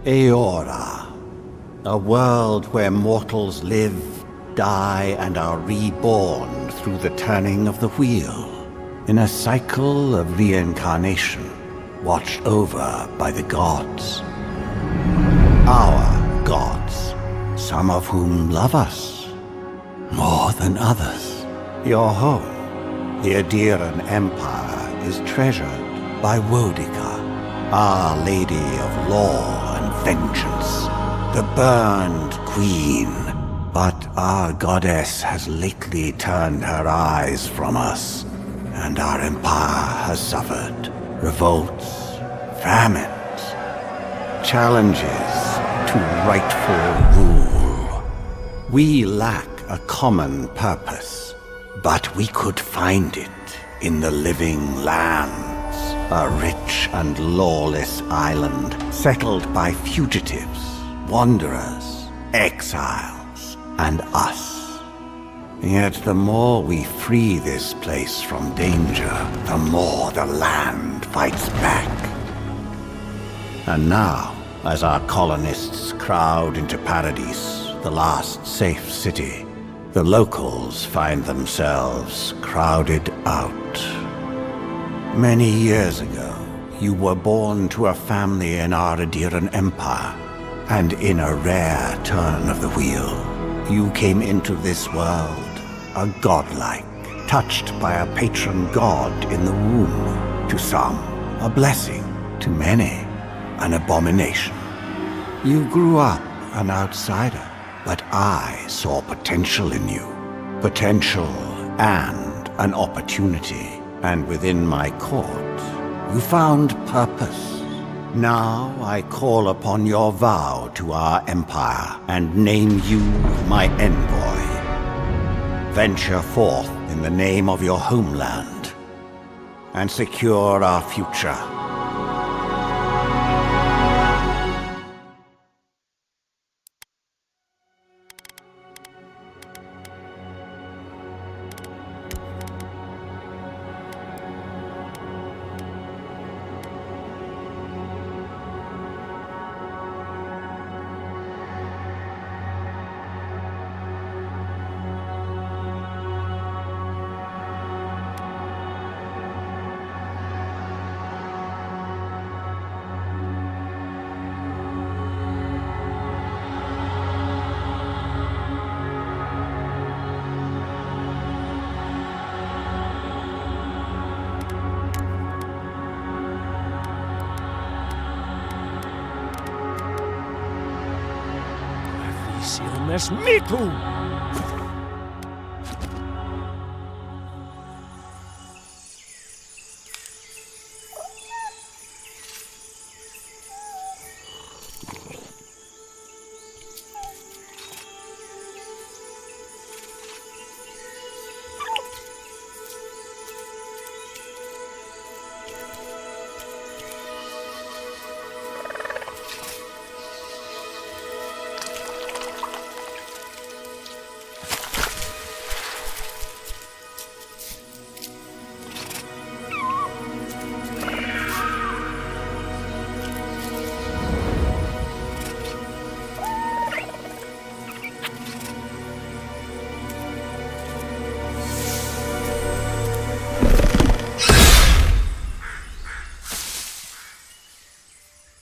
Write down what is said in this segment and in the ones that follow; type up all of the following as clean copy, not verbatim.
Eora. A world where mortals live, die, and are reborn through the turning of the wheel. In a cycle of reincarnation, watched over by the gods. Our gods, some of whom love us more than others. Your home, the Adiran Empire, is treasured by Wodica, Our Lady of Law and Vengeance, the Burned Queen. But our goddess has lately turned her eyes from us, and our empire has suffered revolts, famines, challenges to rightful rule. We lack a common purpose, but we could find it in the living lands, a rich and lawless island settled by fugitives, wanderers, exiles, and us. Yet the more we free this place from danger, the more the land fights back. And now, as our colonists crowd into Paradise, the last safe city, the locals find themselves crowded out. Many years ago, you were born to a family in our Adiran Empire, and in a rare turn of the wheel, you came into this world, a godlike, touched by a patron god in the womb. To some, a blessing. To many, an abomination. You grew up an outsider, but I saw potential in you. Potential and an opportunity. And within my court, you found purpose. Now I call upon your vow to our empire and name you my envoy. Venture forth in the name of your homeland and secure our future. Silmes Miku!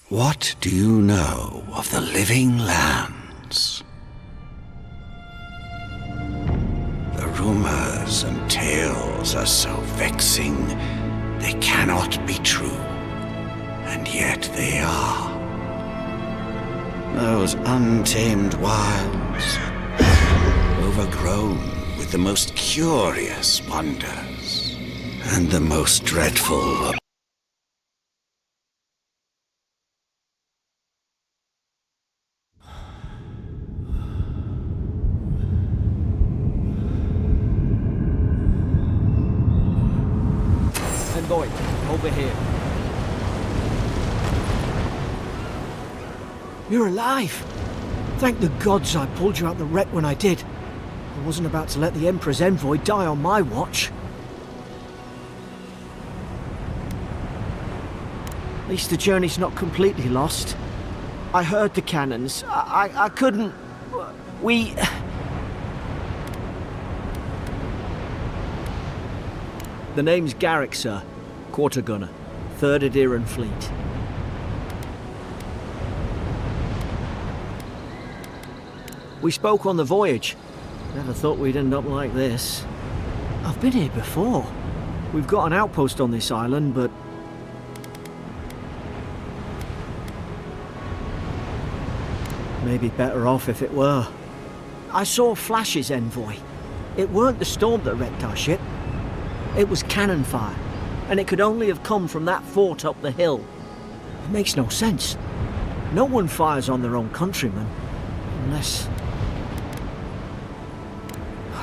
What do you know of the living lands? The rumors and tales are so vexing, they cannot be true, and yet they are. Those untamed wilds, overgrown with the most curious wonders, and the most dreadful of Lloyd, over here. You're alive! Thank the gods I pulled you out the wreck when I did. I wasn't about to let the Emperor's envoy die on my watch. At least the journey's not completely lost. I heard the cannons. I couldn't... We... The name's Garrick, sir. Quarter gunner. 3rd Adheran Fleet. We spoke on the voyage. Never thought we'd end up like this. I've been here before. We've got an outpost on this island, but... Maybe better off if it were. I saw flashes, Envoy. It weren't the storm that wrecked our ship. It was cannon fire, and it could only have come from that fort up the hill. It makes no sense. No one fires on their own countrymen, unless...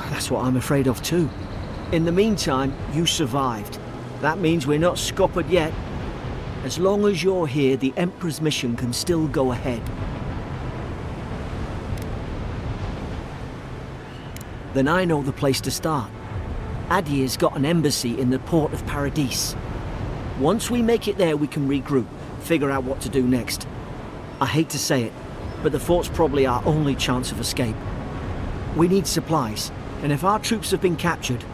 That's what I'm afraid of too. In the meantime, you survived. That means we're not scuppered yet. As long as you're here, the Emperor's mission can still go ahead. Then I know the place to start. Adir's got an embassy in the port of Paradis. Once we make it there, we can regroup, figure out what to do next. I hate to say it, but the fort's probably our only chance of escape. We need supplies, and if our troops have been captured,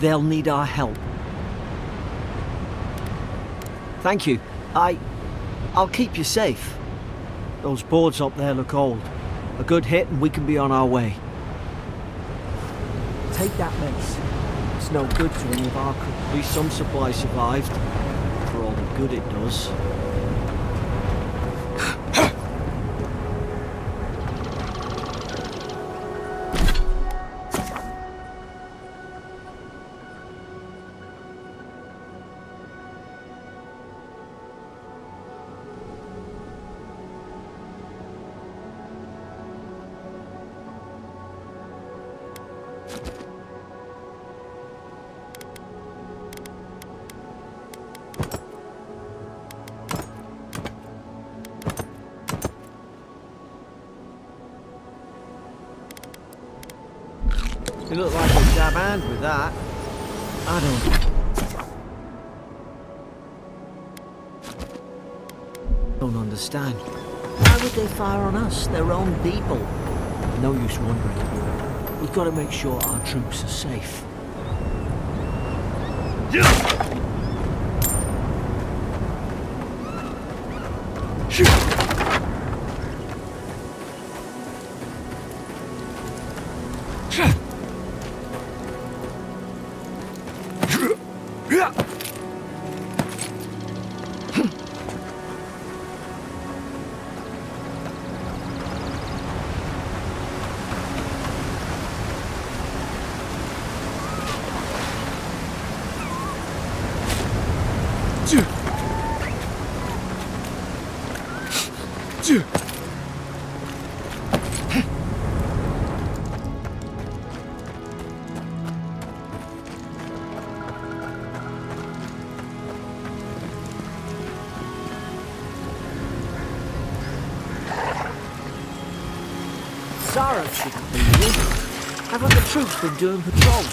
they'll need our help. Thank you. I'll keep you safe. Those boards up there look old. A good hit and we can be on our way. Take that mace. It's no good to any of our crew. At least some supplies survived. For all the good it does. You look like a dab hand with that. I don't understand. Why would they fire on us, their own people? No use wondering. We've got to make sure our troops are safe. Zara shouldn't be here. Haven't the troops been doing patrols?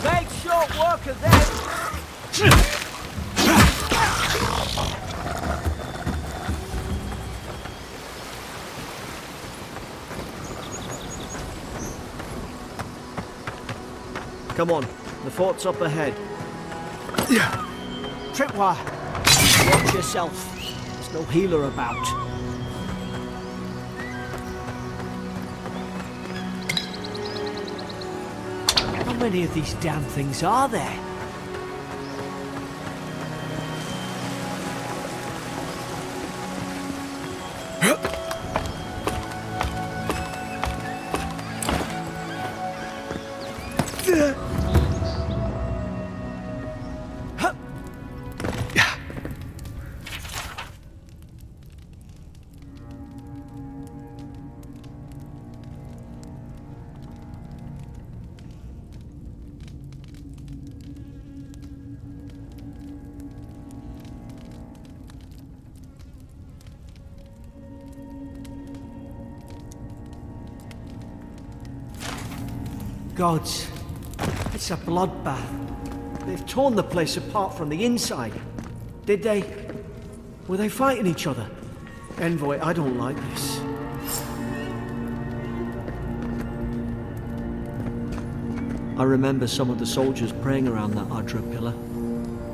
Make short work of them! Come on, the fort's up ahead. Tripwire, watch yourself. There's no healer about. How many of these damn things are there? Gods, it's a bloodbath. They've torn the place apart from the inside. Did they? Were they fighting each other? Envoy, I don't like this. I remember some of the soldiers praying around that Adra pillar.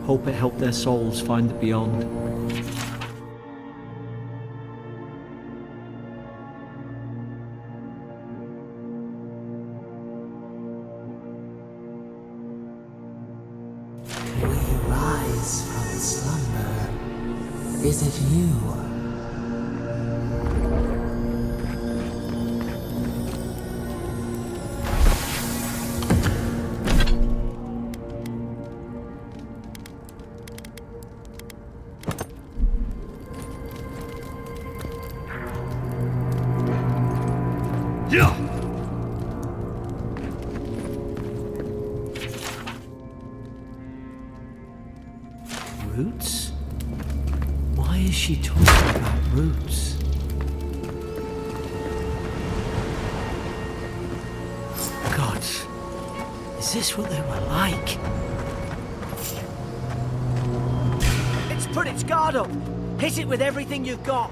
Hope it helped their souls find the beyond. We rise from slumber. Is it you? Roots? Why is she talking about roots? God, is this what they were like? It's put its guard up! Hit it with everything you've got!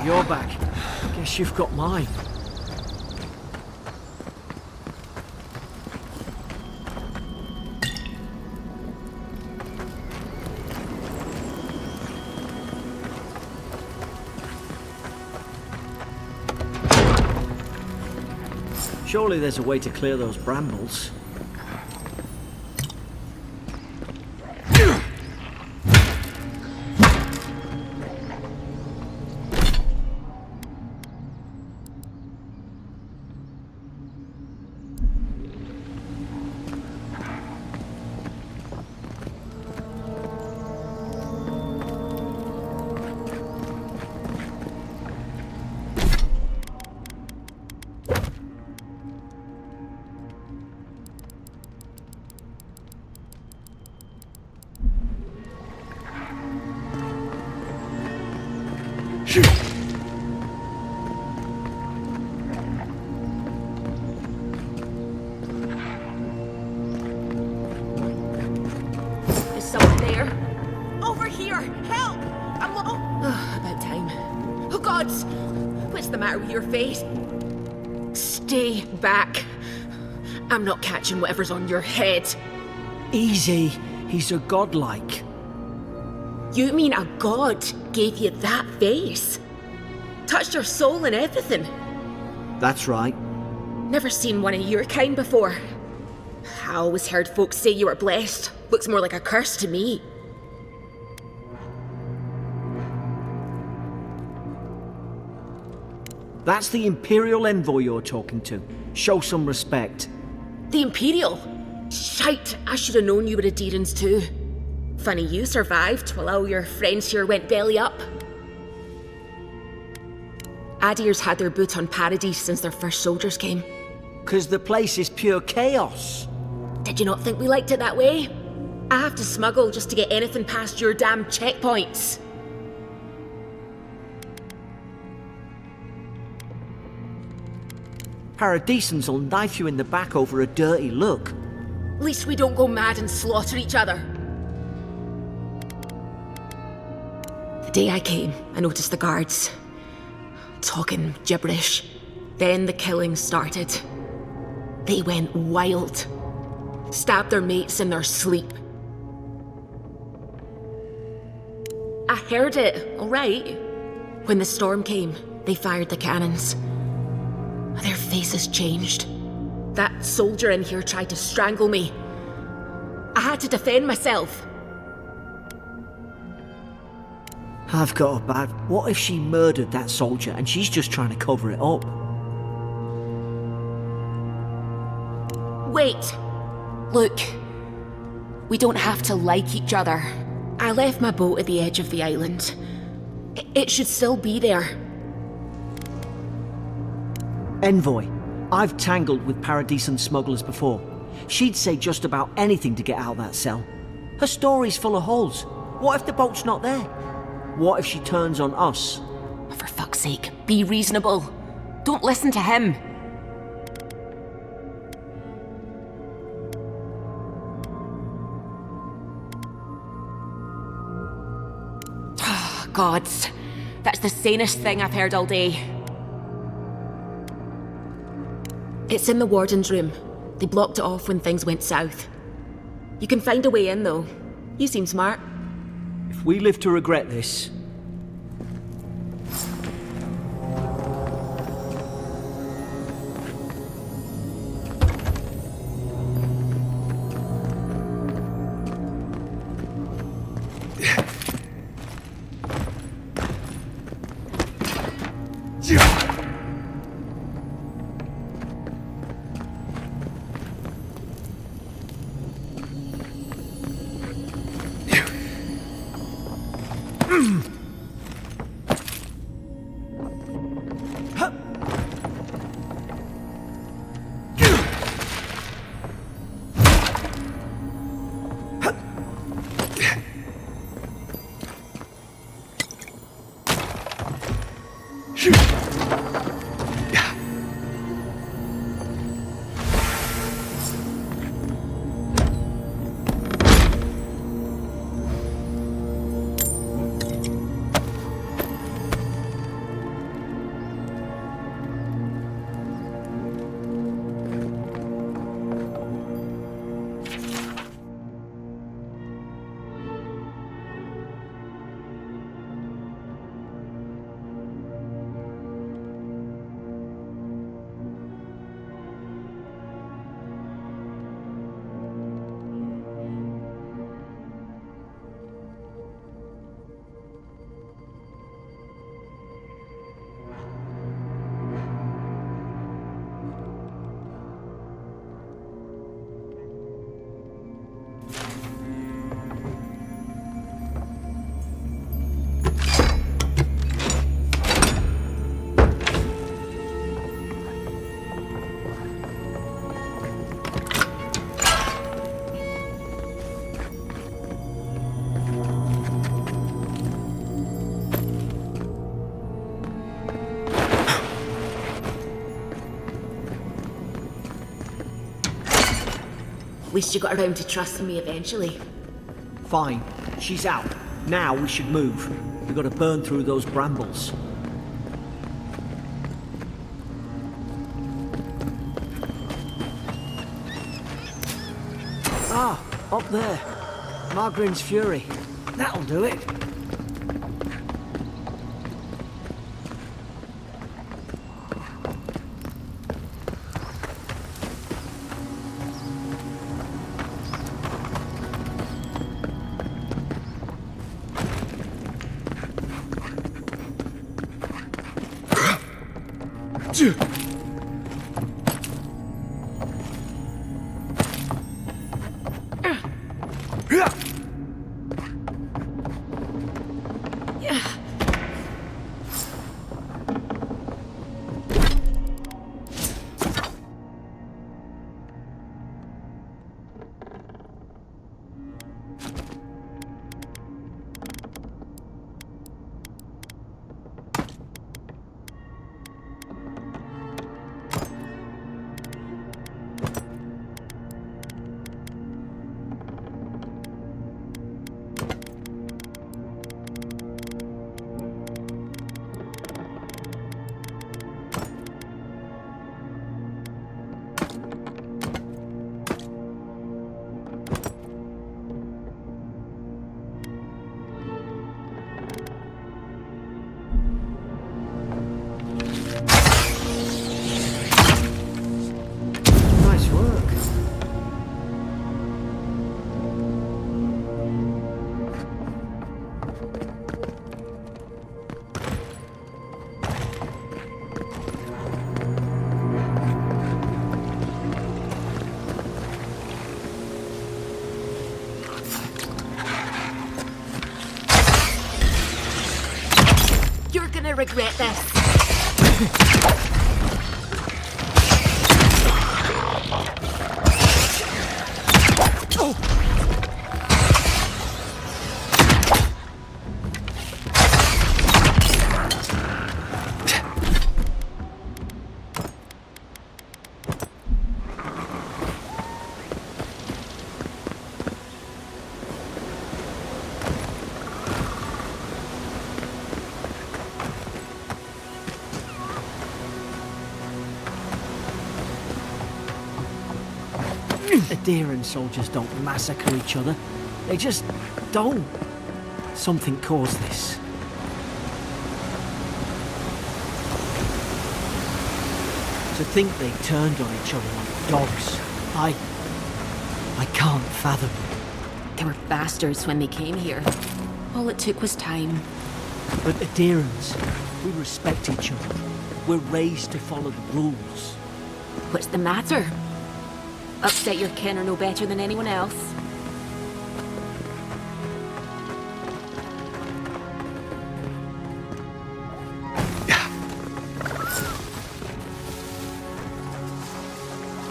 You're back. Guess you've got mine. Surely there's a way to clear those brambles. Is someone there? Over here! Help! I'm low. About time. Oh gods! What's the matter with your face? Stay back. I'm not catching whatever's on your head. Easy. He's a godlike. You mean a god gave you that face? Touched your soul and everything? That's right. Never seen one of your kind before. I always heard folks say you were blessed. Looks more like a curse to me. That's the Imperial Envoy you're talking to. Show some respect. The Imperial? Shite, I should have known you were a Deerans too. Funny you survived while all your friends here went belly up. Adir's had their boot on Paradise since their first soldiers came. 'Cause the place is pure chaos. Did you not think we liked it that way? I have to smuggle just to get anything past your damn checkpoints. Paradisans will knife you in the back over a dirty look. At least we don't go mad and slaughter each other. The day I came, I noticed the guards talking gibberish. Then the killing started. They went wild. Stabbed their mates in their sleep. I heard it, all right. When the storm came, they fired the cannons. Their faces changed. That soldier in here tried to strangle me. I had to defend myself. I've got a bad... What if she murdered that soldier and she's just trying to cover it up? Wait. Look. We don't have to like each other. I left my boat at the edge of the island. It should still be there. Envoy, I've tangled with Paradisan smugglers before. She'd say just about anything to get out of that cell. Her story's full of holes. What if the boat's not there? What if she turns on us? For fuck's sake, be reasonable. Don't listen to him. Gods, that's the sanest thing I've heard all day. It's in the warden's room. They blocked it off when things went south. You can find a way in, though. You seem smart. If we live to regret this... At least you got around to trusting me eventually. Fine. She's out. Now we should move. We've got to burn through those brambles. Ah, up there. Margrin's Fury. That'll do it. regret this. Adherent soldiers don't massacre each other. They just don't. Something caused this. To think they turned on each other like dogs. I can't fathom. They were bastards when they came here. All it took was time. But adherents, we respect each other. We're raised to follow the rules. What's the matter? Upset your kin are no better than anyone else.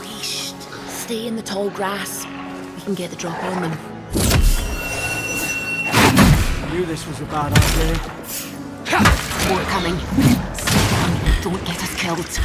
Yeesh. Stay in the tall grass. We can get the drop on them. I knew this was a bad idea. More coming. Stay down. Don't get us killed.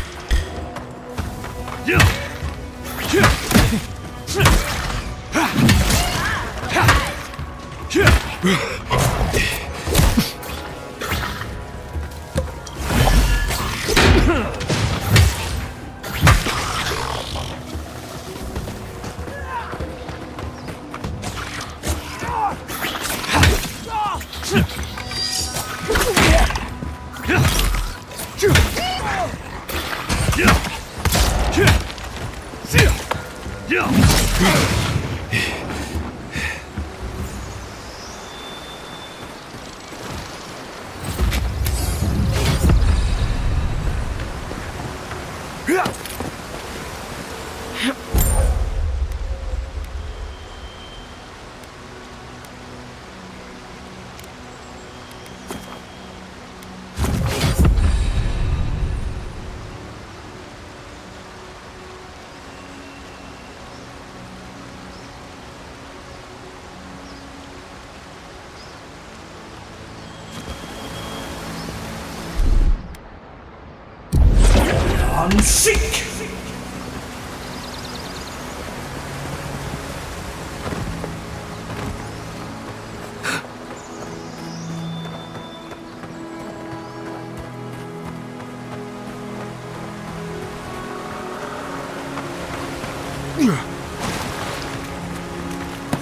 Seek!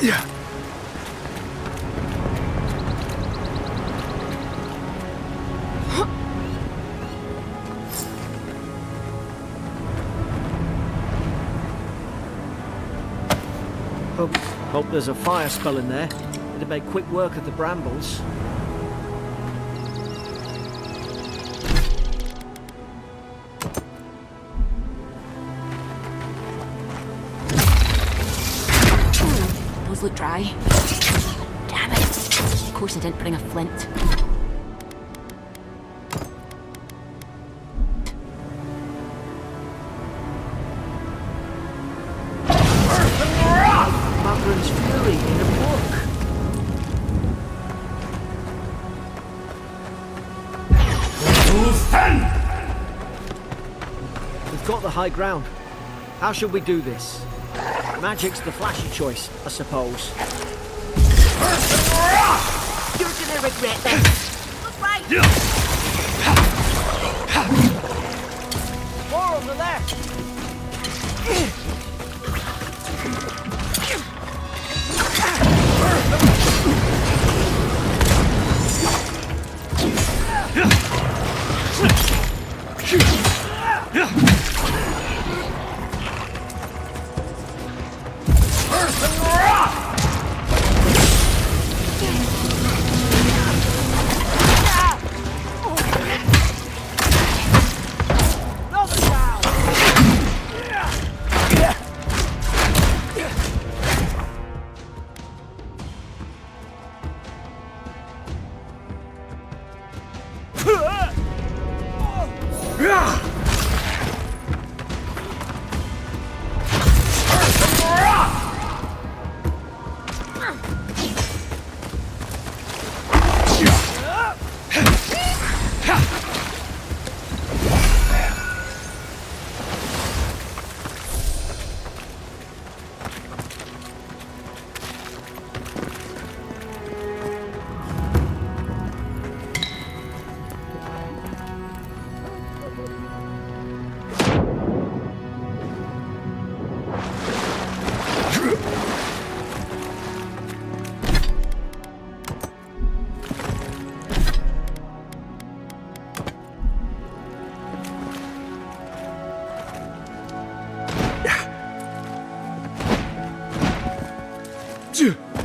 Yeah. Hope there's a fire spell in there. It'd make quick work of the brambles. Those look dry. Damn it. Of course I didn't bring a flint. Matron's Fury in a book. We've got the high ground. How should we do this? Magic's the flashy choice, I suppose. You're gonna regret this. Look right. More on the left.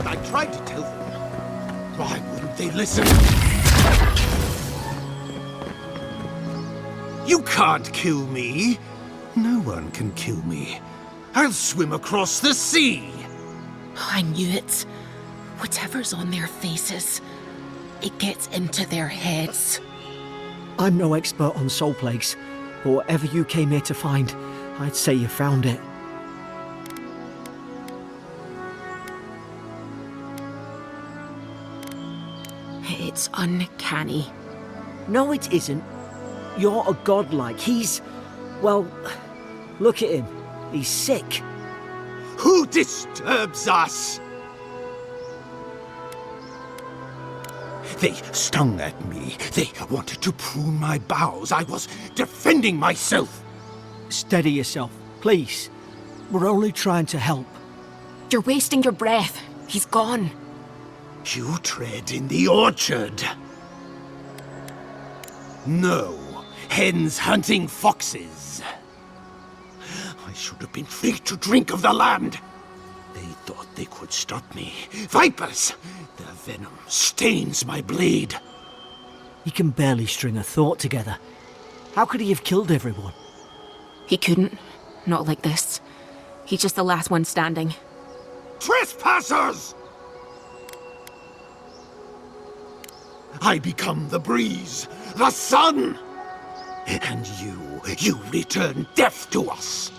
I tried to tell them. Why wouldn't they listen? You can't kill me. No one can kill me. I'll swim across the sea. I knew it. Whatever's on their faces, it gets into their heads. I'm no expert on soul plagues, but whatever you came here to find, I'd say you found it. It's uncanny. No, it isn't. You're a godlike. He's... well, look at him. He's sick. Who disturbs us? They stung at me. They wanted to prune my boughs. I was defending myself. Steady yourself, please. We're only trying to help. You're wasting your breath. He's gone. You tread in the orchard. No, hens hunting foxes. I should have been free to drink of the land. They thought they could stop me. Vipers! Their venom stains my blade. He can barely string a thought together. How could he have killed everyone? He couldn't. Not like this. He's just the last one standing. Trespassers! I become the breeze, the sun! And you return death to us!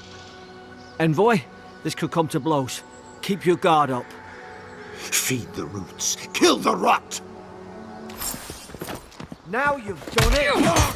Envoy, this could come to blows. Keep your guard up. Feed the roots, kill the rot! Now you've done it!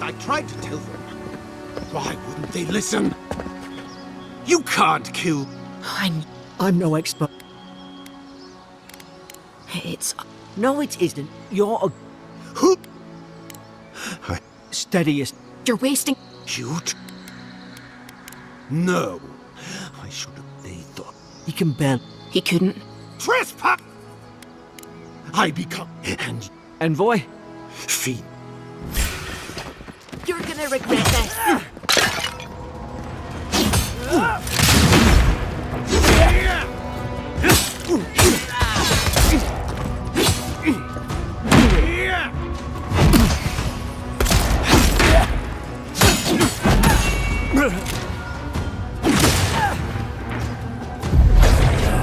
I tried to tell them. Why wouldn't they listen? You can't kill... I'm no expert. It's... No, it isn't. You're a... Who? Steady yourself. You're wasting... Shoot? No. I should have... They thought... He can barely... He couldn't. Trespass! I become... And... Envoy? Feed... You're gonna regret this.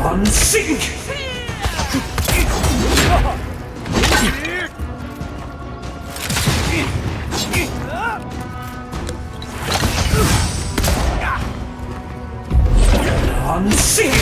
Unsink! Unsink!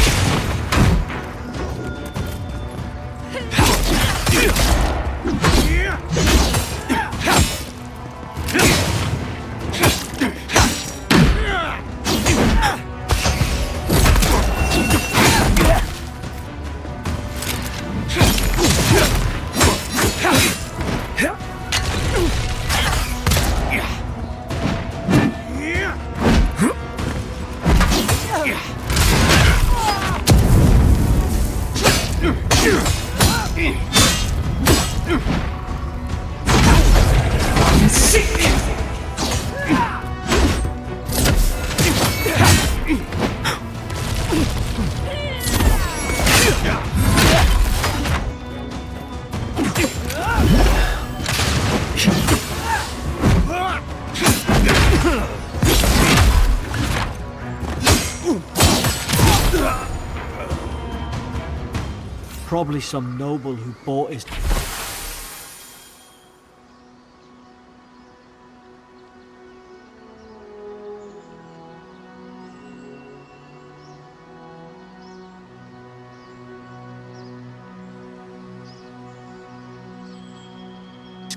Probably some noble who bought his...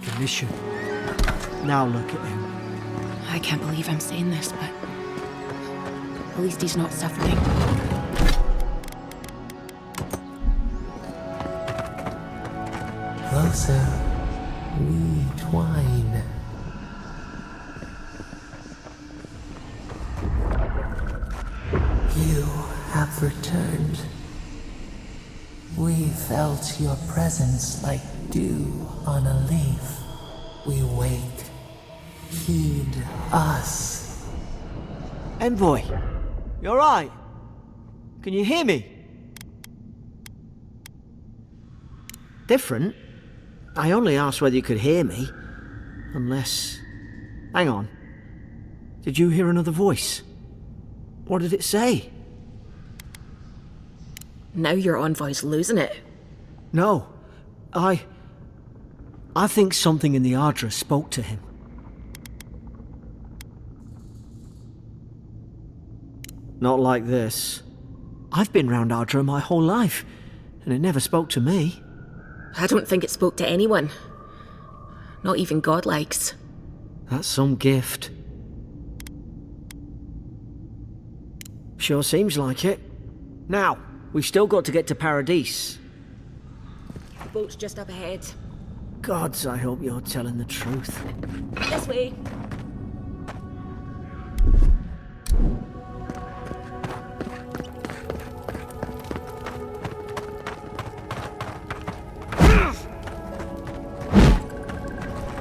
commission. Now look at him. I can't believe I'm saying this, but at least he's not suffering. Closer, we twine. You have returned. We felt your presence like dew on a leaf. We wait. Heed us. Envoy, you alright? Can you hear me? Different? I only asked whether you could hear me. Unless... Hang on. Did you hear another voice? What did it say? Now your envoy's losing it. No. I think something in the Ardra spoke to him. Not like this. I've been round Ardra my whole life, and it never spoke to me. I don't think it spoke to anyone. Not even godlikes. That's some gift. Sure seems like it. Now, we've still got to get to Paradise. The boat's just up ahead. Gods, I hope you're telling the truth. This way.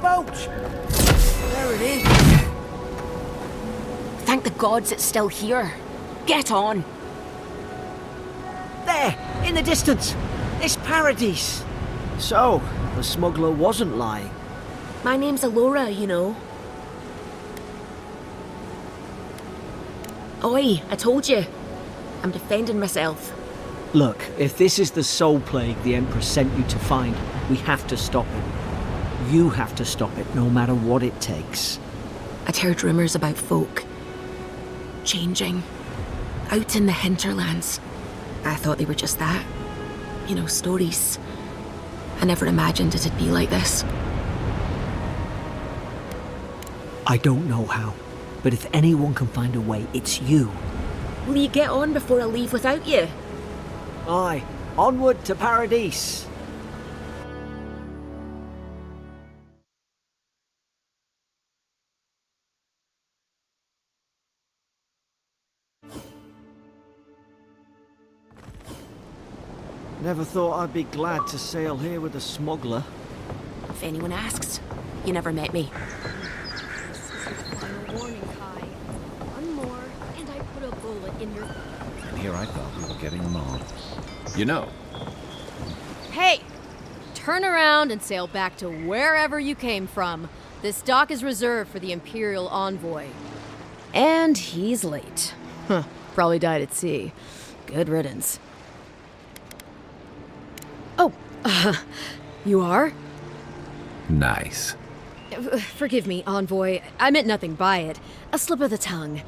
Boat! There it is. Thank the gods it's still here. Get on. There, in the distance. It's Paradise. So, the smuggler wasn't lying. My name's Alora, you know. Oi, I told you. I'm defending myself. Look, if this is the soul plague the Emperor sent you to find, we have to stop it. You have to stop it, no matter what it takes. I'd heard rumours about folk changing out in the hinterlands. I thought they were just that. You know, stories. I never imagined it'd be like this. I don't know how, but if anyone can find a way, it's you. Will you get on before I leave without you? Aye, onward to Paradise. Never thought I'd be glad to sail here with a smuggler. If anyone asks, you never met me. Final warning, Kai. One more, and I put a bullet in your... And here I thought we were getting along. You know, Hey! Turn around and sail back to wherever you came from. This dock is reserved for the Imperial Envoy. And he's late. Huh, probably died at sea. Good riddance. Oh, you are? nice. Forgive me, Envoy. I meant nothing by it. A slip of the tongue.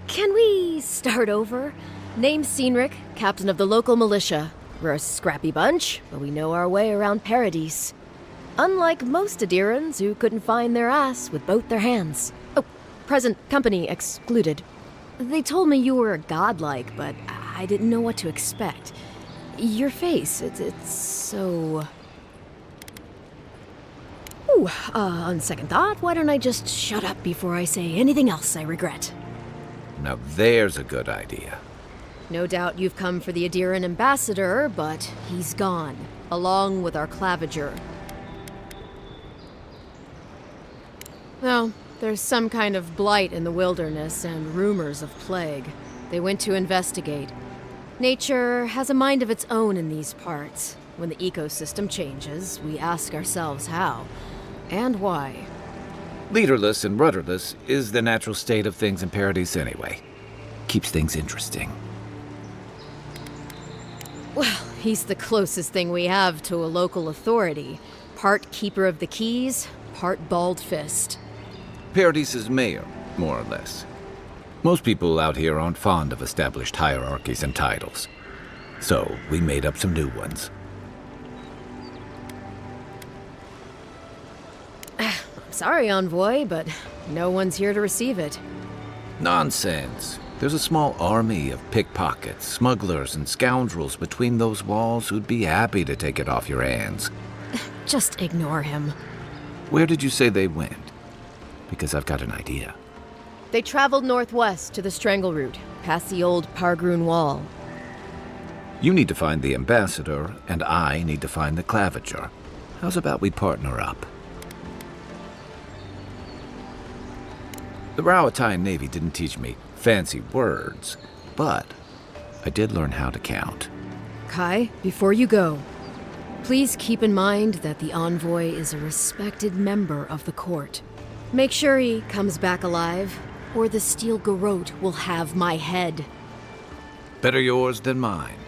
Can we start over? Name's Cynric, captain of the local militia. We're a scrappy bunch, but we know our way around Paradise. Unlike most Adirans who couldn't find their ass with both their hands. Oh, present company excluded. They told me you were godlike, but I didn't know what to expect. Your face, it's so... Ooh, on second thought, why don't I just shut up before I say anything else I regret? Now there's a good idea. No doubt you've come for the Adiran ambassador, but he's gone, along with our claviger. Well, there's some kind of blight in the wilderness and rumors of plague. They went to investigate. Nature has a mind of its own in these parts. When the ecosystem changes, we ask ourselves how and why. Leaderless and rudderless is the natural state of things in Paradise anyway. Keeps things interesting. Well, He's the closest thing we have to a local authority. Part keeper of the keys, part bald fist. Paradis's mayor, more or less. Most people out here aren't fond of established hierarchies and titles. So, we made up some new ones. I'm sorry, Envoy, but no one's here to receive it. Nonsense. There's a small army of pickpockets, smugglers, and scoundrels between those walls who'd be happy to take it off your hands. Just ignore him. Where did you say they went? Because I've got an idea. They traveled northwest to the Strangle Route, past the old Pargroon Wall. You need to find the ambassador, and I need to find the claviger. How's about we partner up? The Rowatine Navy didn't teach me fancy words, but I did learn how to count. Kai, before you go, please keep in mind that the Envoy is a respected member of the court. Make sure he comes back alive, or the Steel Garrote will have my head. Better yours than mine.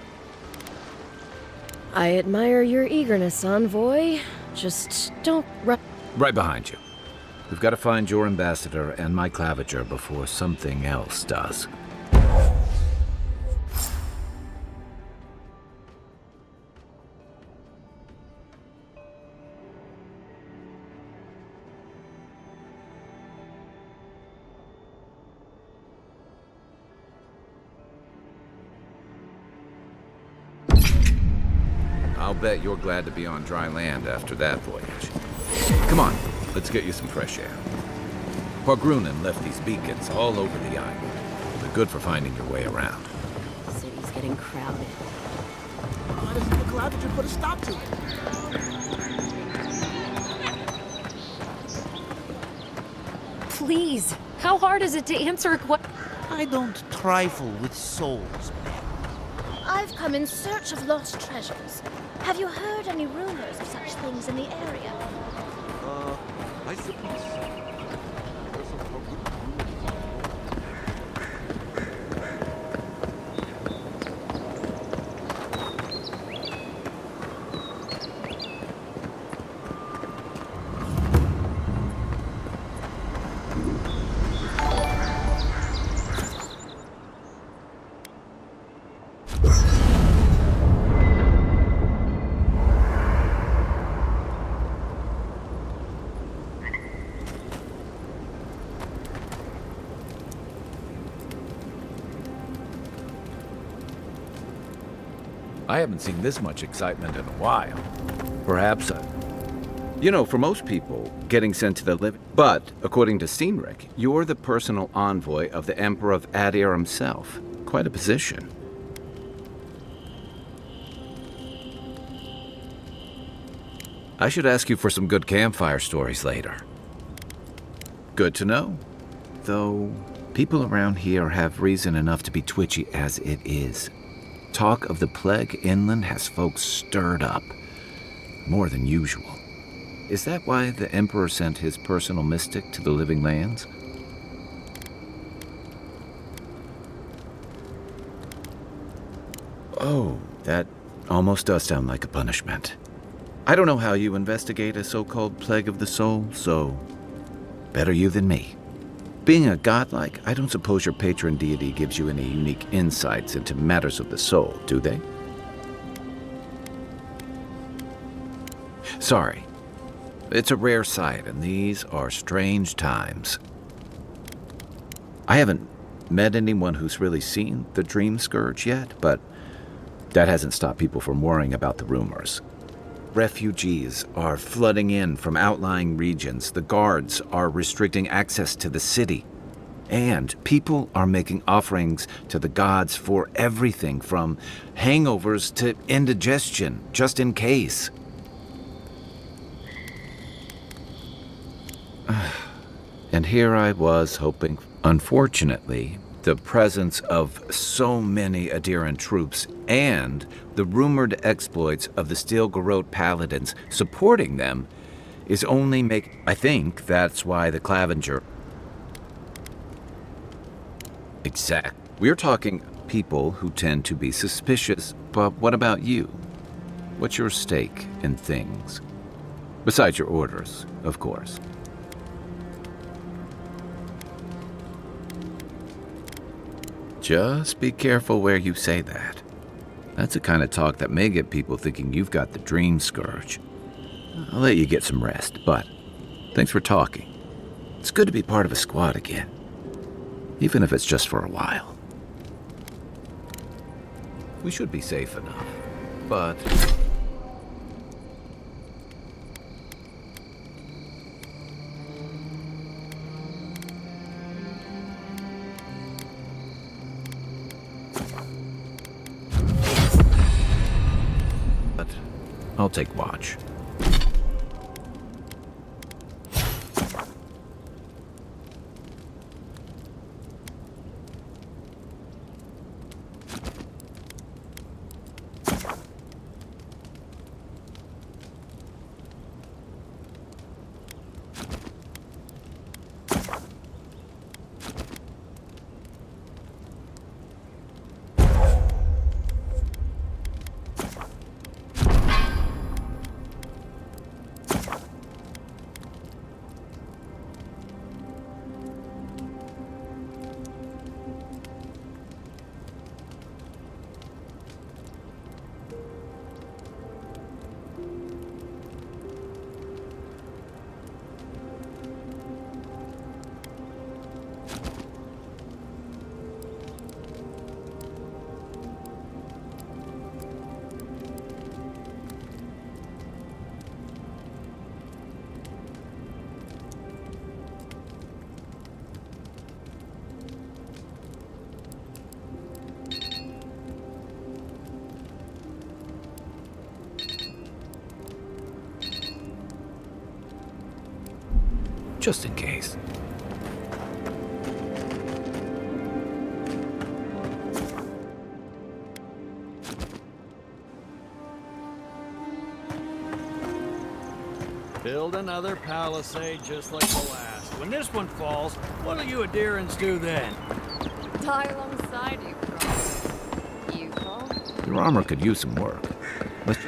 I admire your eagerness, Envoy. Just don't Right behind you. We've got to find your ambassador and my claviger before something else does. I'll bet you're glad to be on dry land after that voyage. Come on, let's get you some fresh air. Pargrunen left these beacons all over the island. They're good for finding your way around. The city's getting crowded. Why doesn't the Claviger put a stop to it? Please, how hard is it to answer a question? I don't trifle with souls, man. I've come in search of lost treasures. Have you heard any rumors of such things in the area? I suppose. I haven't seen this much excitement in a while. Perhaps, you know, for most people, getting sent to the living... But, according to Cynric, you're the personal envoy of the Emperor of Adir himself. Quite a position. I should ask you for some good campfire stories later. Good to know. Though, people around here have reason enough to be twitchy as it is. Talk of the plague inland has folks stirred up. More than usual. Is that why the Emperor sent his personal mystic to the living lands? Oh, that almost does sound like a punishment. I don't know how you investigate a so-called plague of the soul, so better you than me. Being a godlike, I don't suppose your patron deity gives you any unique insights into matters of the soul, do they? Sorry. It's a rare sight, and these are strange times. I haven't met anyone who's really seen the Dream Scourge yet, but that hasn't stopped people from worrying about the rumors. Refugees are flooding in from outlying regions. The guards are restricting access to the city. And people are making offerings to the gods for everything from hangovers to indigestion, just in case. And here I was hoping. Unfortunately, the presence of so many Adiran troops and the rumored exploits of the Steel Garrote paladins supporting them is only I think that's why the Claviger... Exact. We're talking people who tend to be suspicious, but what about you? What's your stake in things? Besides your orders, of course. Just be careful where you say that. That's the kind of talk that may get people thinking you've got the Dream Scourge. I'll let you get some rest, but thanks for talking. It's good to be part of a squad again, even if it's just for a while. We should be safe enough, but... I'll take watch. Just in case. Build another palisade just like the last. When this one falls, what'll you adherents do then? Die alongside you, bro. You fall? Your armor could use some work. Let's...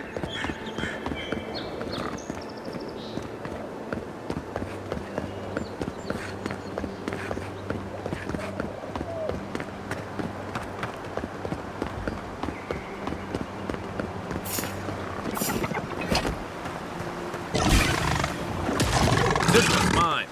This one's mine.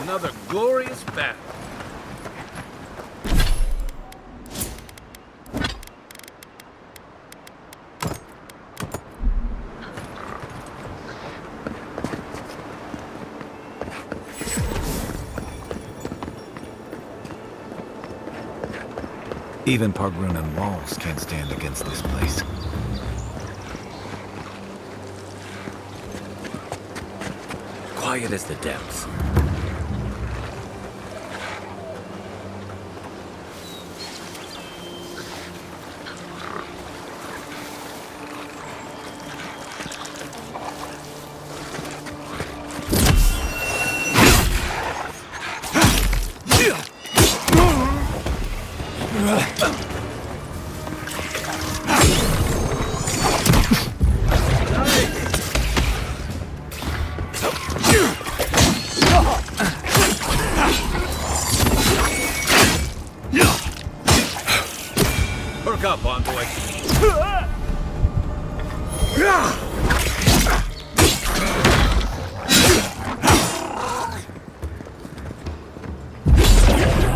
Another glorious battle. Even Pargrunan walls can't stand against this place. Quiet as the depths. Perk up, envoy.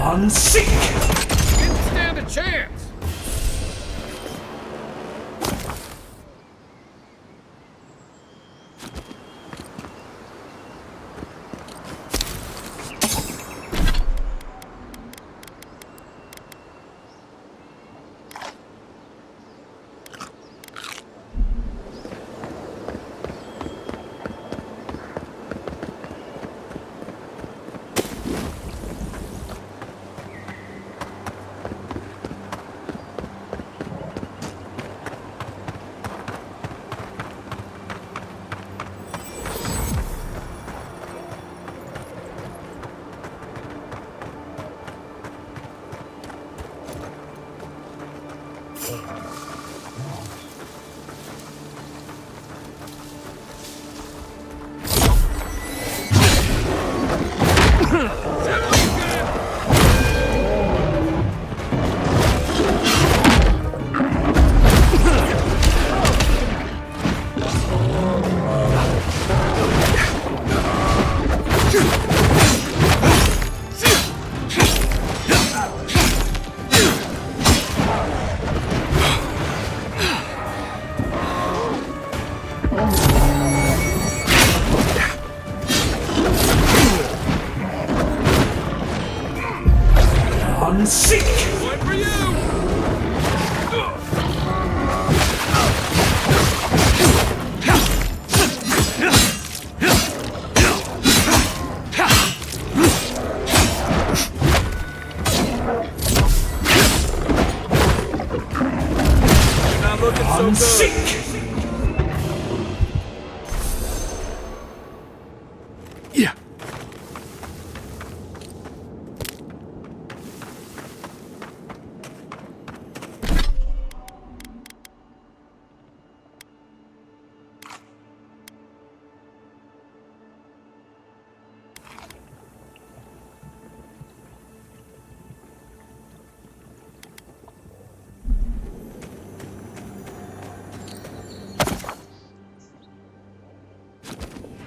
On sick! Didn't stand a chance!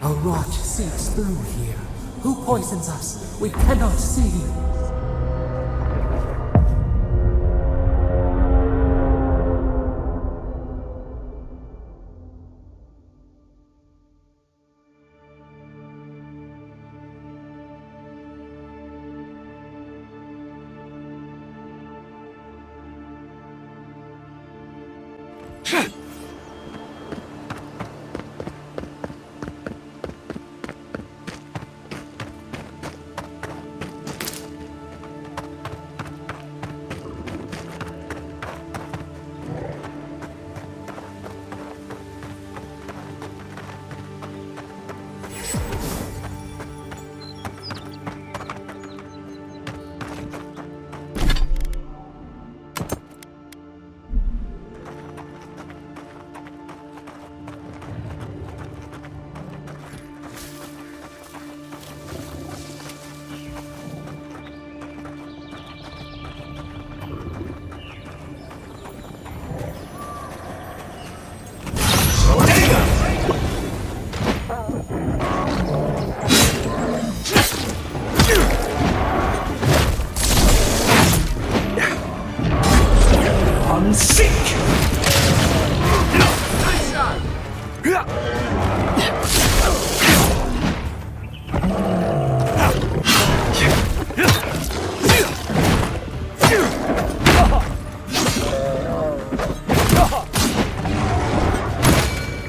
A rot seeps through here. Who poisons us? We cannot see.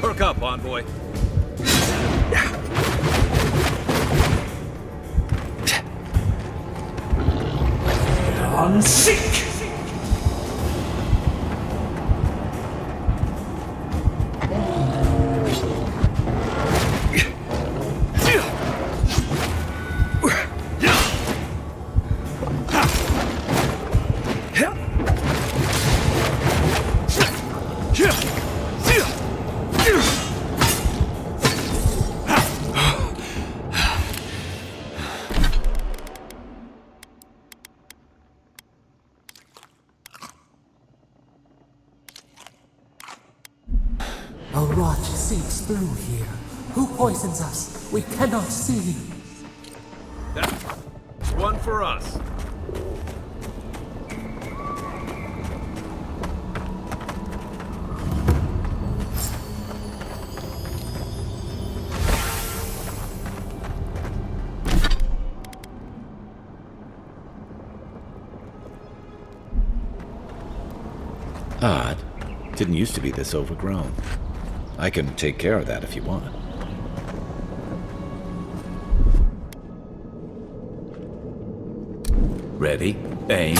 Perk up, Envoy. I'm sick! A rot seeps through here. Who poisons us? We cannot see. That's one for us. Odd. Didn't used to be this overgrown. I can take care of that if you want. Ready, aim.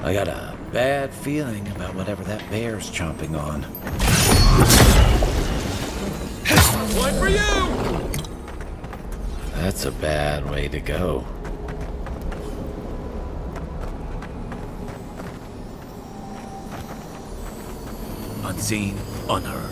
I got a bad feeling about whatever that bear's chomping on. One for you! That's a bad way to go. Unseen, unheard.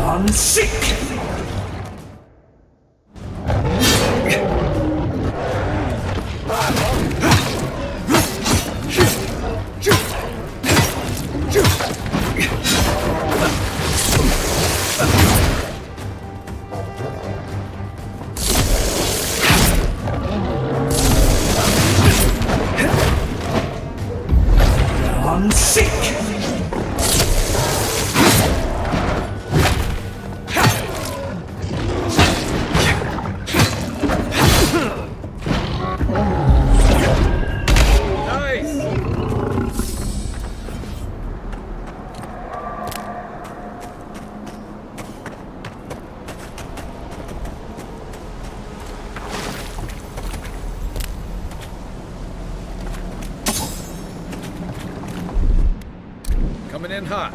Unseek! Coming in hot.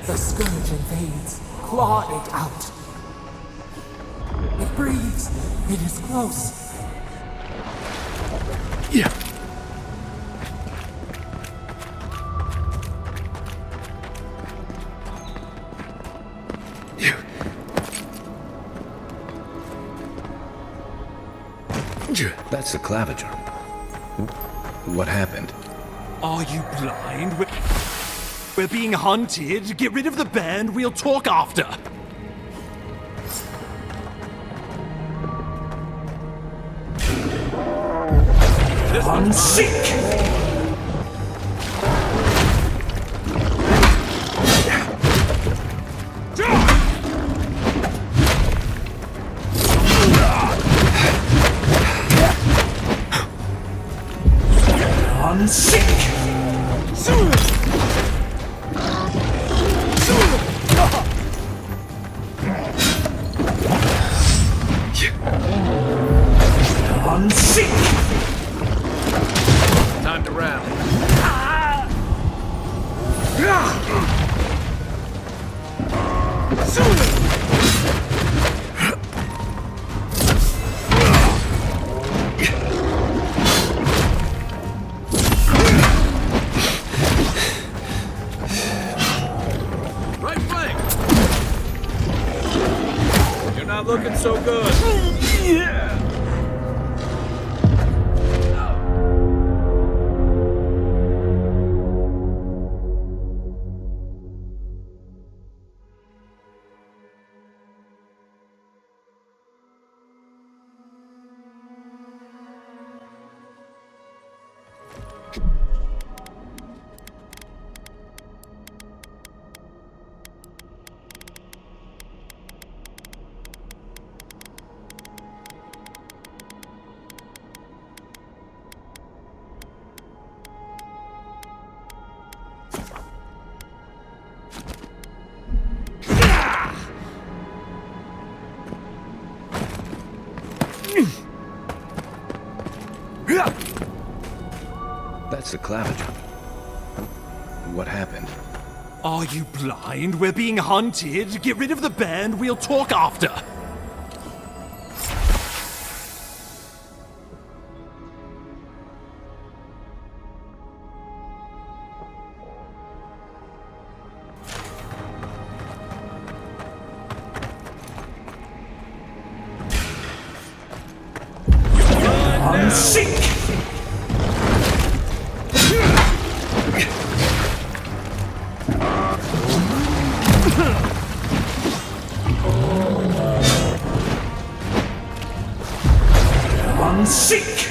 The scourge invades. Claw it out. It breathes. It is close. Yeah. That's the claviger. What happened? Are you blind? We're being hunted. Get rid of the band. We'll talk after. Unseek! Time to rally. Right flank. You're not looking so good. Yeah. That's the claviger. What happened? Are you blind? We're being hunted. Get rid of the band. We'll talk after. Unseek! Seek!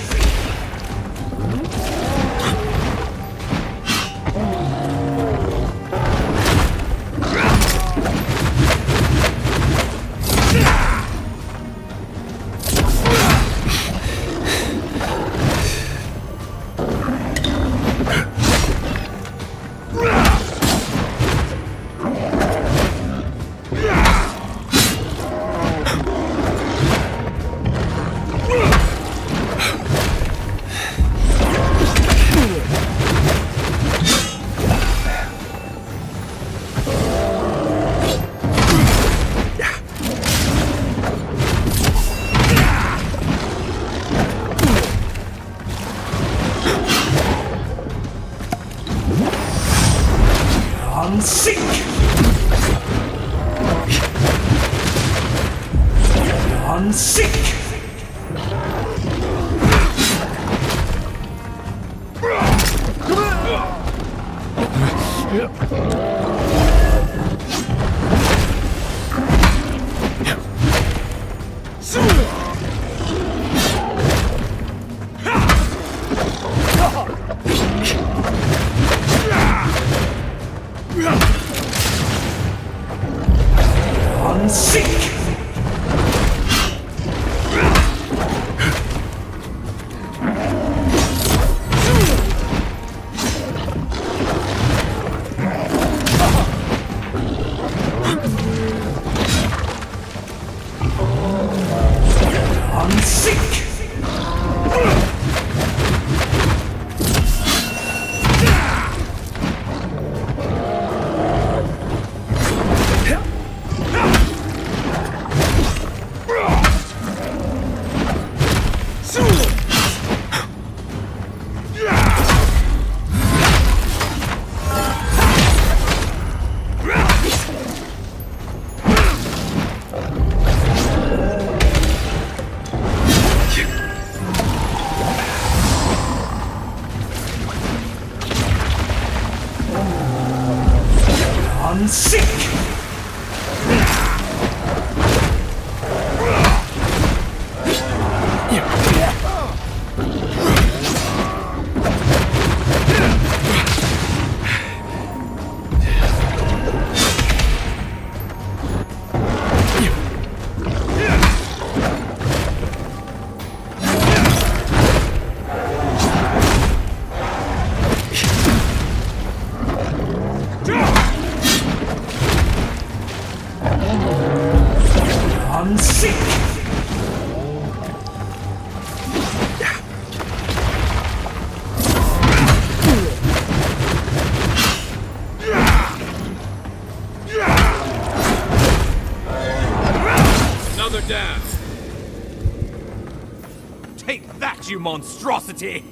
You monstrosity!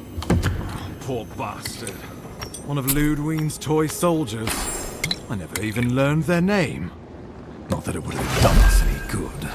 Poor bastard. One of Ludwine's toy soldiers. I never even learned their name. Not that it would have done us any good.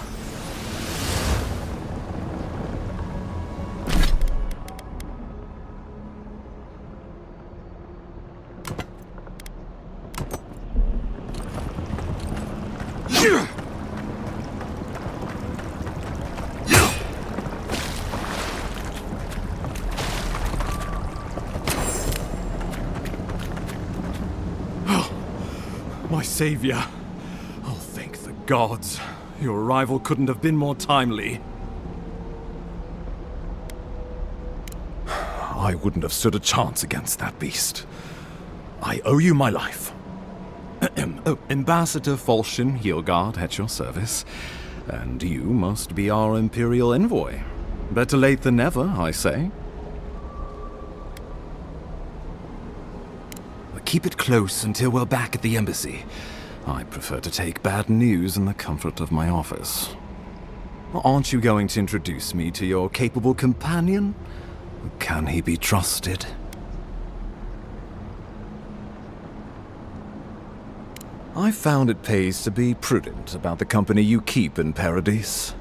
Savior. Oh, thank the gods. Your arrival couldn't have been more timely. I wouldn't have stood a chance against that beast. I owe you my life. Oh, Ambassador Falchion Heelguard at your service. And you must be our Imperial envoy. Better late than never, I say. Keep it close until we're back at the embassy. I prefer to take bad news in the comfort of my office. Aren't you going to introduce me to your capable companion? Can he be trusted? I found it pays to be prudent about the company you keep in Paradise.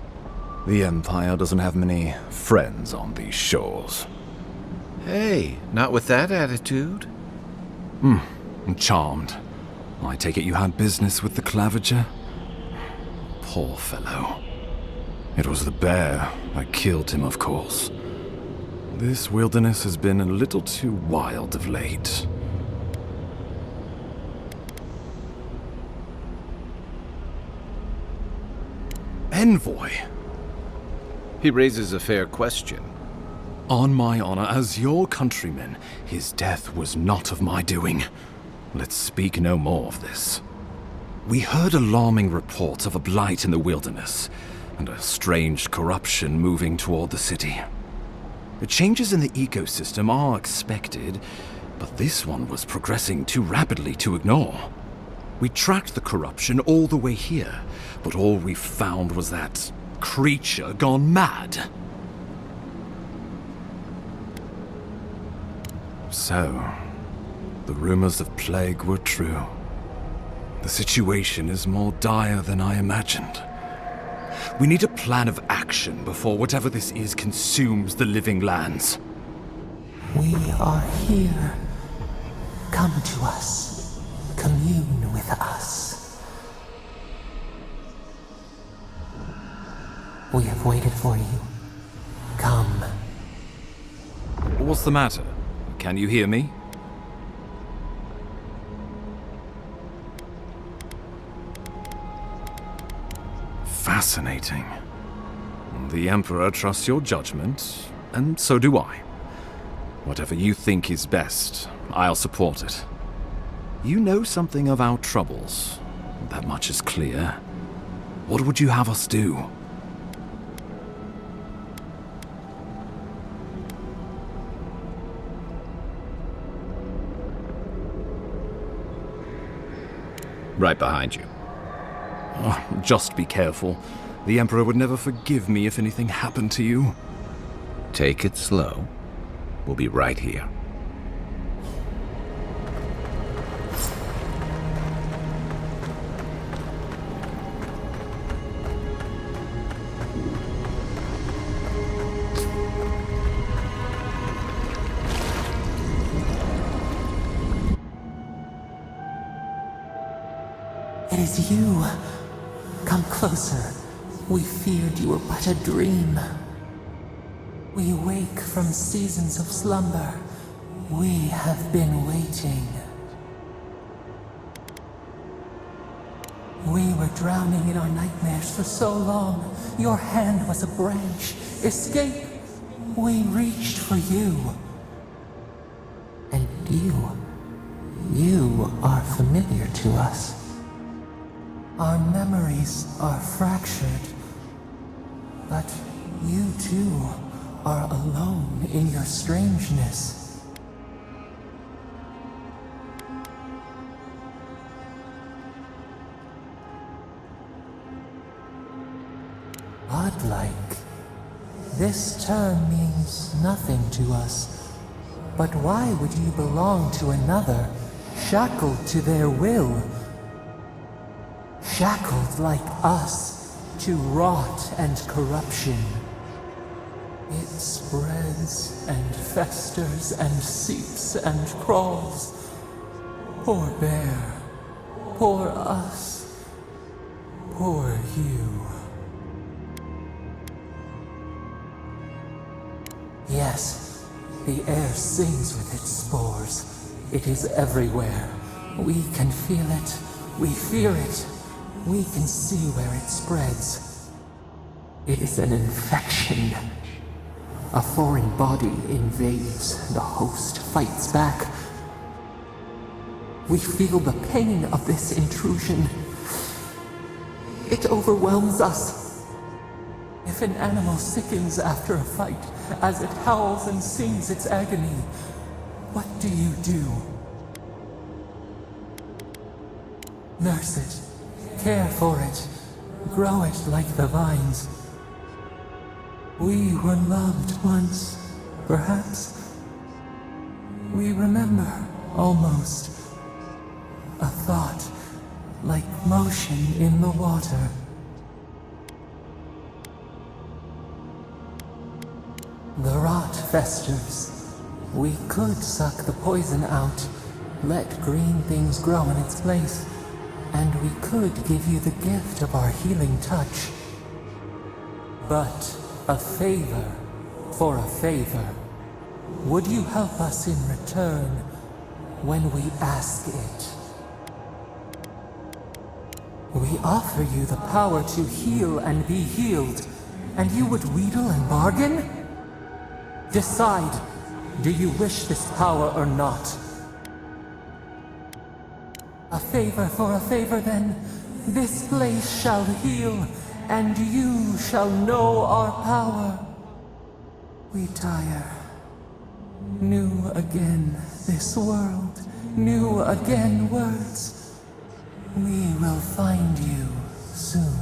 The Empire doesn't have many friends on these shores. Hey, not with that attitude. I'm charmed. I take it you had business with the Claviger? Poor fellow. It was the bear. I killed him, of course. This wilderness has been a little too wild of late. Envoy! He raises a fair question. On my honor, as your countryman, his death was not of my doing. Let's speak no more of this. We heard alarming reports of a blight in the wilderness, and a strange corruption moving toward the city. The changes in the ecosystem are expected, but this one was progressing too rapidly to ignore. We tracked the corruption all the way here, but all we found was that creature gone mad. So, the rumors of plague were true. The situation is more dire than I imagined. We need a plan of action before whatever this is consumes the living lands. We are here. Come to us. Commune with us. We have waited for you. Come. What's the matter? Can you hear me? Fascinating. The Emperor trusts your judgment, and so do I. Whatever you think is best, I'll support it. You know something of our troubles. That much is clear. What would you have us do? Right behind you. Oh, just be careful. The Emperor would never forgive me if anything happened to you. Take it slow. We'll be right here. It is you. Come closer. We feared you were but a dream. We wake from seasons of slumber. We have been waiting. We were drowning in our nightmares for so long. Your hand was a branch. Escape! We reached for you. And you are familiar to us. Our memories are fractured, but you too are alone in your strangeness. Godlike. This term means nothing to us, but why would you belong to another, shackled to their will? Shackled like us to rot and corruption. It spreads and festers and seeps and crawls. Poor bear, poor us, poor you. Yes, the air sings with its spores. It is everywhere. We can feel it. We fear it. We can see where it spreads. It is an infection. A foreign body invades. The host fights back. We feel the pain of this intrusion. It overwhelms us. If an animal sickens after a fight, as it howls and sings its agony, what do you do? Nurse it, care for it, grow it like the vines. We were loved once, perhaps. We remember, almost. A thought, like motion in the water. The rot festers. We could suck the poison out, let green things grow in its place, and we could give you the gift of our healing touch. But a favor for a favor. Would you help us in return when we ask it? We offer you the power to heal and be healed, and you would wheedle and bargain? Decide, do you wish this power or not? A favor for a favor then. This place shall heal, and you shall know our power. We tire. New again this world, new again words. We will find you soon.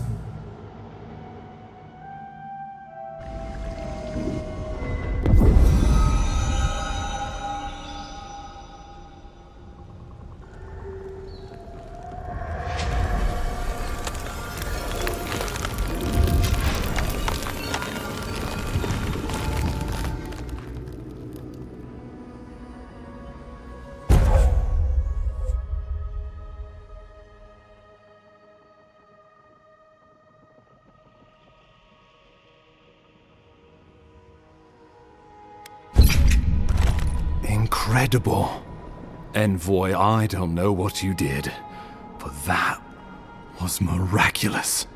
Incredible. Envoy, I don't know what you did, but that was miraculous.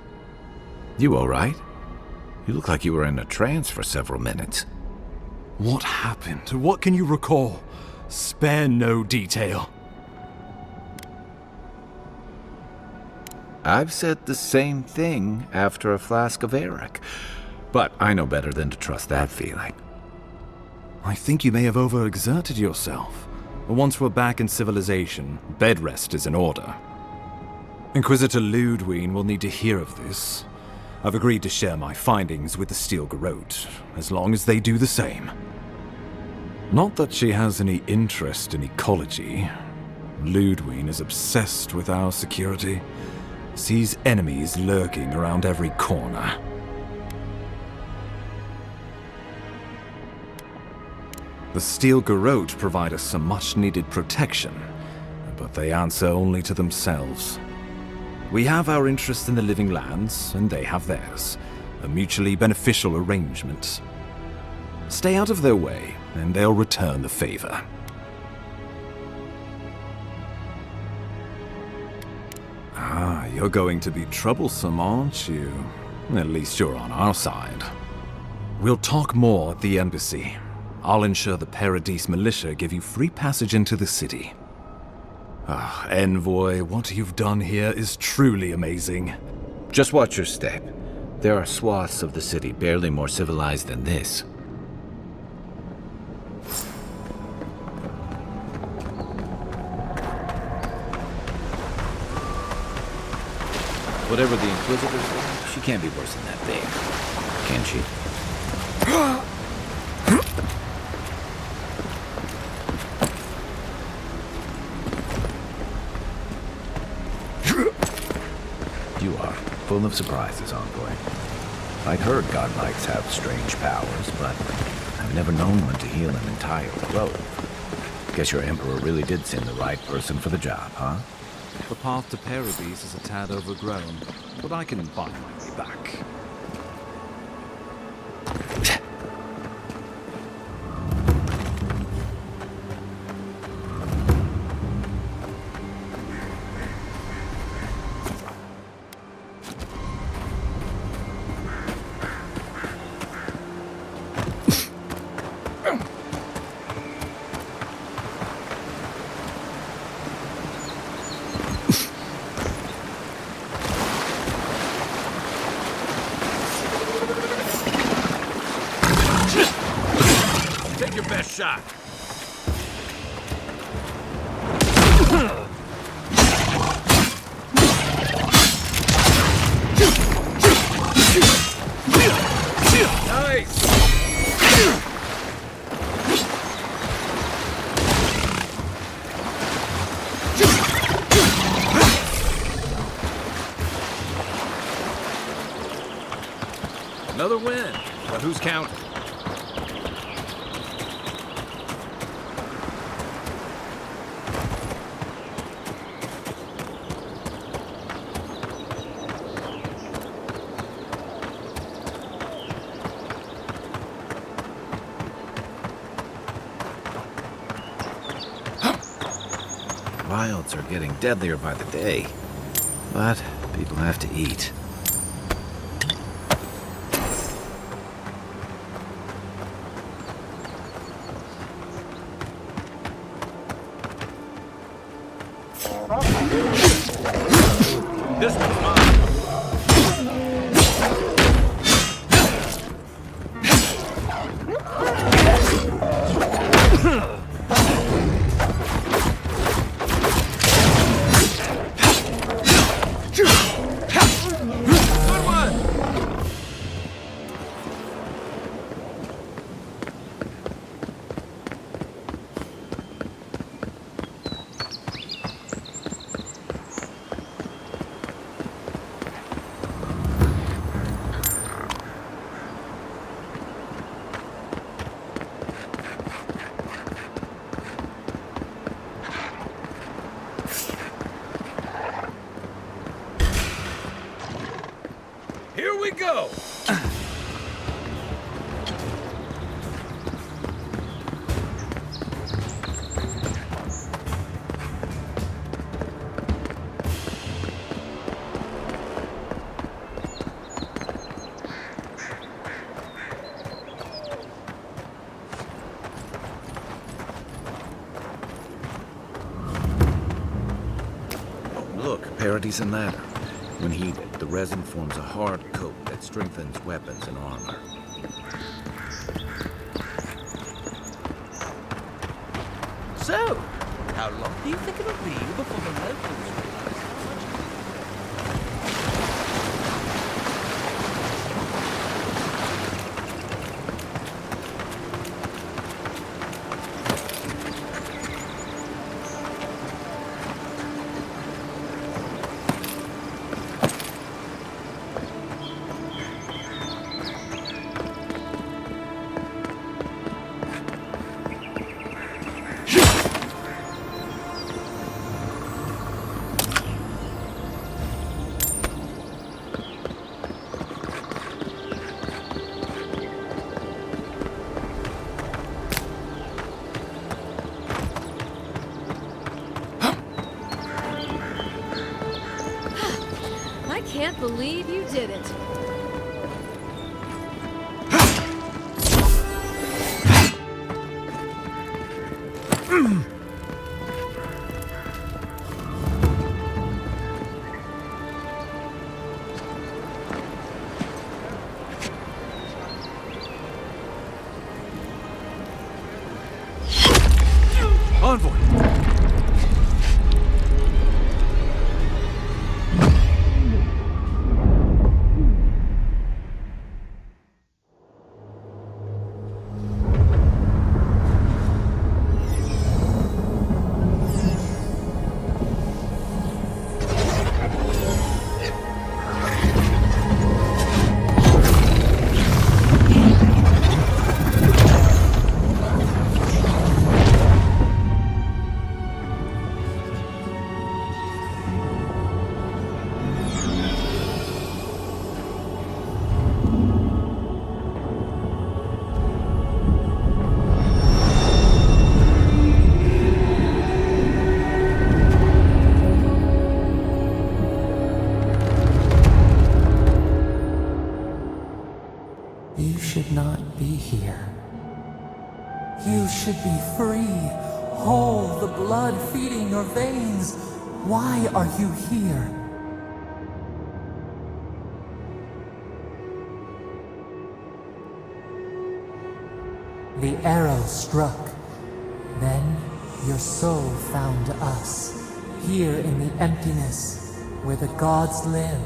You all right? You look like you were in a trance for several minutes. What happened? What can you recall? Spare no detail. I've said the same thing after a flask of Eric, but I know better than to trust that feeling. I think you may have overexerted yourself. Once we're back in civilization, bed rest is in order. Inquisitor Ludwig will need to hear of this. I've agreed to share my findings with the Steel Garrote, as long as they do the same. Not that she has any interest in ecology. Ludwig is obsessed with our security, sees enemies lurking around every corner. The Steel Garrote provide us some much-needed protection, but they answer only to themselves. We have our interest in the living lands, and they have theirs. A mutually beneficial arrangement. Stay out of their way, and they'll return the favor. Ah, you're going to be troublesome, aren't you? At least you're on our side. We'll talk more at the embassy. I'll ensure the Paradise militia give you free passage into the city. Ah, Envoy, what you've done here is truly amazing. Just watch your step. There are swaths of the city barely more civilized than this. Whatever the Inquisitors are, she can't be worse than that thing. Can she? You are full of surprises, Envoy. I'd heard godlikes have strange powers, but I've never known one to heal an entire grove. Guess your Emperor really did send the right person for the job, huh? The path to Paradise is a tad overgrown, but I can find my way back. Take your best shot. Nice. Another win, but who's counting? wilds are getting deadlier by the day. But people have to eat. This one's mine. Here we go! Look, Parady's and ladder. When heated, the resin forms a hard coat that strengthens weapons and armor. So, how long do you think it'll be before the locals realize how much I can't believe you did it. Envoy! You should not be here. You should be free, whole, the blood feeding your veins. Why are you here? The arrow struck. Then your soul found us, here in the emptiness, where the gods live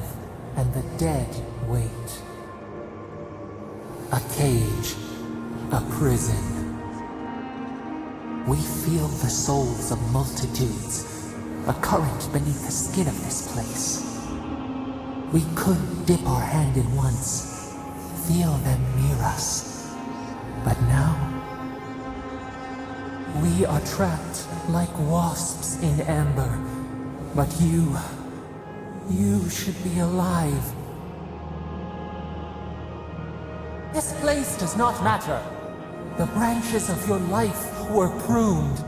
and the dead wait. A cage, a prison. We feel the souls of multitudes, a current beneath the skin of this place. We could dip our hand in once, feel them near us. But now, we are trapped like wasps in amber. But you should be alive. This place does not matter. The branches of your life were pruned.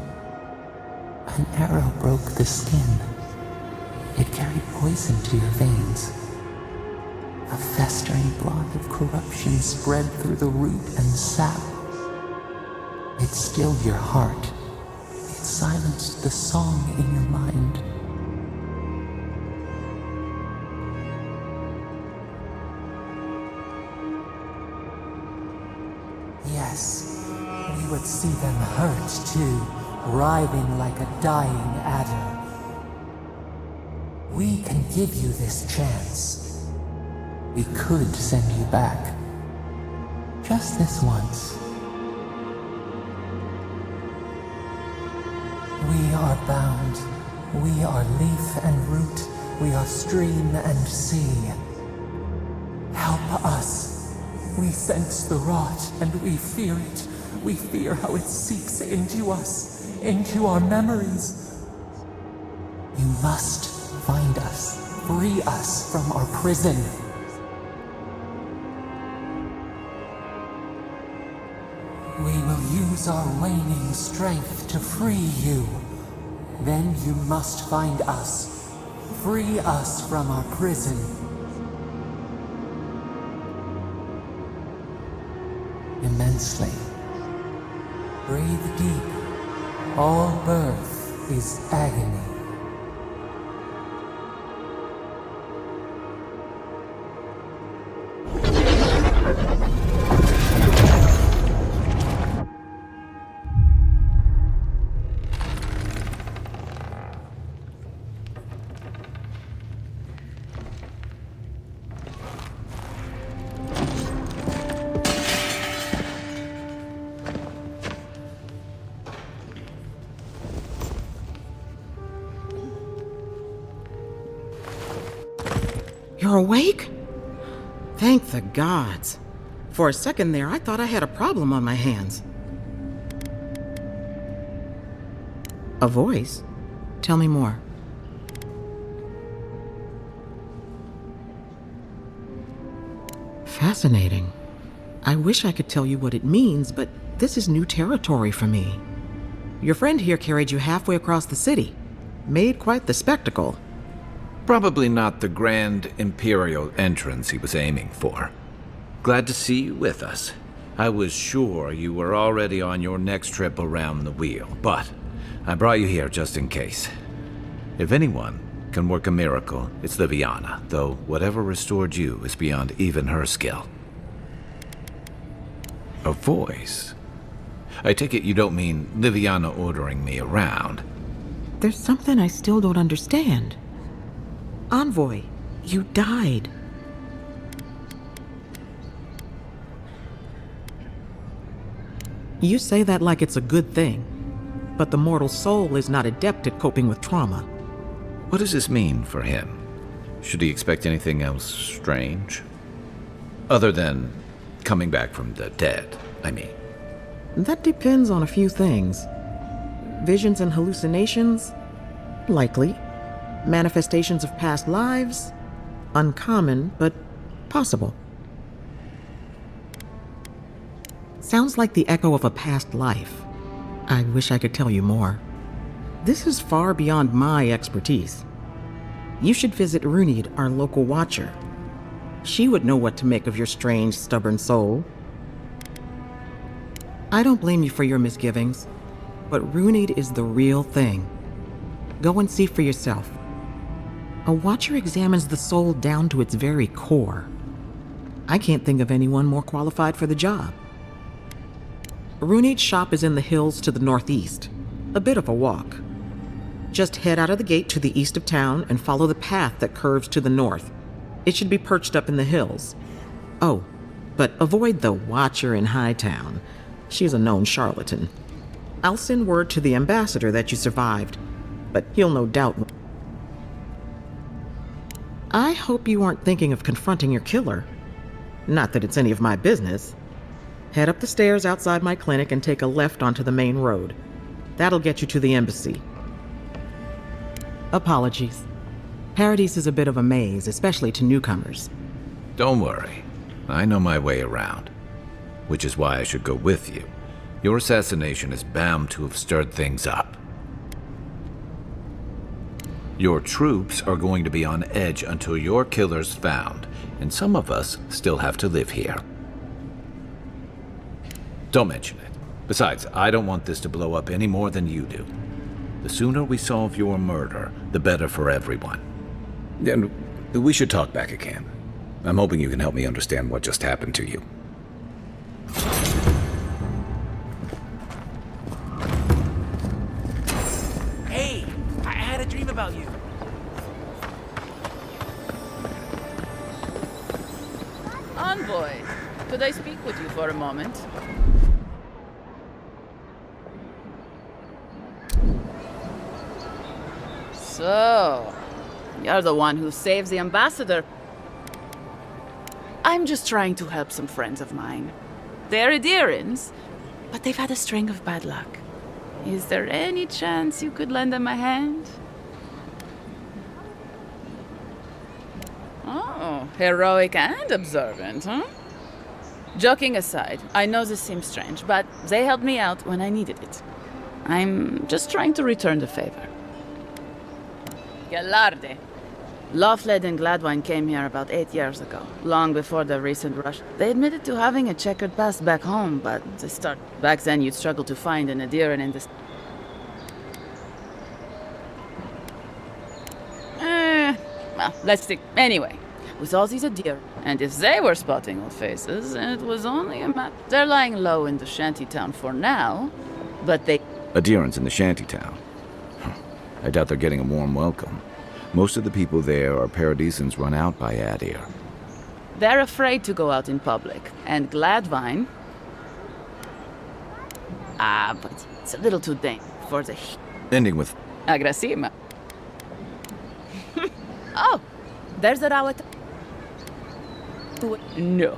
An arrow broke the skin. It carried poison to your veins. A festering blot of corruption spread through the root and sap. It stilled your heart. It silenced the song in your mind. Yes, we would see them hurt too, writhing like a dying adder. We can give you this chance. We could send you back. Just this once. We are bound. We are leaf and root. We are stream and sea. Help us. We sense the rot and we fear it. We fear how it seeps into us, into our memories. You must find us, free us from our prison. We will use our waning strength to free you. Then you must find us, free us from our prison. Immensely. Breathe deep. All birth is agony. You're awake? Thank the gods. For a second there, I thought I had a problem on my hands. A voice? Tell me more. Fascinating. I wish I could tell you what it means, but this is new territory for me. Your friend here carried you halfway across the city. Made quite the spectacle. Probably not the grand imperial entrance he was aiming for. Glad to see you with us. I was sure you were already on your next trip around the wheel, but I brought you here just in case. If anyone can work a miracle, it's Liviana, though whatever restored you is beyond even her skill. A voice? I take it you don't mean Liviana ordering me around. There's something I still don't understand. Envoy, you died. You say that like it's a good thing, but the mortal soul is not adept at coping with trauma. What does this mean for him? Should he expect anything else strange? Other than coming back from the dead, I mean. That depends on a few things. Visions and hallucinations? Likely. Manifestations of past lives? Uncommon, but possible. Sounds like the echo of a past life. I wish I could tell you more. This is far beyond my expertise. You should visit Runid, our local watcher. She would know what to make of your strange, stubborn soul. I don't blame you for your misgivings, but Runid is the real thing. Go and see for yourself. A watcher examines the soul down to its very core. I can't think of anyone more qualified for the job. Runid's shop is in the hills to the northeast. A bit of a walk. Just head out of the gate to the east of town and follow the path that curves to the north. It should be perched up in the hills. Oh, but avoid the watcher in Hightown. She's a known charlatan. I'll send word to the ambassador that you survived, but he'll no doubt... I hope you aren't thinking of confronting your killer. Not that it's any of my business. Head up the stairs outside my clinic and take a left onto the main road. That'll get you to the embassy. Apologies. Paradise is a bit of a maze, especially to newcomers. Don't worry. I know my way around. Which is why I should go with you. Your assassination is bound to have stirred things up. Your troops are going to be on edge until your killer's found, and some of us still have to live here. Don't mention it. Besides, I don't want this to blow up any more than you do. The sooner we solve your murder, the better for everyone. And we should talk back at camp. I'm hoping you can help me understand what just happened to you. Hey, I had a dream about you. Envoy, could I speak with you for a moment? So, you're the one who saves the ambassador. I'm just trying to help some friends of mine. They're Adirans, but they've had a string of bad luck. Is there any chance you could lend them a hand? Oh, heroic and observant, huh? Joking aside, I know this seems strange, but they helped me out when I needed it. I'm just trying to return the favor. Galarde. Loftlead and Gladwine came here about 8 years ago, long before the recent rush. They admitted to having a checkered past back home, but back then you'd struggle to find an Adiran in this. Well, let's see. Anyway, with all these Adir, and if they were spotting old faces, it was only a matter. They're lying low in the shantytown for now, but they. Adirans in the shantytown. I doubt they're getting a warm welcome. Most of the people there are Paradisans run out by Adir. They're afraid to go out in public, and Gladwine. But it's a little too dangerous for the. Ending with. Agrasima. Oh, there's a rawat. No.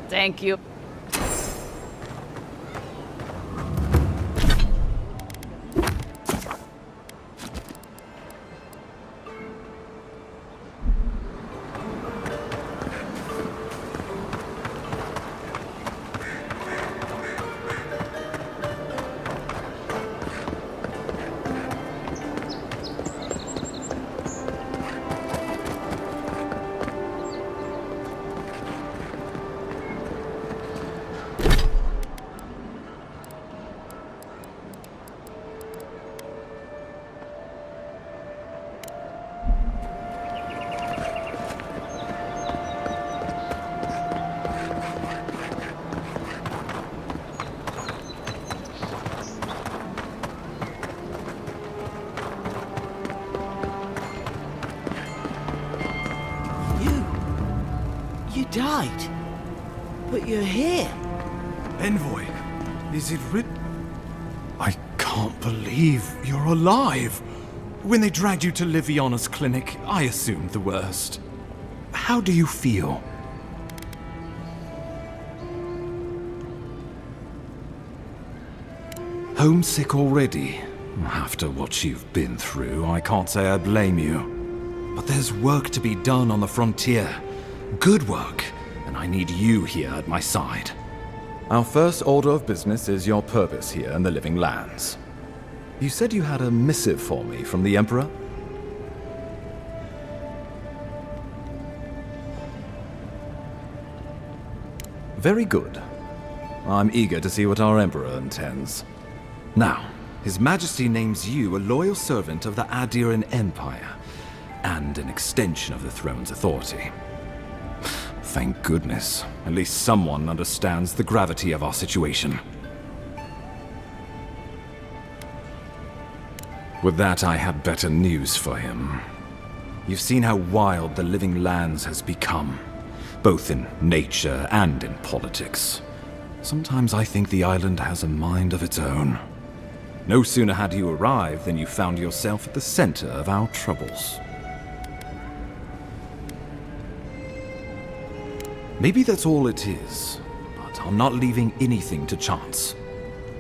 Thank you. You died. But you're here. Envoy, is it I can't believe you're alive. When they dragged you to Liviana's clinic, I assumed the worst. How do you feel? Homesick already? After what you've been through, I can't say I blame you. But there's work to be done on the frontier. Good work, and I need you here at my side. Our first order of business is your purpose here in the Living Lands. You said you had a missive for me from the Emperor? Very good. I'm eager to see what our Emperor intends. Now, His Majesty names you a loyal servant of the Adiran Empire, and an extension of the throne's authority. Thank goodness. At least someone understands the gravity of our situation. With that, I have better news for him. You've seen how wild the Living Lands has become, both in nature and in politics. Sometimes I think the island has a mind of its own. No sooner had you arrived than you found yourself at the center of our troubles. Maybe that's all it is, but I'm not leaving anything to chance.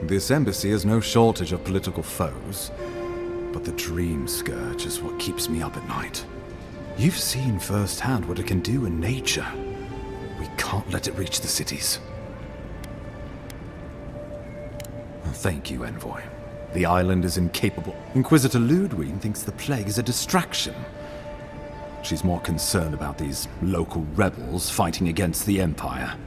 This embassy has no shortage of political foes, but the Dream Scourge is what keeps me up at night. You've seen firsthand what it can do in nature. We can't let it reach the cities. Thank you, Envoy. The island is incapable. Inquisitor Ludwig thinks the plague is a distraction. She's more concerned about these local rebels fighting against the Empire.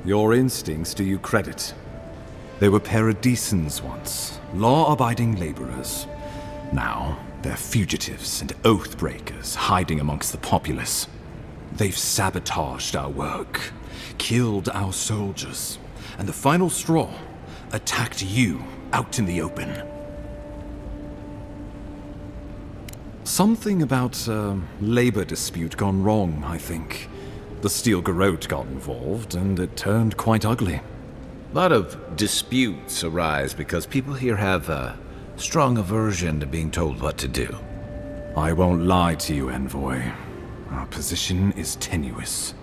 Your instincts do you credit. They were paradisans once, law-abiding laborers. Now, they're fugitives and oath-breakers hiding amongst the populace. They've sabotaged our work, killed our soldiers, and the final straw, attacked you out in the open. Something about a labor dispute gone wrong, I think. The Steel Garrote got involved, and it turned quite ugly. A lot of disputes arise because people here have a strong aversion to being told what to do. I won't lie to you, Envoy. Our position is tenuous.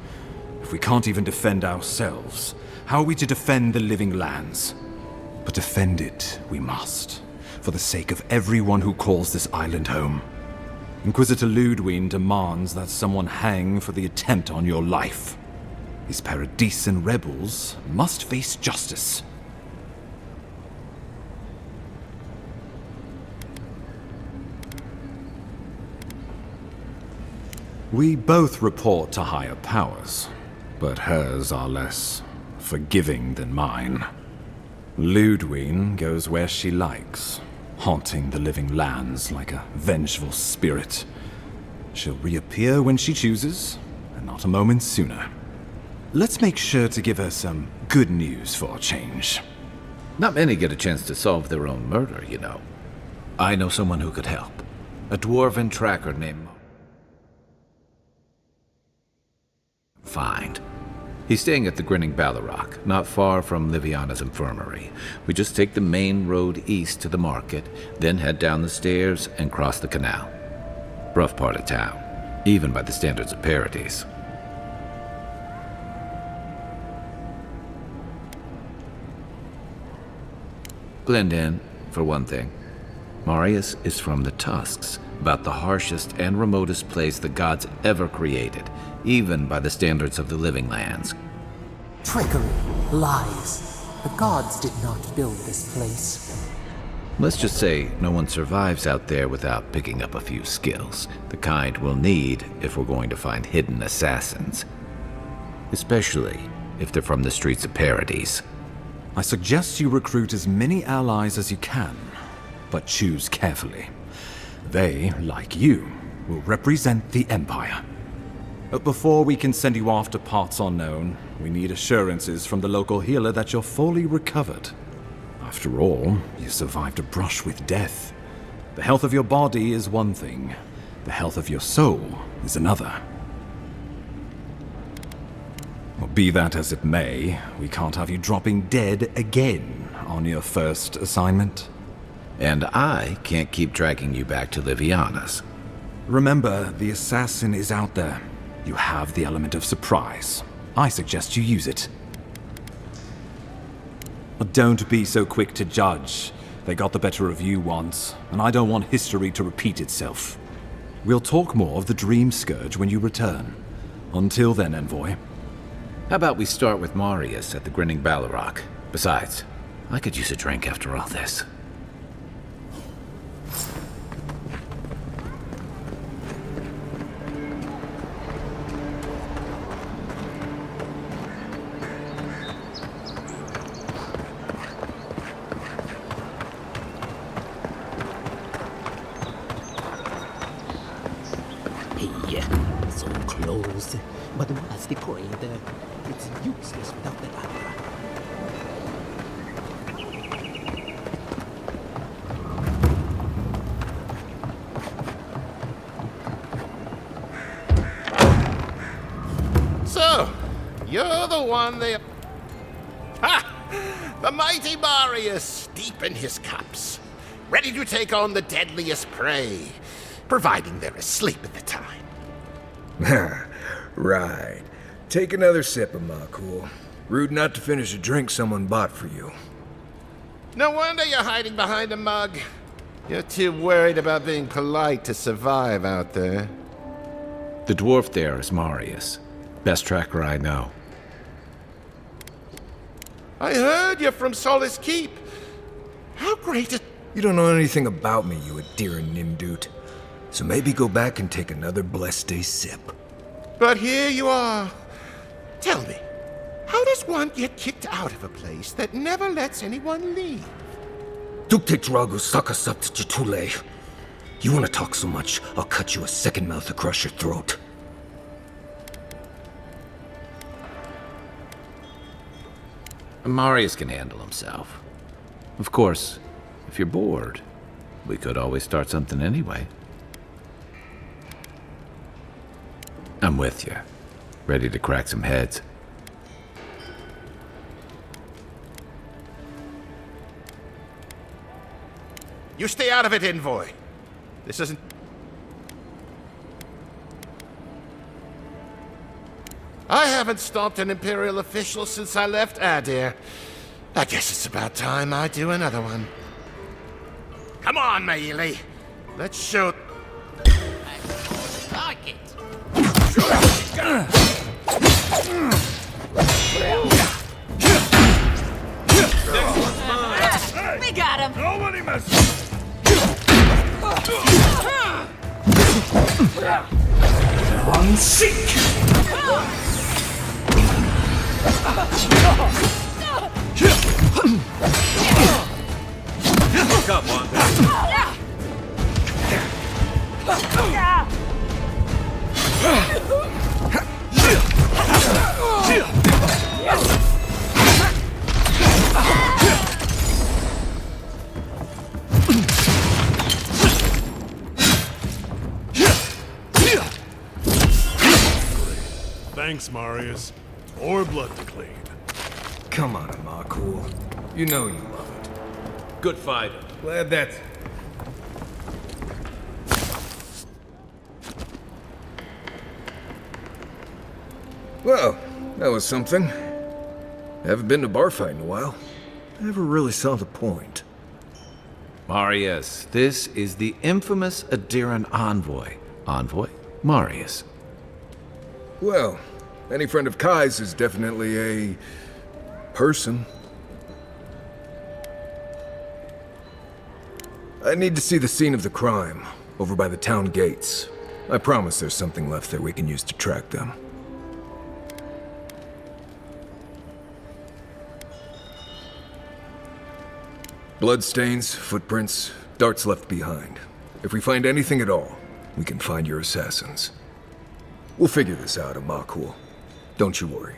If we can't even defend ourselves, how are we to defend the living lands? But defend it we must, for the sake of everyone who calls this island home. Inquisitor Ludwig demands that someone hang for the attempt on your life. These Paradisan rebels must face justice. We both report to higher powers, but hers are less forgiving than mine. Ludwig goes where she likes, haunting the living lands like a vengeful spirit. She'll reappear when she chooses, and not a moment sooner. Let's make sure to give her some good news for a change. Not many get a chance to solve their own murder, you know. I know someone who could help. A dwarven tracker named... Find. He's staying at the Grinning Ballarrock, not far from Liviana's infirmary. We just take the main road east to the market, then head down the stairs and cross the canal. Rough part of town, even by the standards of Paradise. Blend in, for one thing. Marius is from the Tusks, about the harshest and remotest place the gods ever created, even by the standards of the living lands. Trickery, lies. The gods did not build this place. Let's just say no one survives out there without picking up a few skills, the kind we'll need if we're going to find hidden assassins. Especially if they're from the streets of Paradise. I suggest you recruit as many allies as you can, but choose carefully. They, like you, will represent the Empire. But before we can send you off to parts unknown, we need assurances from the local healer that you're fully recovered. After all, you survived a brush with death. The health of your body is one thing. The health of your soul is another. Well, be that as it may, we can't have you dropping dead again on your first assignment. And I can't keep dragging you back to Liviana's. Remember, the assassin is out there. You have the element of surprise. I suggest you use it. But don't be so quick to judge. They got the better of you once, and I don't want history to repeat itself. We'll talk more of the Dream Scourge when you return. Until then, Envoy. How about we start with Marius at the Grinning Ballarrock? Besides, I could use a drink after all this. So close. But what's the point? It's useless without the opera. So, you're the one they... Ha! The mighty Marius, deep in his cups, ready to take on the deadliest prey, providing they're asleep at the time. Right. Take another sip of my cool. Rude not to finish a drink someone bought for you. No wonder you're hiding behind a mug. You're too worried about being polite to survive out there. The dwarf there is Marius. Best tracker I know. I heard you're from Solace Keep. How great a... You don't know anything about me, you Adiran Nimdut. So maybe go back and take another blessed day sip. But here you are. Tell me, how does one get kicked out of a place that never lets anyone leave? Dukte Drago Sakasapt Jitule. You want to talk so much, I'll cut you a second mouth across your throat. Marius can handle himself. Of course, if you're bored, we could always start something anyway. I'm with you. Ready to crack some heads. You stay out of it, Envoy. This isn't... I haven't stopped an Imperial official since I left Adir. I guess it's about time I do another one. Come on, Maili. Let's show... I like it. We got him. Nobody messes. On seek. Come on. Thanks, Marius. More blood to clean. Come on, Amakul. You know you love it. Good fight. Glad that's... Well, that was something. Haven't been to bar fight in a while. Never really saw the point. Marius, this is the infamous Adiran envoy. Envoy? Marius. Well, any friend of Kai's is definitely a... person. I need to see the scene of the crime, over by the town gates. I promise there's something left there we can use to track them. Bloodstains, footprints, darts left behind. If we find anything at all, we can find your assassins. We'll figure this out, Amakul. Don't you worry.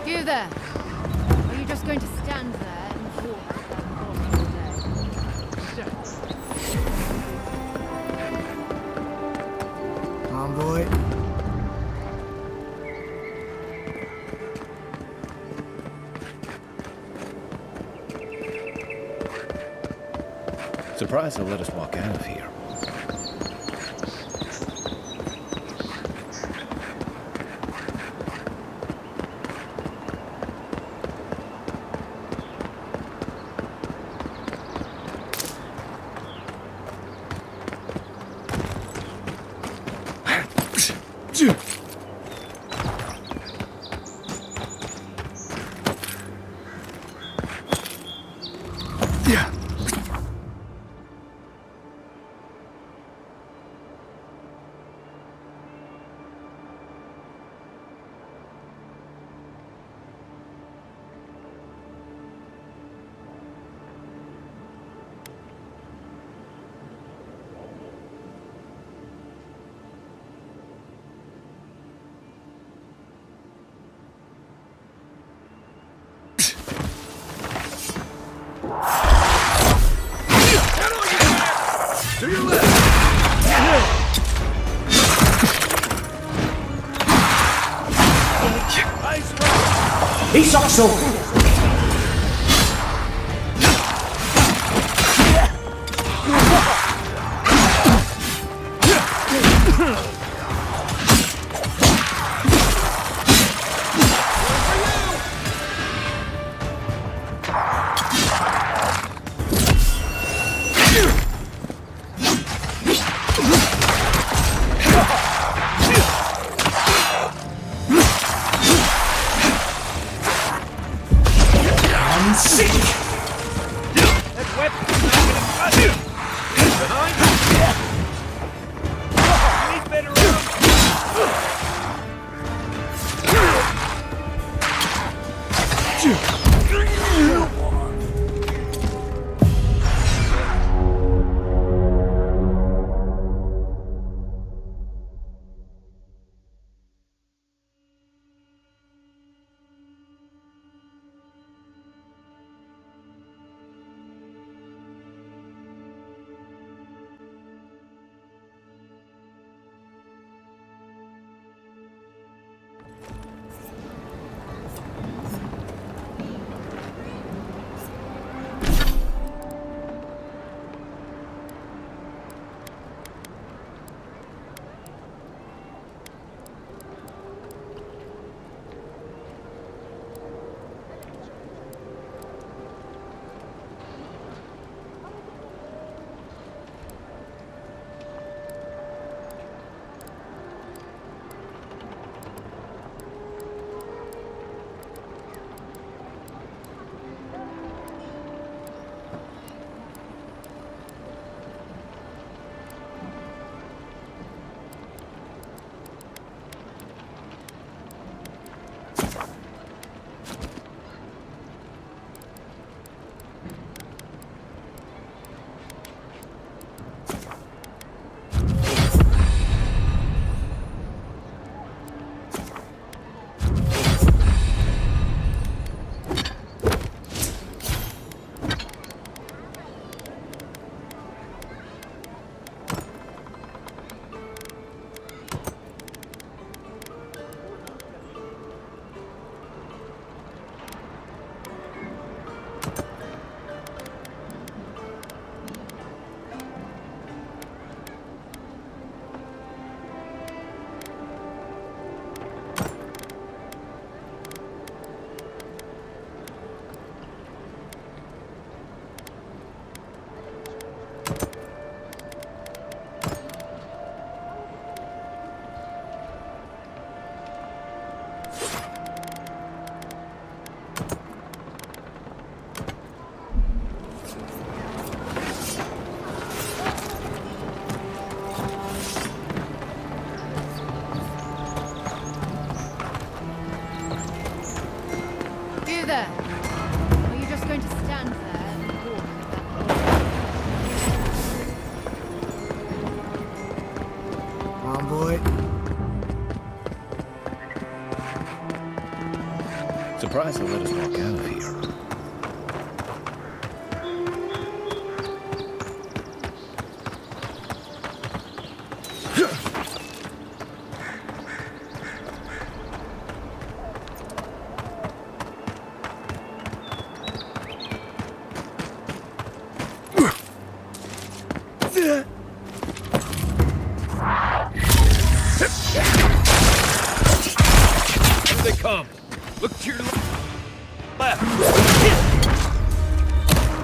You there? Or are you just going to stand there and walk Envoy? Surprised they'll let us walk out of here. To your left! He's also... there? Or are you just going to stand there and walk that Envoy. Surprised they let us walk out of here. Here they come. Look to your left.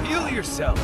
Heal yourself.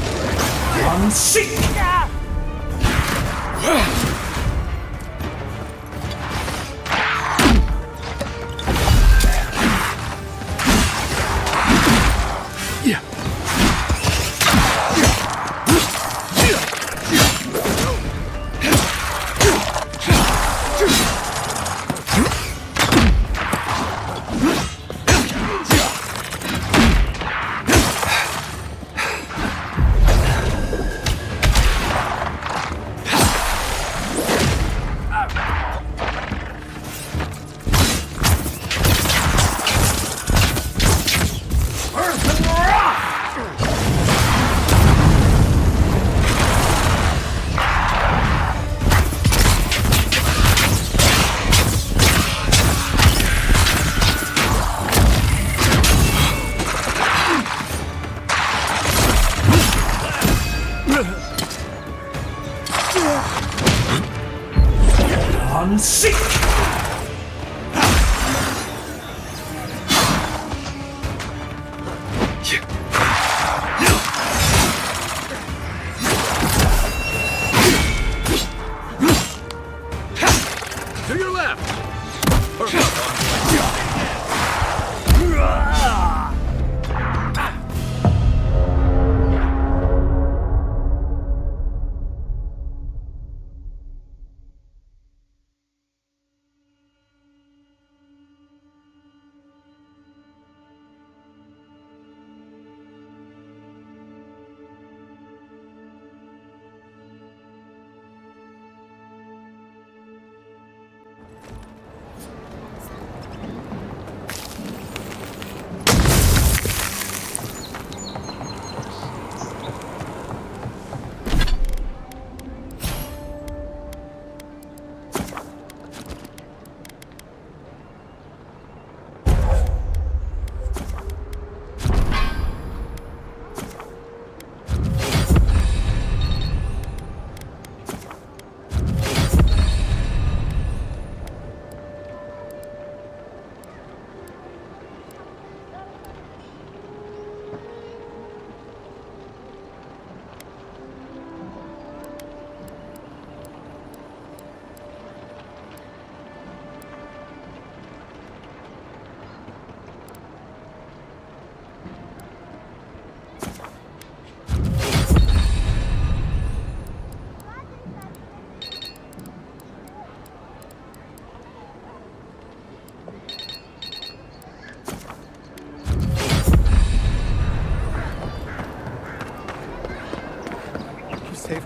To your left.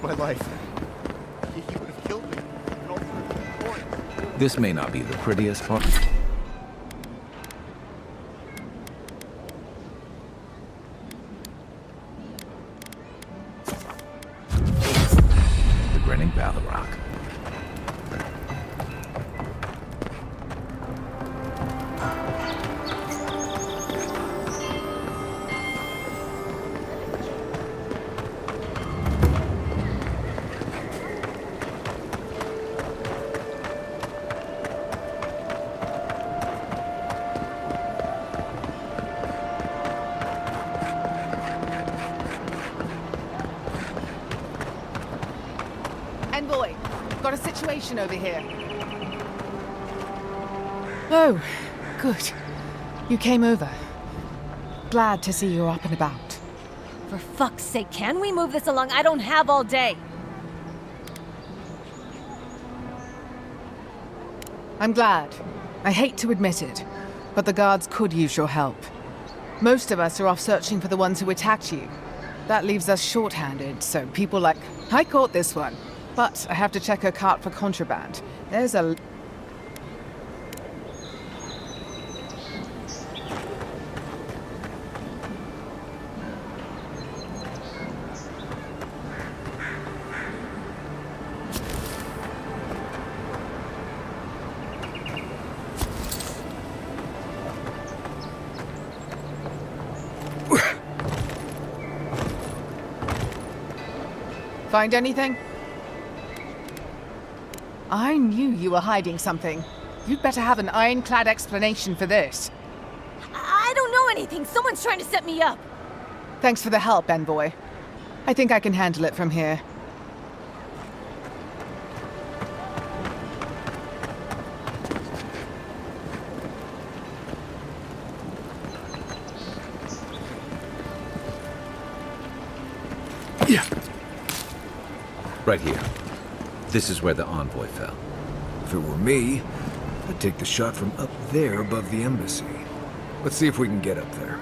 my life. He would have killed me. And all through the forest. This may not be the prettiest part. The grinning Balrog. Envoy, got a situation over here. Oh, good. You came over. Glad to see you're up and about. For fuck's sake, can we move this along? I don't have all day. I'm glad. I hate to admit it, but the guards could use your help. Most of us are off searching for the ones who attacked you. That leaves us short-handed, so people like, I caught this one. But I have to check her cart for contraband. There's a... Find anything? I knew you were hiding something. You'd better have an ironclad explanation for this. I don't know anything. Someone's trying to set me up. Thanks for the help, Envoy. I think I can handle it from here. Yeah. Right here. This is where the envoy fell. If it were me, I'd take the shot from up there above the embassy. Let's see if we can get up there.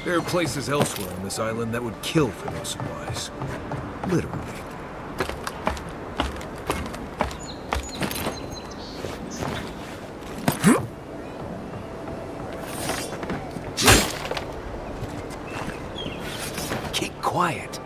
There are places elsewhere on this island that would kill for those supplies. Literally. Keep quiet.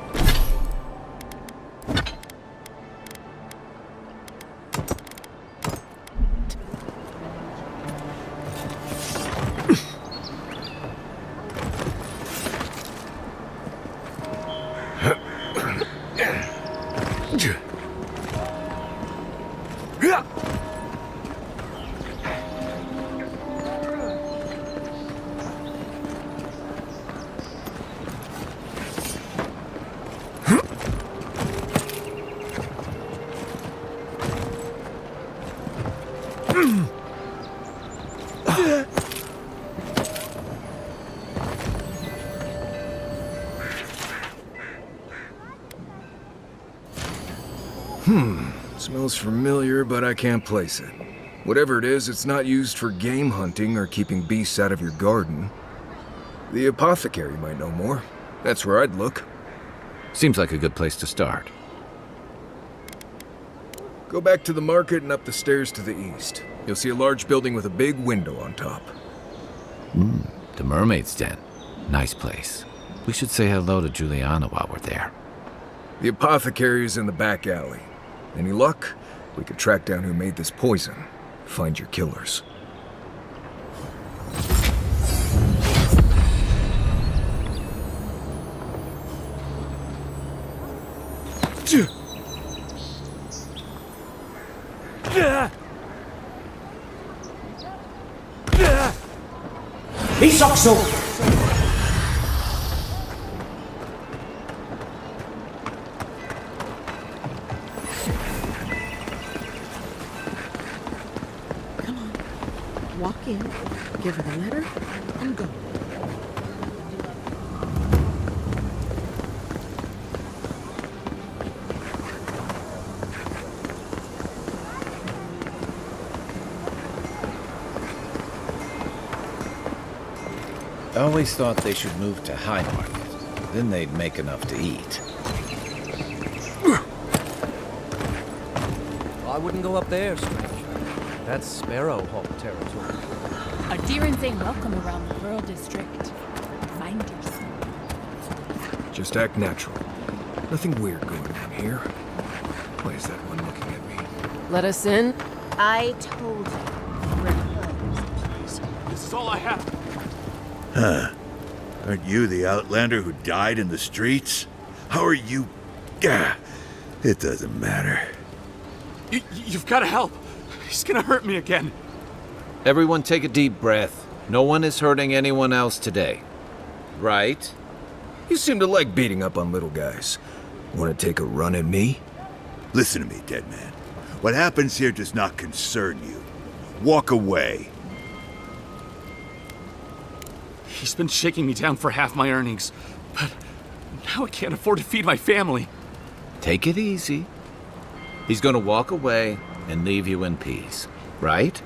Smells familiar, but I can't place it. Whatever it is, it's not used for game hunting or keeping beasts out of your garden. The apothecary might know more. That's where I'd look. Seems like a good place to start. Go back to the market and up the stairs to the east. You'll see a large building with a big window on top. The Mermaid's Den. Nice place. We should say hello to Juliana while we're there. The apothecary is in the back alley. Any luck? We could track down who made this poison. Find your killers. Isokso! Walk in, give her the letter, and go. I always thought they should move to High Market. Then they'd make enough to eat. I wouldn't go up there, stranger. That's Sparrow Hawk territory. Adherents ain't welcome around the Pearl District. Mind yourself. Just act natural. Nothing weird going on here. Why is that one looking at me? Let us in? I told you. We're closed. This is all I have. Huh. Aren't you the outlander who died in the streets? How are you... Gah, it doesn't matter. You've got to help. He's gonna hurt me again. Everyone take a deep breath. No one is hurting anyone else today. Right? You seem to like beating up on little guys. Want to take a run at me? Listen to me, dead man. What happens here does not concern you. Walk away. He's been shaking me down for half my earnings, but now I can't afford to feed my family. Take it easy. He's gonna walk away and leave you in peace, right?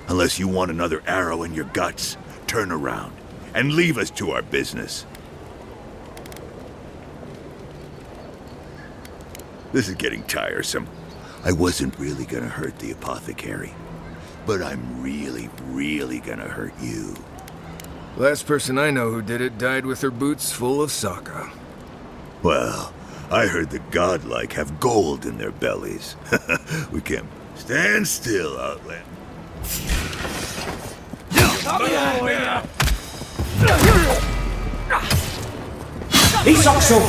Unless you want another arrow in your guts, turn around and leave us to our business. This is getting tiresome. I wasn't really gonna hurt the apothecary, but I'm really gonna hurt you. Last person I know who did it died with her boots full of Sokka. Well, I heard the godlike have gold in their bellies. We can't... Stand still, Outland. He's also...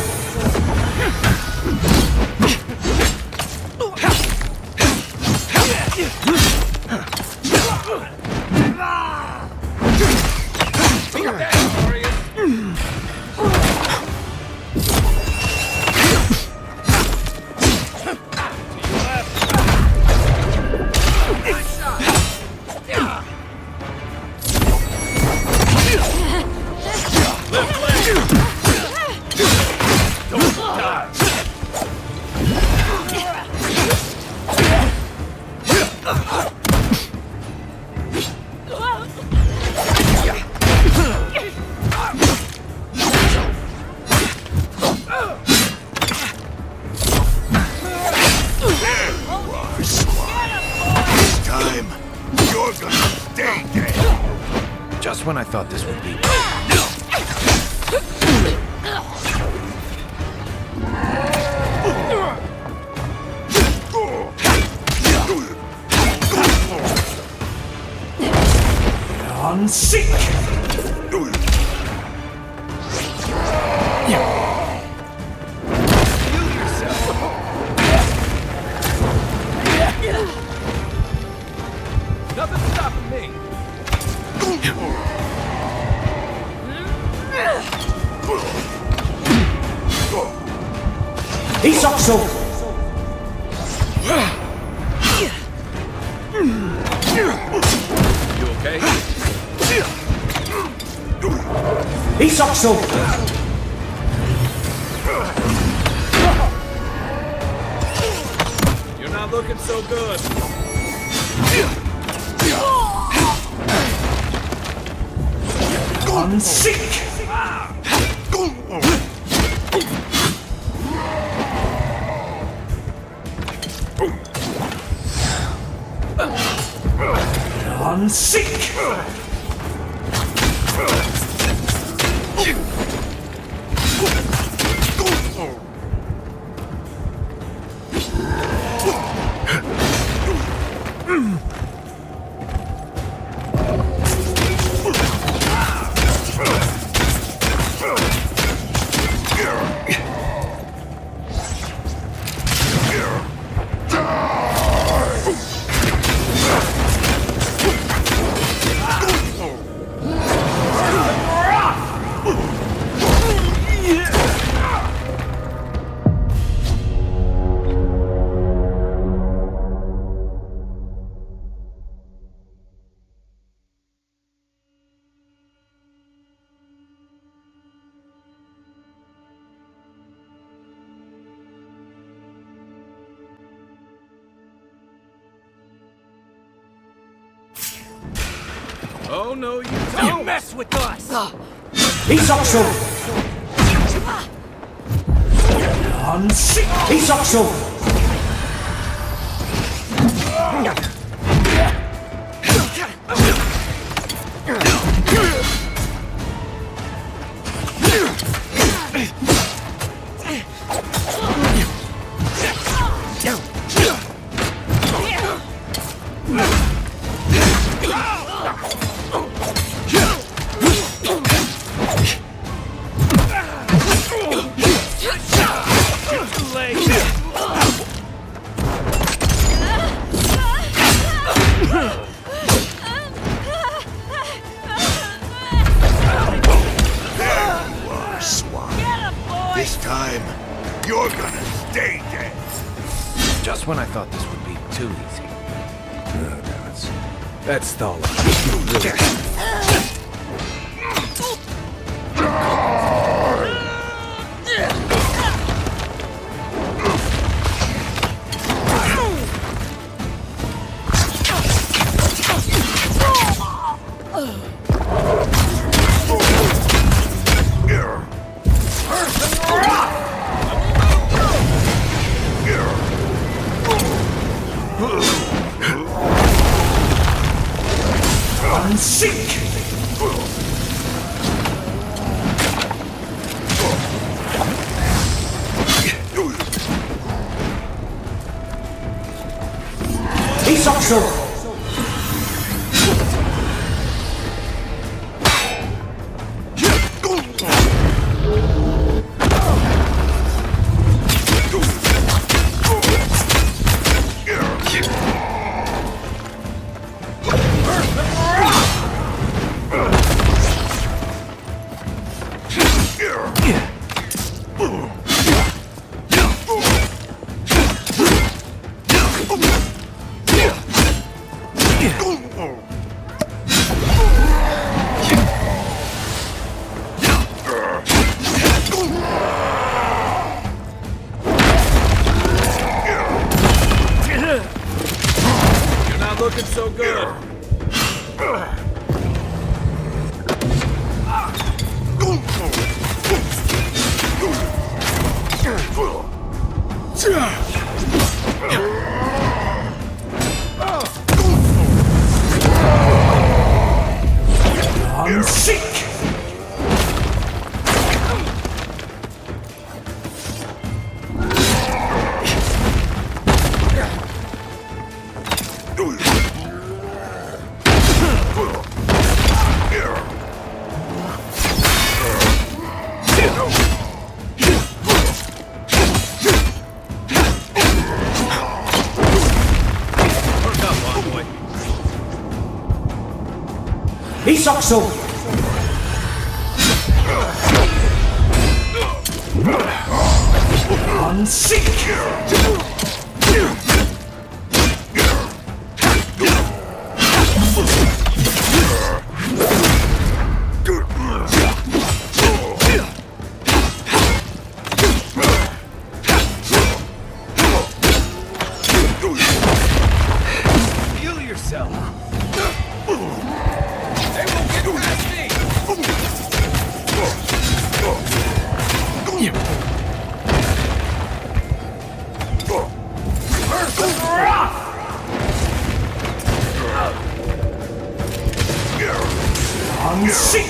Just when I thought this would be... Unseek! Nothing's stopping me. He's also... You okay? He's also... You're not looking so good. Unseek! Unseek! Oh, no, you don't mess with us! Isokso! Unsick! Isokso! This time, you're gonna stay dead. Just when I thought this would be too easy. Oh, no, that's Thala. Unsick! Isokso! You're not looking so good. I'm sick! Isokso! Unsick! Heal yourself. They won't get past me. I'm sick!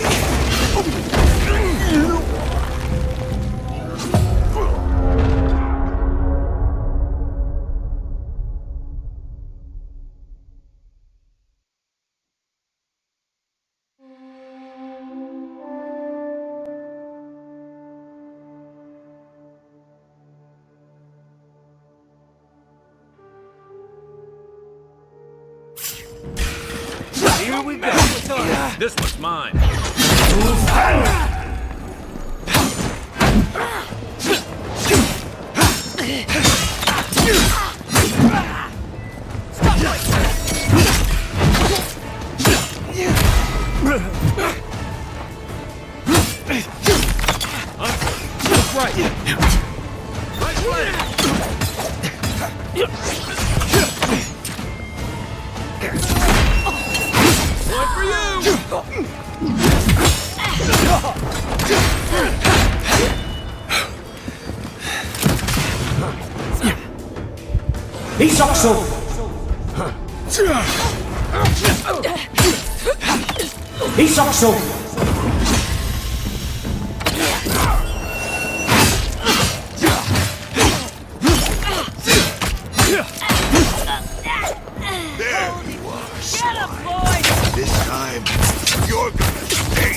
Here we go. This one's mine. Right. Right leg. One for you! Isokso! Isokso! There you are, swine. This time, you're gonna stay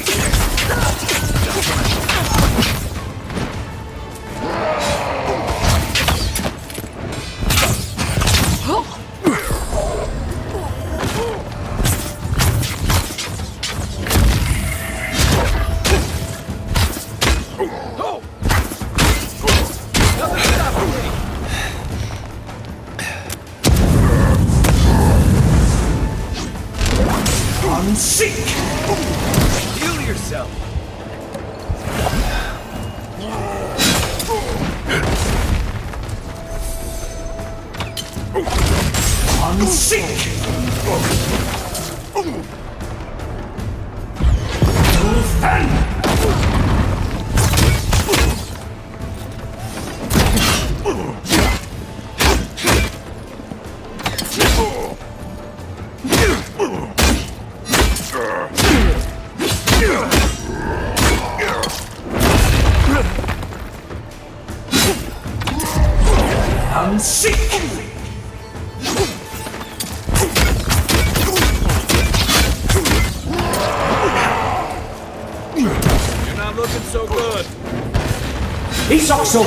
Seek! Heal yourself! Unseek! You're not looking so good. Isokso!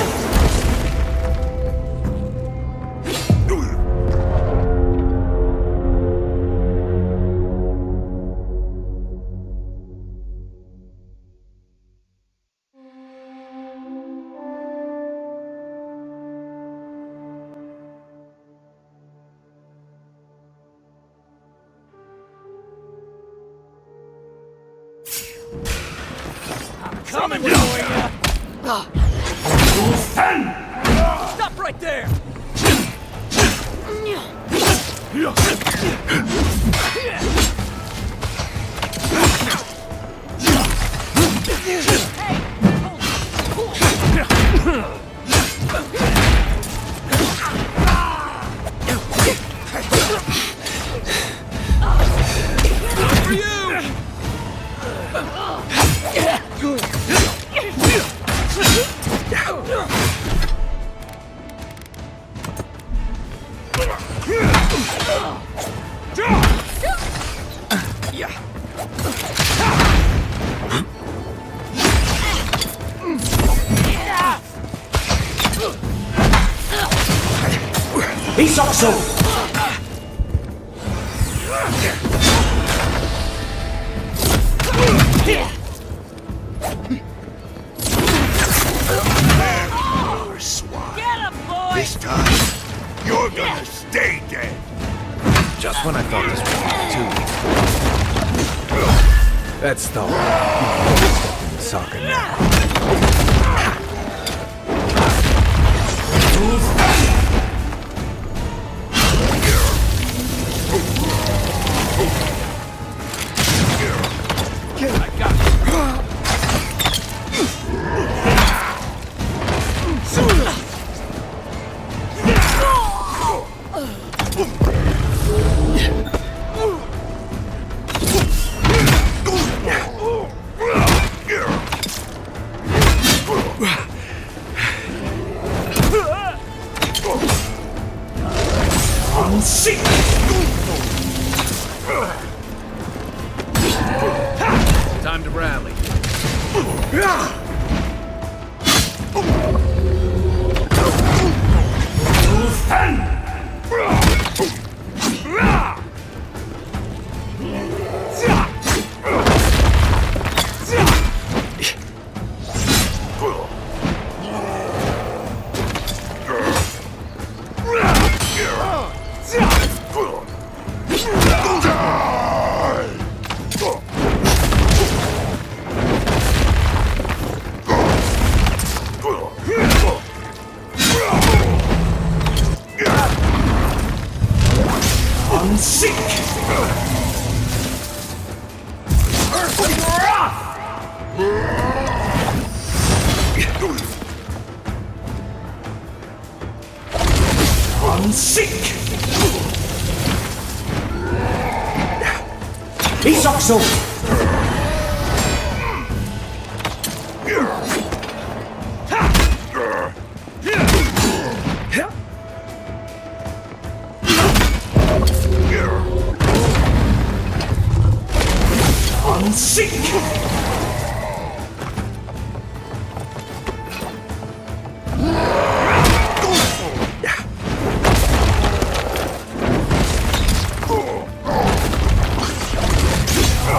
Coming for you! Stop right there! For you! Isokso! Poor swine. This time, you're gonna stay dead. Just when I thought this was too. That's the step in the socket now. Time to rally. Unsink! Isokso!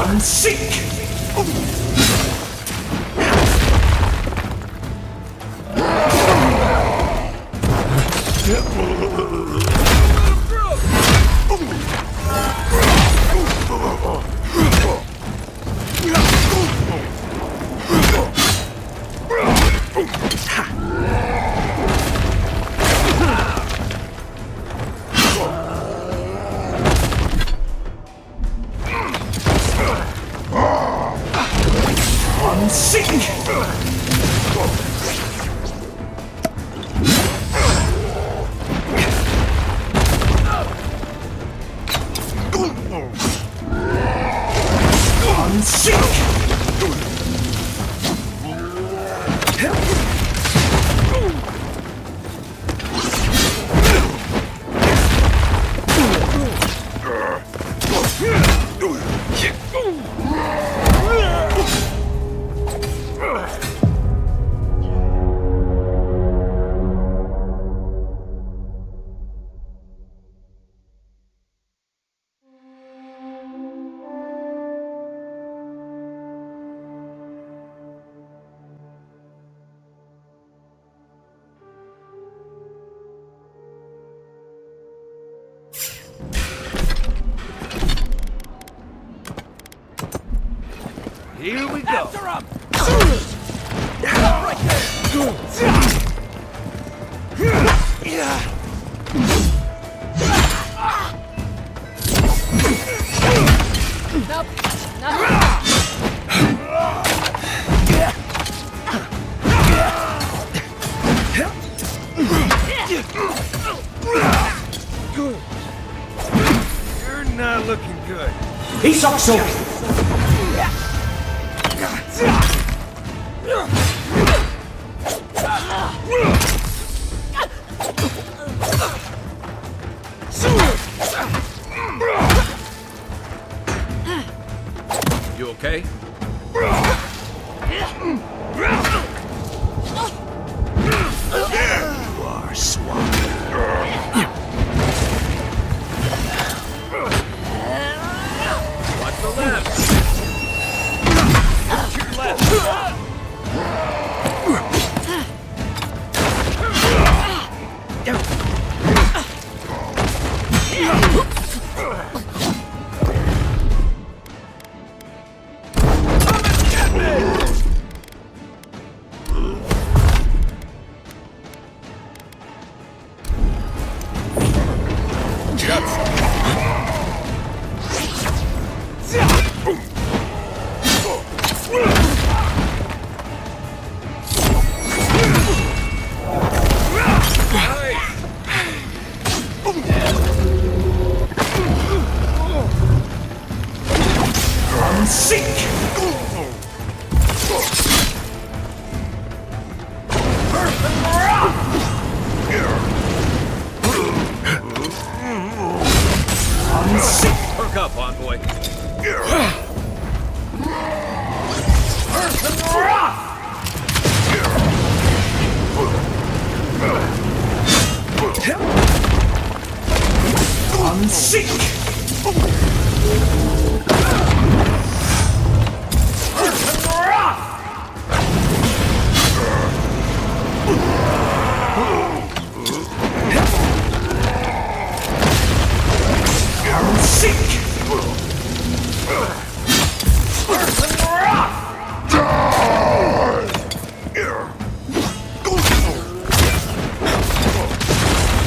Unsink! Here we go. After him! Right Nope. You're not looking good. Isokso! You okay? There you are, swine. Watch the left. Watch your left. Perk up, envoy.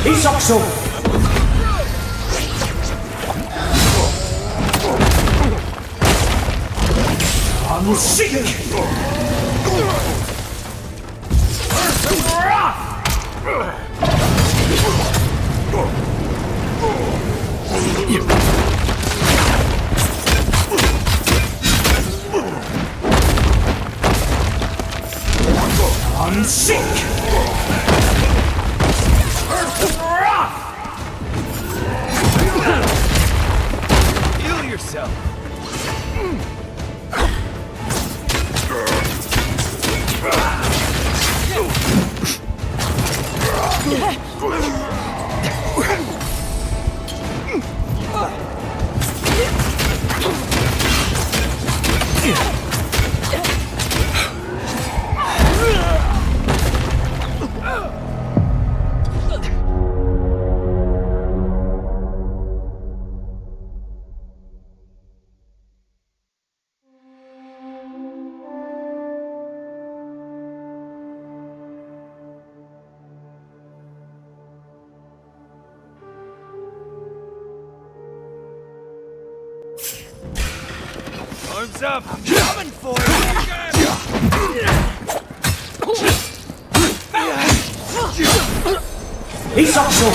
Isokso! Unsink! I'm sick! Heal yourself! Arms up! I'm coming for you! He's also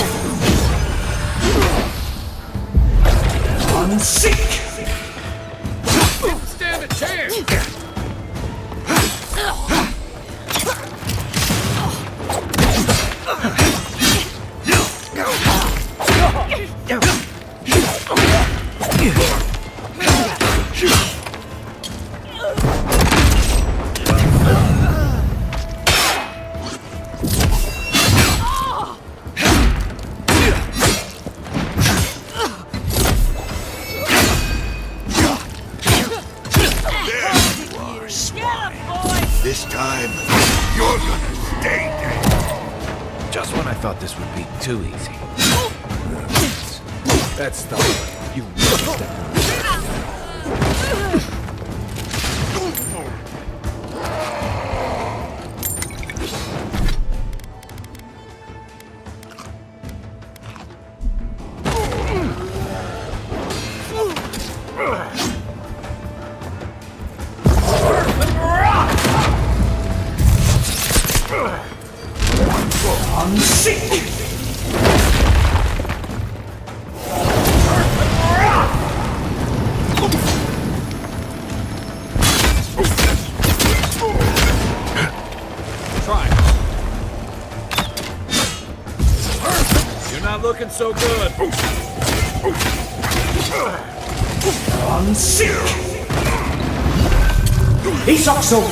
I'm sick! Didn't stand a chance! This time, you're gonna stay dead. Just when I thought this would be too easy. That's the one. You really stepped I'm sick! Try. You're not looking so good. I'm sick! He's also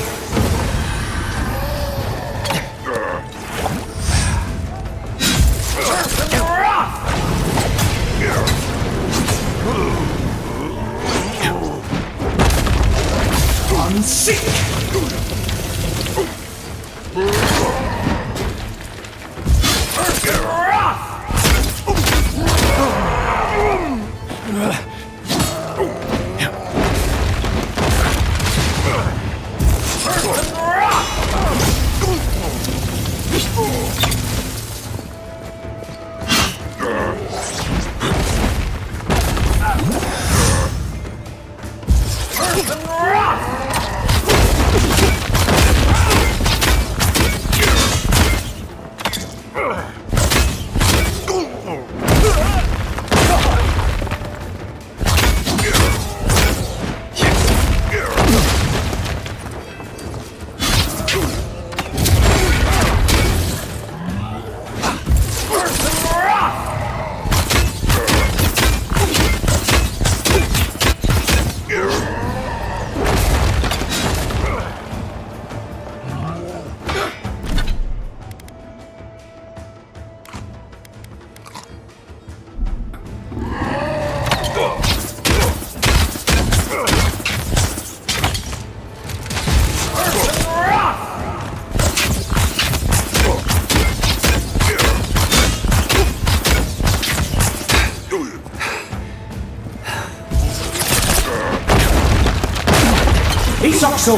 I'm sick! He's also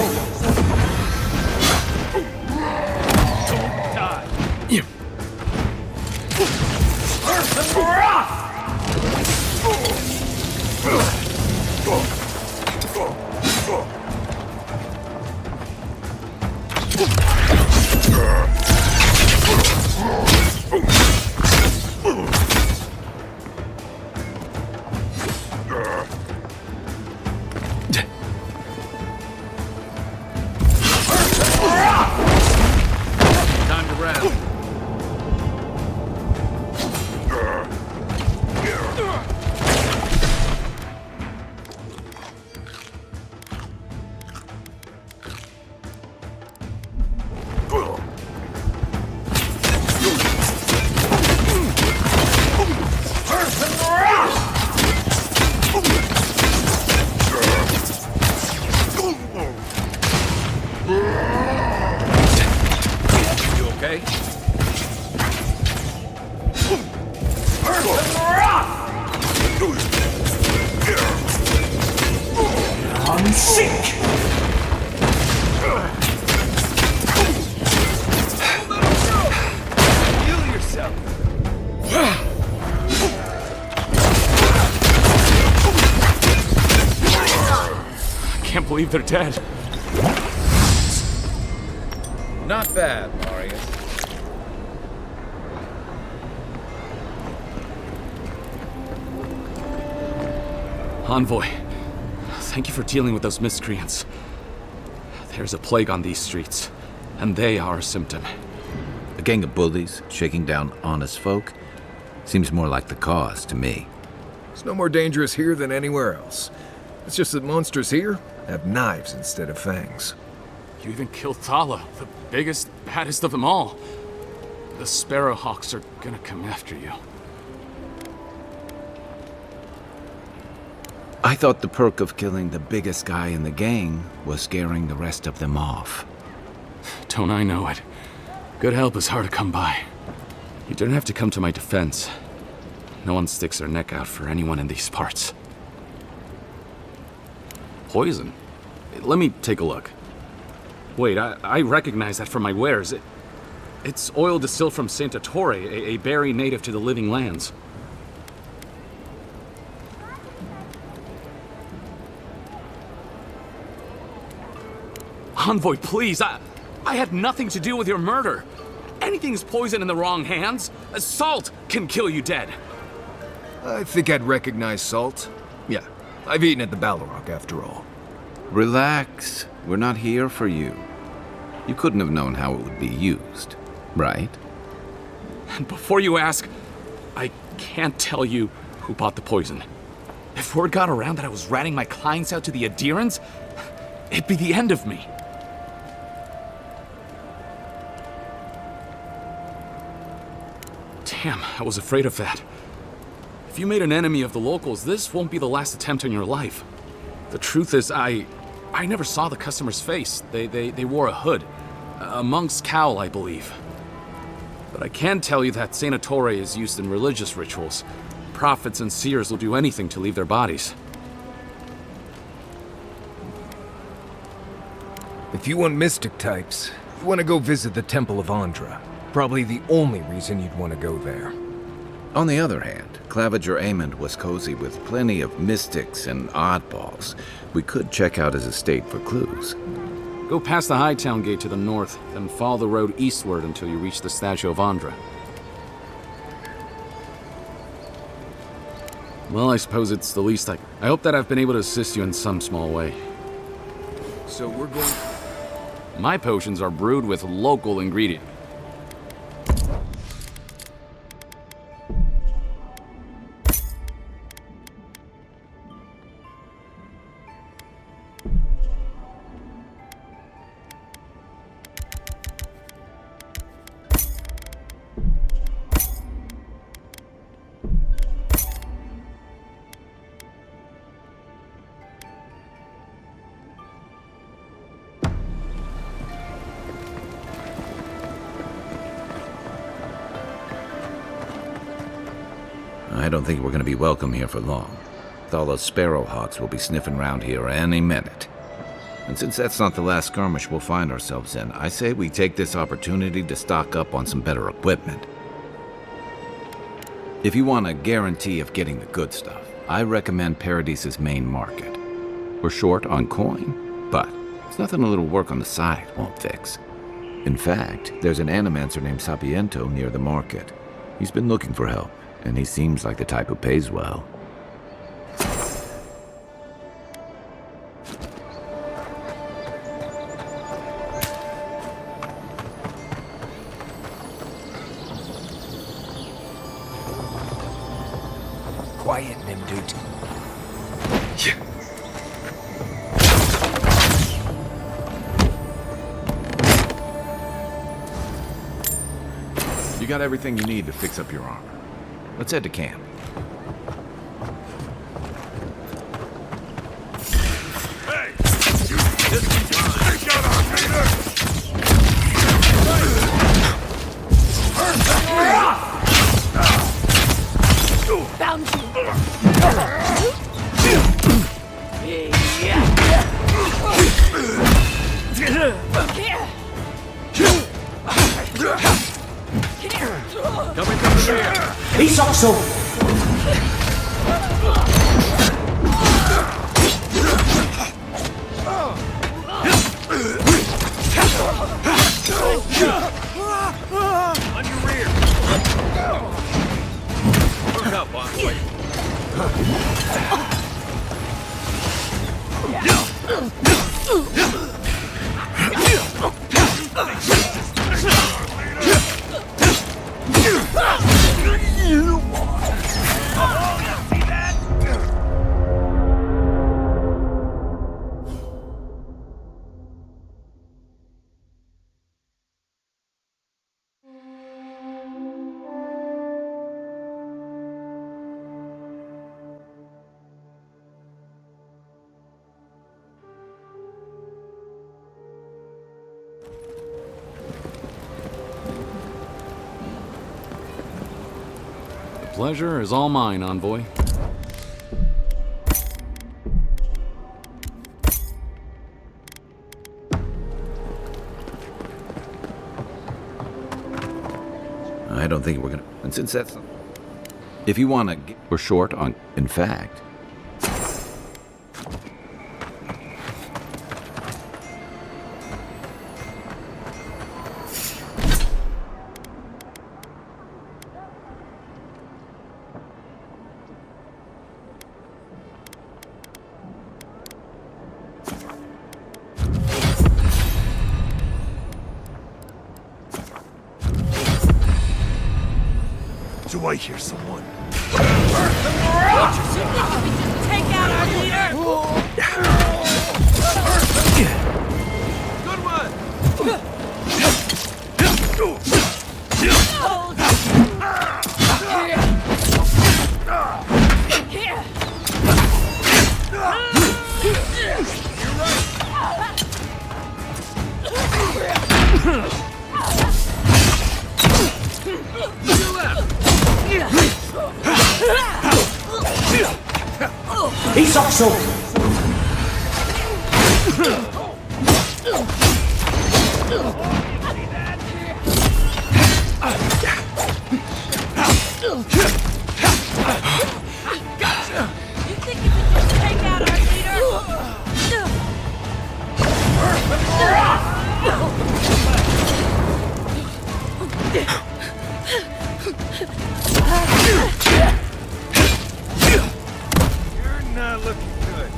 and sink! Heal yourself. I can't believe they're dead. Not bad, Marius. Envoy, thank you for dealing with those miscreants. There's a plague on these streets, and they are a symptom. A gang of bullies shaking down honest folk seems more like the cause to me. It's no more dangerous here than anywhere else. It's just that monsters here have knives instead of fangs. You even killed Thala, the biggest, baddest of them all. The Sparrowhawks are gonna come after you. I thought the perk of killing the biggest guy in the gang was scaring the rest of them off. Don't I know it? Good help is hard to come by. You didn't have to come to my defense. No one sticks their neck out for anyone in these parts. Poison? Let me take a look. Wait, I recognize that from my wares. It's oil distilled from Santa Torre, a berry native to the Living Lands. Envoy, please, I had nothing to do with your murder. Anything's poison in the wrong hands. Salt can kill you dead. I think I'd recognize salt. Yeah, I've eaten at the Balrog after all. Relax. We're not here for you. You couldn't have known how it would be used, right? And before you ask, I can't tell you who bought the poison. If word got around that I was ratting my clients out to the Adherents, it'd be the end of me. Damn, I was afraid of that. If you made an enemy of the locals, this won't be the last attempt on your life. The truth is, I never saw the customer's face. They wore a hood. A monk's cowl, I believe. But I can tell you that Santa Torre is used in religious rituals. Prophets and seers will do anything to leave their bodies. If you want mystic types, you want to go visit the Temple of Andra. Probably the only reason you'd want to go there. On the other hand, Claviger Amond was cozy with plenty of mystics and oddballs. We could check out his estate for clues. Go past the Hightown Gate to the north, then follow the road eastward until you reach the statue of Andra. Well, I suppose it's the least I hope that I've been able to assist you in some small way. So we're going... My potions are brewed with local ingredients. I don't think we're going to be welcome here for long. Thala's Sparrowhawks will be sniffing around here any minute. And since that's not the last skirmish we'll find ourselves in, I say we take this opportunity to stock up on some better equipment. If you want a guarantee of getting the good stuff, I recommend Paradise's main market. We're short on coin, but it's nothing a little work on the side won't fix. In fact, there's an animancer named Sapiento near the market. He's been looking for help, and he seems like the type who pays well. Quiet, Nimdut. You got everything you need to fix up your armor. Let's head to camp. Hey! You take out our leader! Found you. Isoxo! On your rear! Look up, boss. The pleasure is all mine, Envoy. I don't think we're gonna... And since that's... If you want to... We're short on... In fact... Do I hear someone? Don't you think we just take out our leader? Good one! Isoxo! Gotcha! You think you can just take out our leader? You're not looking good.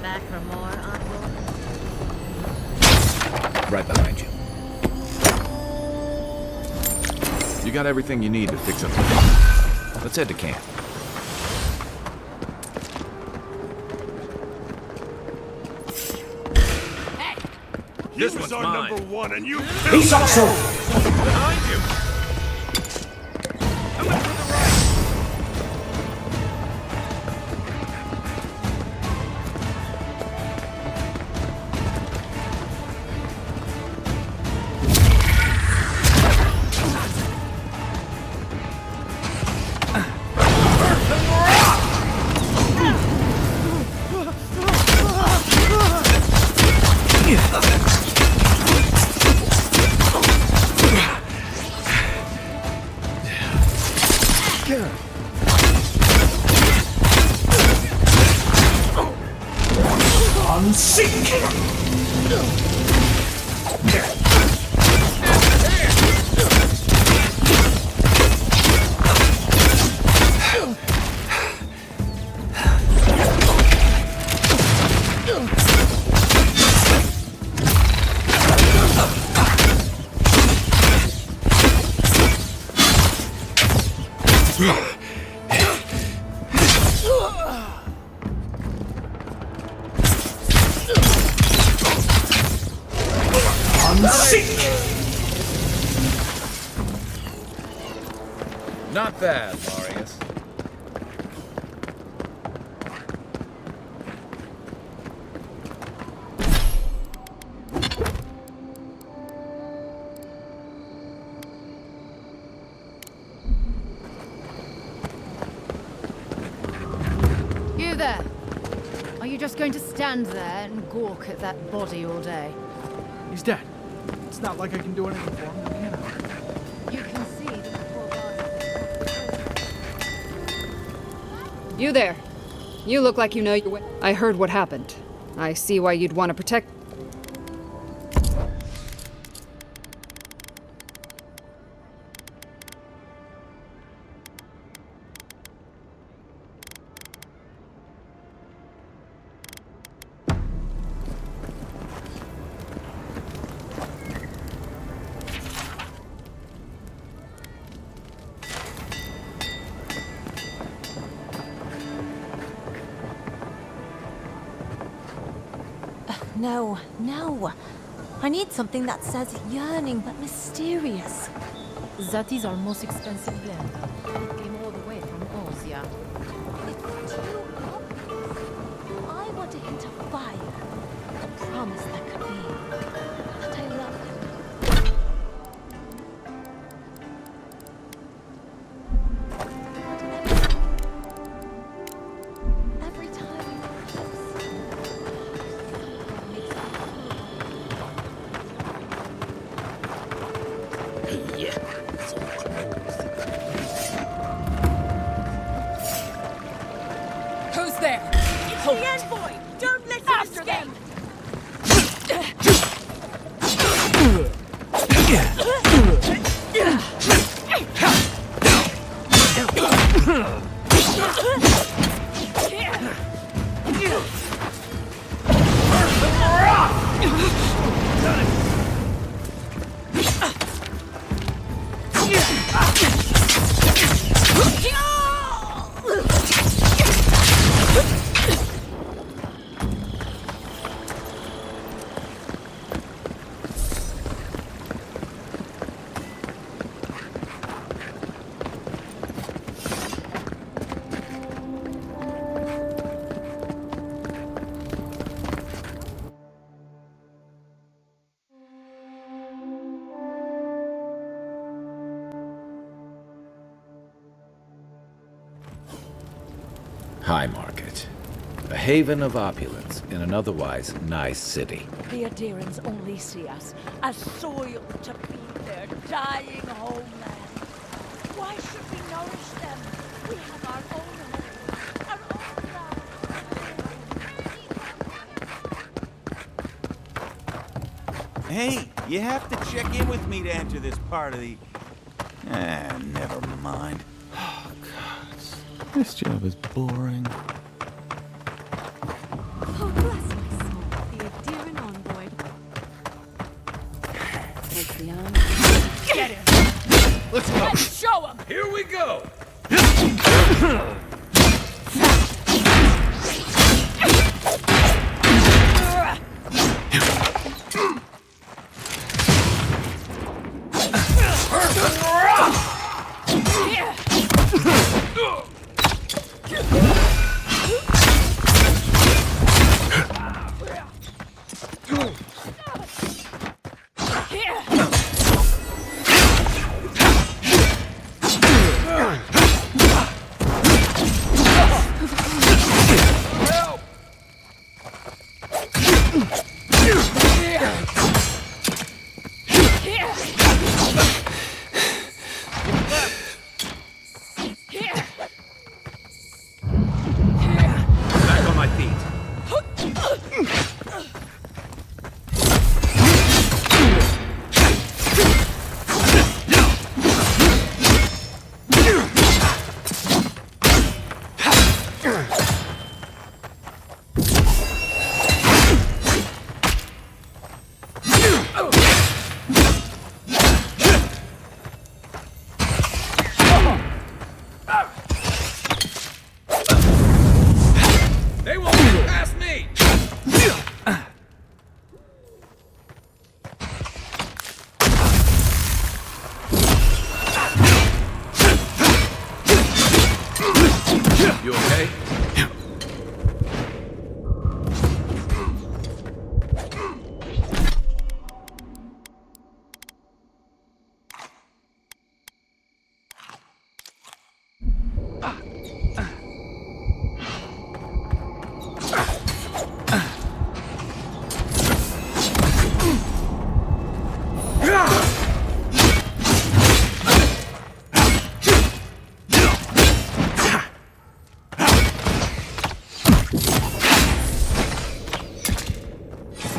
Back for more, Envoy? Right behind you. You got everything you need to fix up the bomb. Let's head to camp. This was our mine. number one, and you Isoxo! Behind you! Not bad, Marius. You there! Are you just going to stand there and gawk at that body all day? He's dead. It's not like I can do anything for him, you know. You can see that the poor guard... You there. You look like you know your way. I heard what happened. I see why you'd want to protect... No, no. I need something that says yearning but mysterious. That is our most expensive blend. It came all the way from Ozia. It's too obvious. I want a hint of fire. A promise that could be. That I love him. Every time he Who's there? It's the envoy! Don't let him escape! High Market. A haven of opulence in an otherwise nice city. The Adirans only see us as soil to feed their dying homeland. Why should we nourish them? We have our own home, Hey, you have to check in with me to enter this part of the... never mind. Oh, God. This job is boring. Oh, bless my soul. The Adiran envoy. Take the arm. Get him! Let's go! Let's show him! Here we go!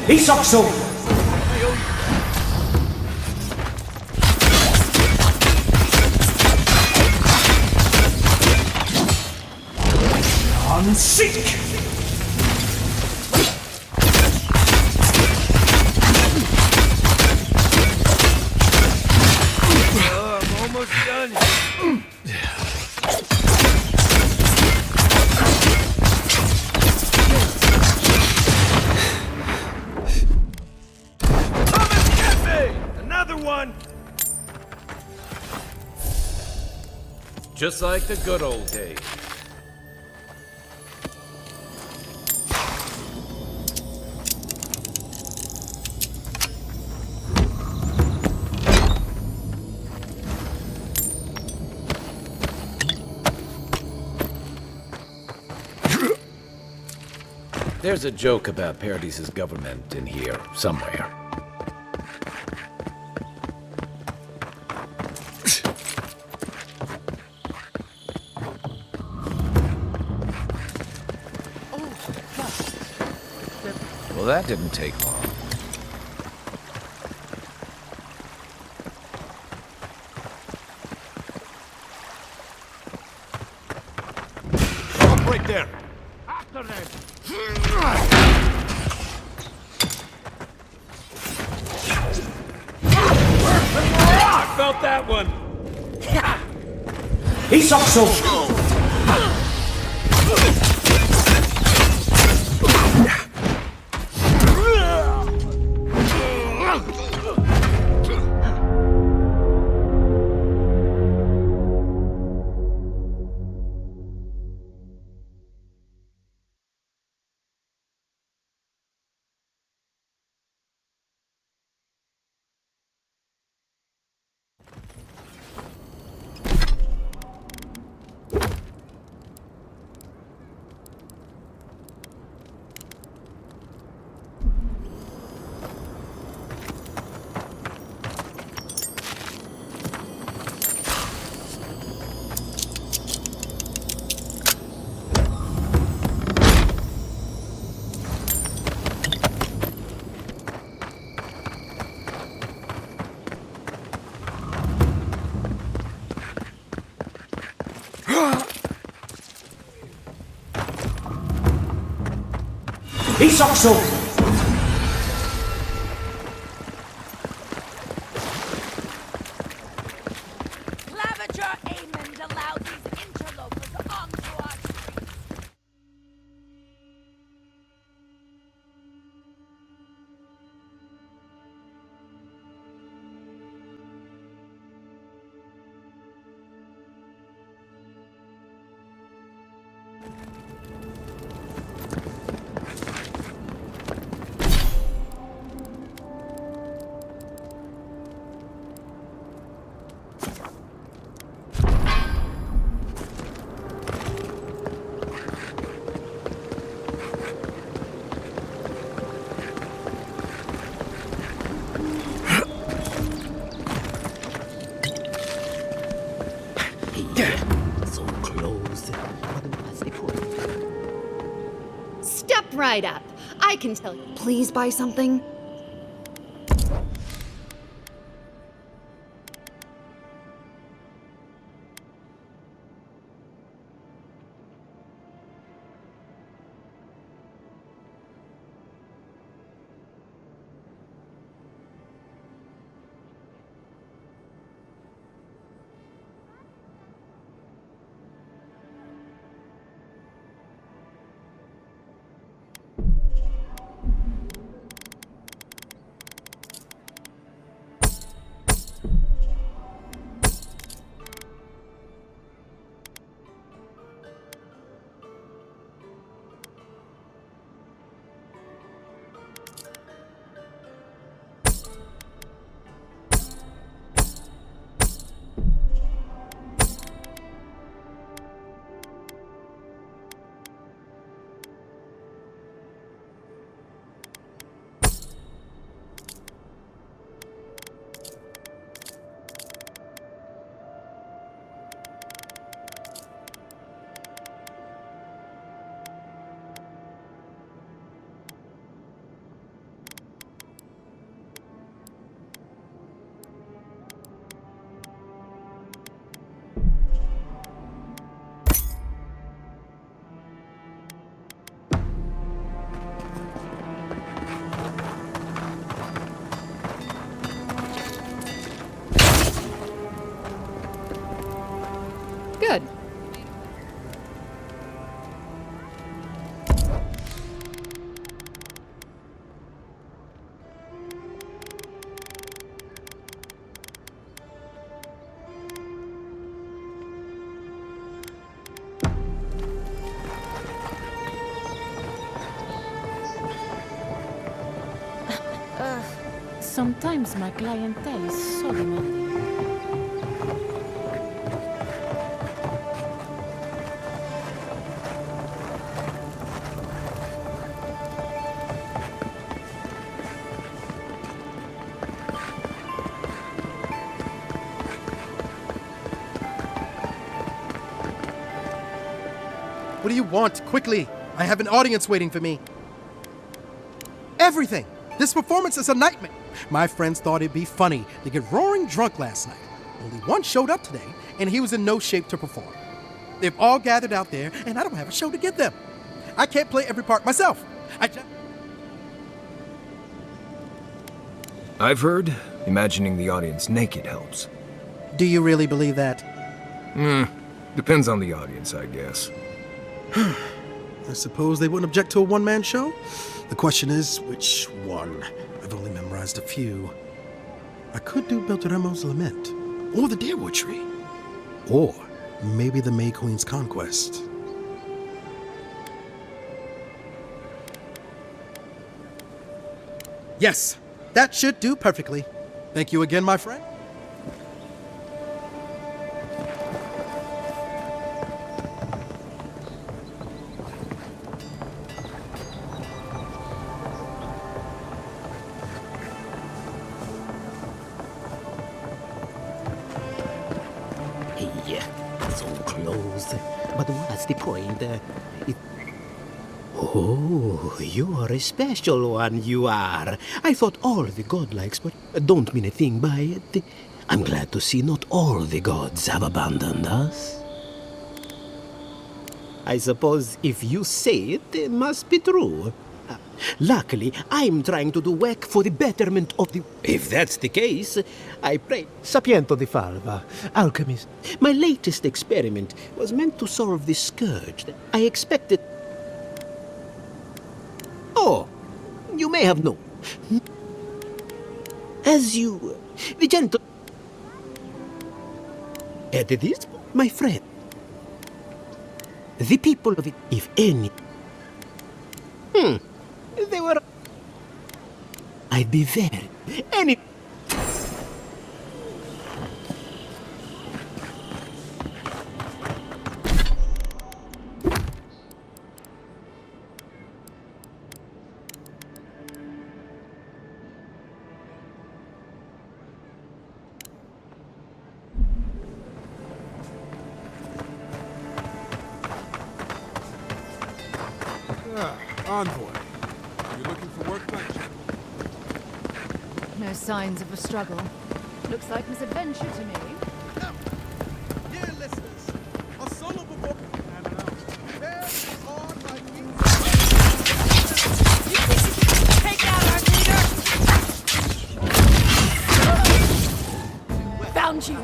Isokso! On seek! I'm almost done. Another one! Just like the good old days. There's a joke about Paradis's government in here somewhere. Well, that didn't take long. Stop right there. After them! I felt that one! Isokso! Isokso! Claviger Aemond allowed these interlopers onto our streets. So close. Step right up. I can tell you. Please buy something. Sometimes my clientele is so demanding. What do you want? Quickly! I have an audience waiting for me. Everything! This performance is a nightmare. My friends thought it'd be funny to get roaring drunk last night. Only one showed up today, and he was in no shape to perform. They've all gathered out there, and I don't have a show to give them. I can't play every part myself. I've heard imagining the audience naked helps. Do you really believe that? Depends on the audience, I guess. I suppose they wouldn't object to a one-man show? The question is, which one? I've only memorized a few. I could do Beltramo's Lament, or the Deerwood Tree, or maybe the May Queen's Conquest. Yes, that should do perfectly. Thank you again, my friend. So close. But what's the point? Oh, you are a special one, you are. I thought all the godlikes, but don't mean a thing by it. I'm glad to see not all the gods have abandoned us. I suppose if you say it, it must be true. Luckily, I'm trying to do work for the betterment of the... If that's the case, I pray. Sapiento di Falva, alchemist. My latest experiment was meant to solve the scourge. I expected... Oh, you may have known. As you... The gentle... At this, my friend. The people of it, if any... They were... I'd be very... Any... Envoy. Are you looking for workbench? No signs of a struggle. Looks like misadventure to me. Dear listeners, a solo before... Take out our leader! Found you!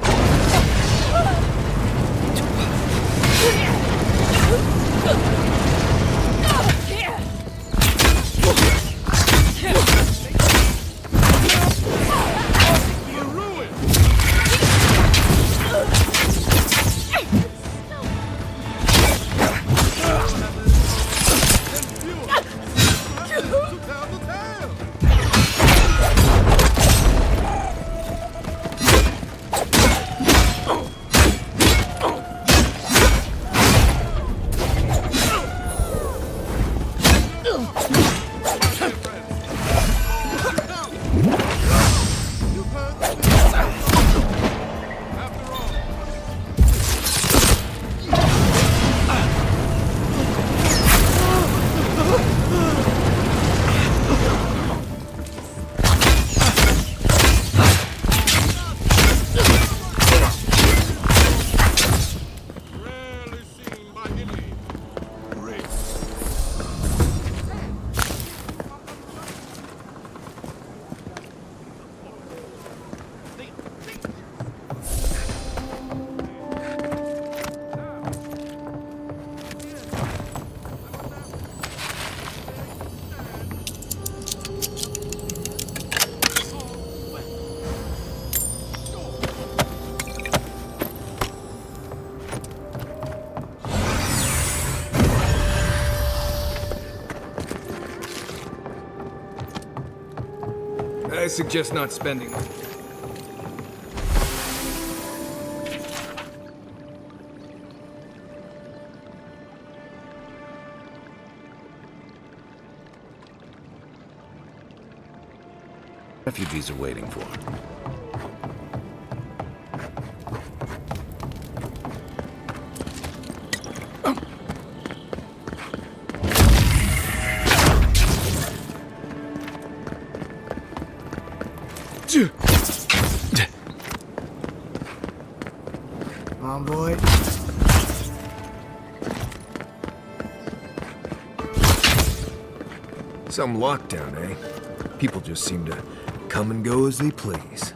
I suggest not spending. Refugees are waiting for. Envoy. Some lockdown, eh? People just seem to come and go as they please.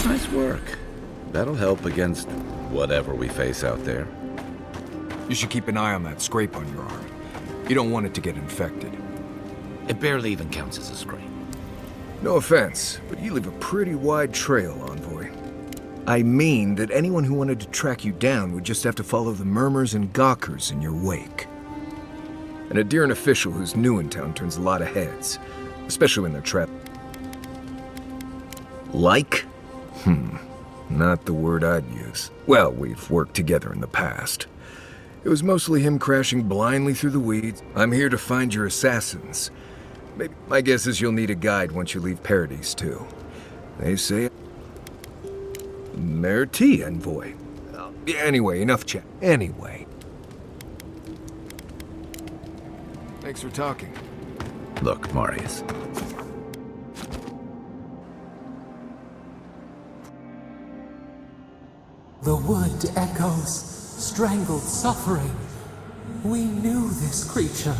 Nice work. That'll help against whatever we face out there. You should keep an eye on that scrape on your arm. You don't want it to get infected. It barely even counts as a scrape. No offense, but you leave a pretty wide trail, Envoy. I mean that anyone who wanted to track you down would just have to follow the murmurs and gawkers in your wake. An Adiran official who's new in town turns a lot of heads, especially when they're trapped. Like? Not the word I'd use. Well, we've worked together in the past. It was mostly him crashing blindly through the weeds. I'm here to find your assassins. Maybe my guess is you'll need a guide once you leave Paradise, too. They say... Merti, Envoy. Anyway, enough chat. Anyway. Thanks for talking. Look, Marius. The wood echoes, strangled suffering. We knew this creature.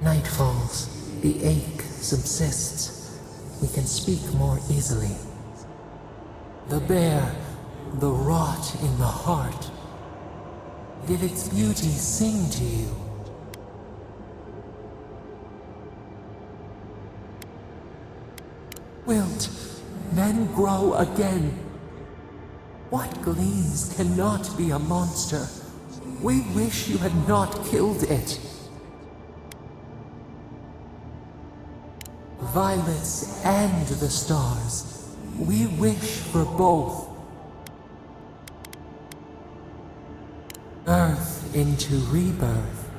Night falls, the ache subsists. We can speak more easily. The bear, the rot in the heart. Did its beauty sing to you? Wilt, then grow again. What gleams cannot be a monster? We wish you had not killed it. Violets and the stars. We wish for both. Earth into rebirth.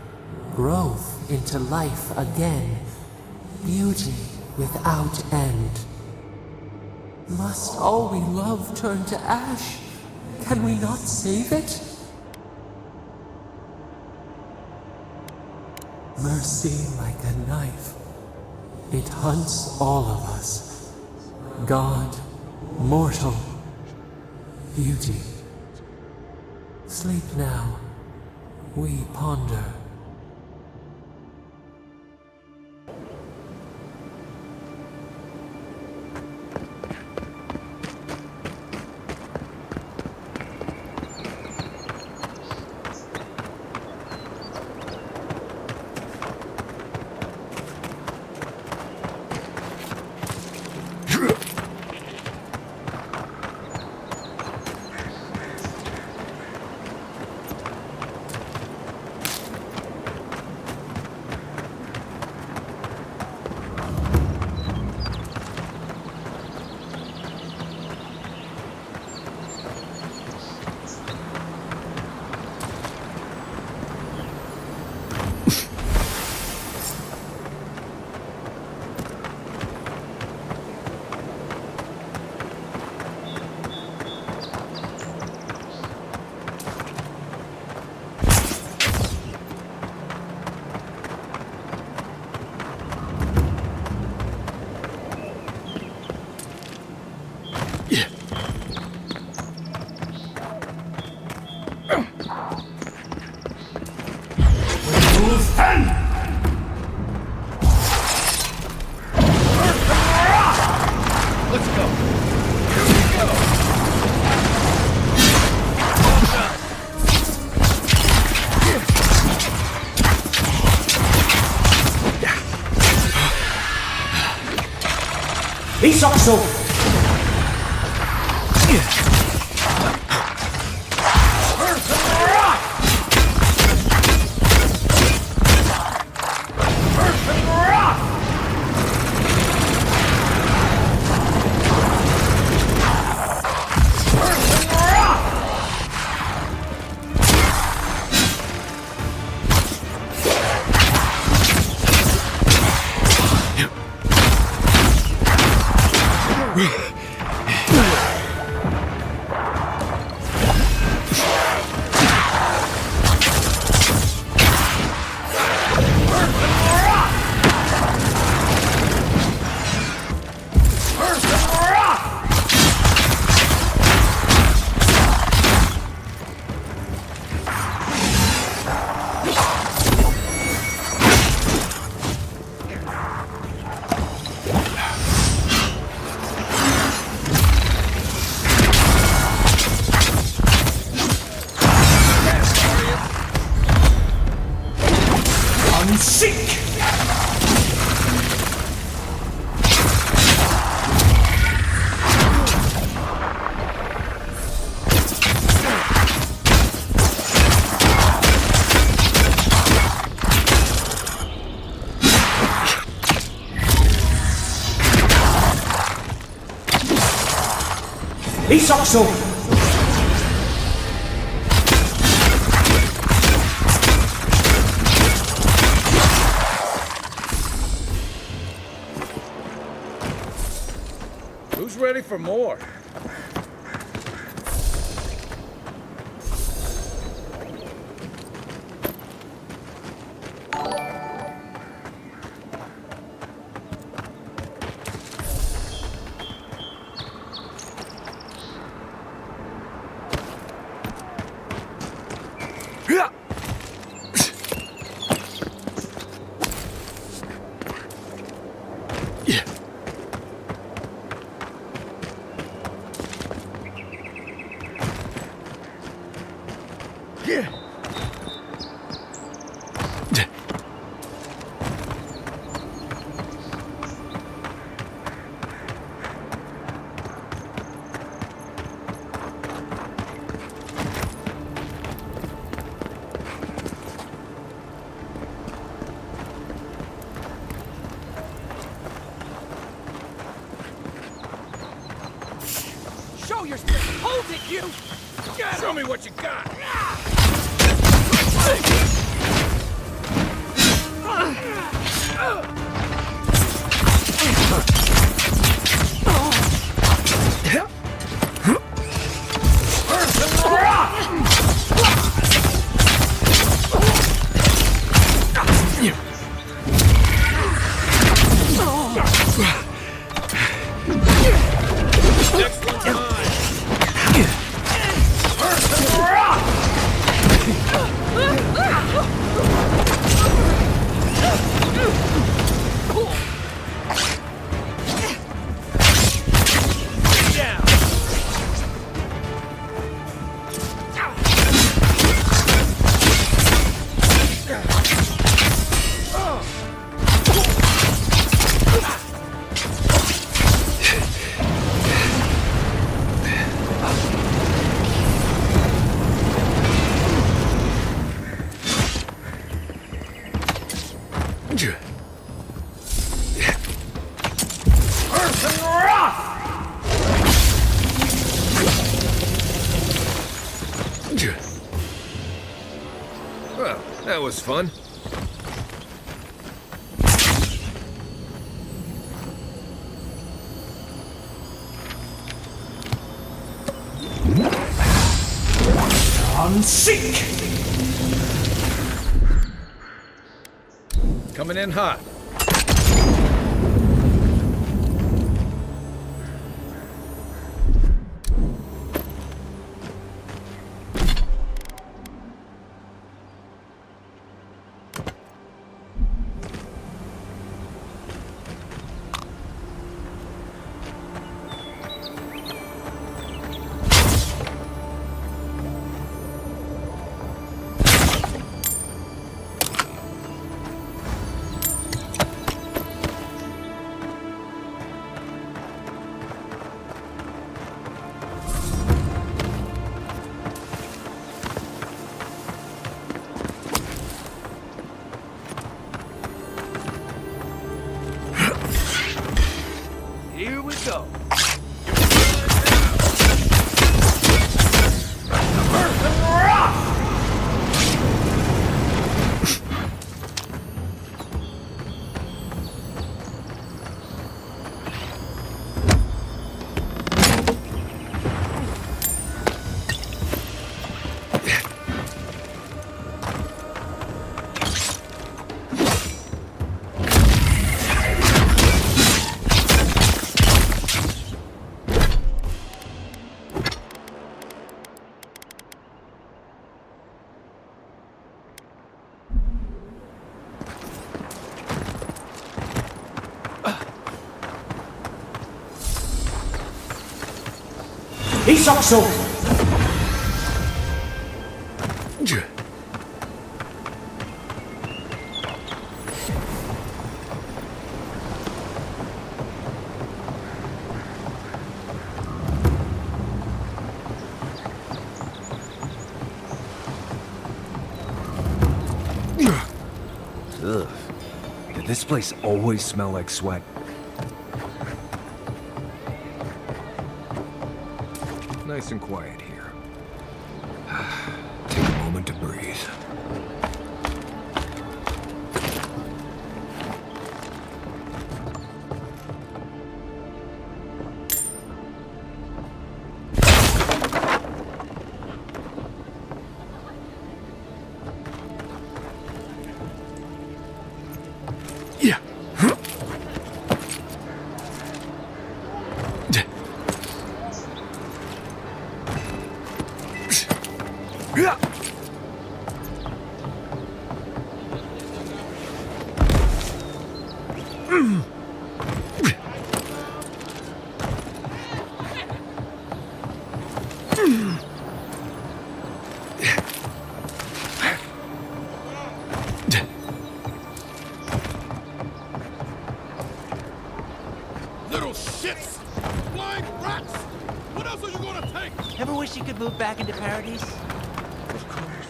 Growth into life again. Beauty without end. Must all we love turn to ash? Can we not save it? Mercy like a knife. It hunts all of us. God, mortal, beauty. Sleep now. We ponder. Let's go. Here we go. Isokso! Isokso! Who's ready for more? Show your strength! Hold it, you! Show me what you got! Next one's mine! Well, that was fun. Unseek! Coming in hot. go. Isokso! Ugh. Did this place always smell like sweat? Nice and quiet here. Take a moment to breathe. Yeah. Little shits! Flying rats! What else are you gonna take? Ever wish you could move back into Paradise? Of course.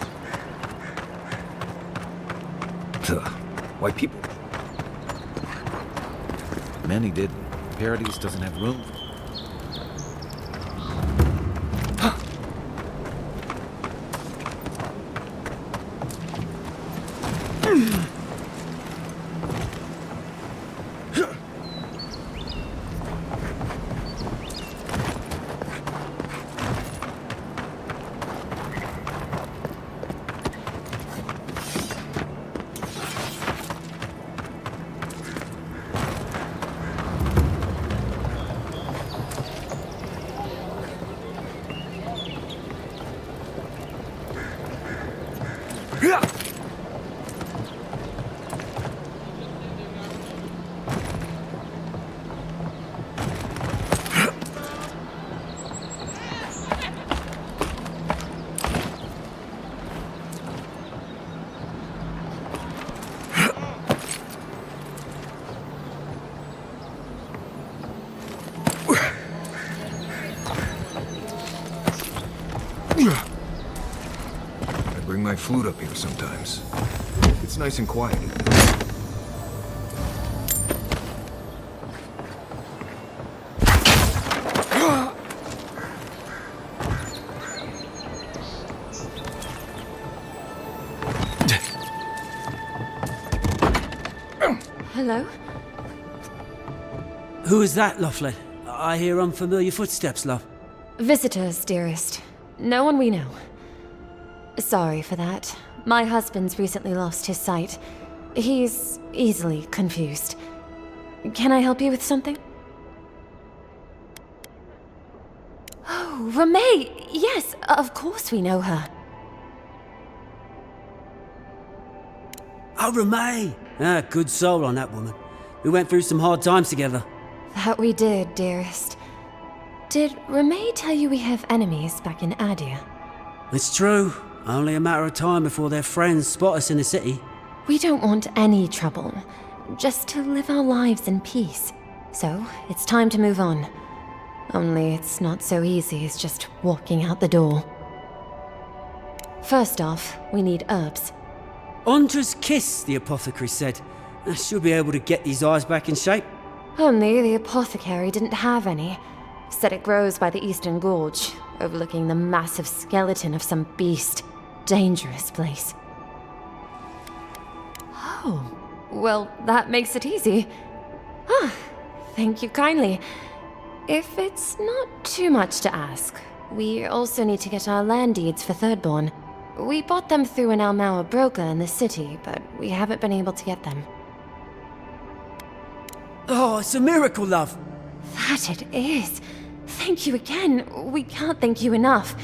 Ugh. White people. Many didn't. Paradise doesn't have room. I bring my flute up here sometimes. It's nice and quiet. Hello? Who is that, Loughlin? I hear unfamiliar footsteps, love. Visitors, dearest. No one we know. Sorry for that. My husband's recently lost his sight. He's easily confused. Can I help you with something? Oh, Ramay! Yes, of course we know her. Oh, Ramay! Ah, good soul on that woman. We went through some hard times together. That we did, dearest. Did Ramay tell you we have enemies back in Adia? It's true. Only a matter of time before their friends spot us in the city. We don't want any trouble. Just to live our lives in peace. So, it's time to move on. Only it's not so easy as just walking out the door. First off, we need herbs. Ondra's kiss, the apothecary said. I should be able to get these eyes back in shape. Only the apothecary didn't have any. Said it grows by the Eastern Gorge, overlooking the massive skeleton of some beast. Dangerous place. Oh, well, that makes it easy. Ah, thank you kindly. If it's not too much to ask, we also need to get our land deeds for Thirdborn. We bought them through an Almaua broker in the city, but we haven't been able to get them. Oh, it's a miracle, love. That it is. Thank you again. We can't thank you enough.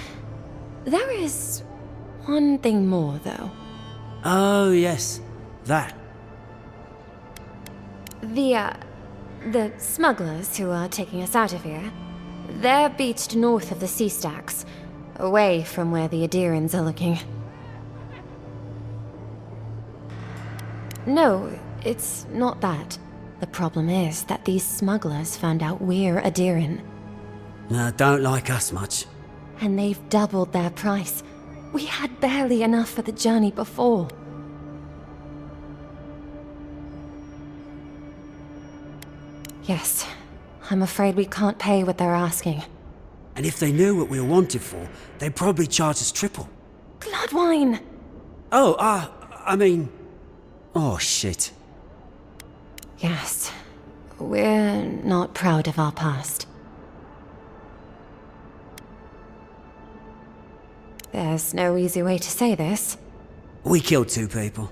There is one thing more, though. Oh, yes. That. The smugglers who are taking us out of here, they're beached north of the sea stacks, away from where the Adirans are looking. No, it's not that. The problem is that these smugglers found out we're Adiran. No, don't like us much. And they've doubled their price. We had barely enough for the journey before. Yes, I'm afraid we can't pay what they're asking. And if they knew what we were wanted for, they'd probably charge us triple. Bloodwine! Oh, I mean... Oh, shit. Yes, we're not proud of our past. There's no easy way to say this. We killed 2 people.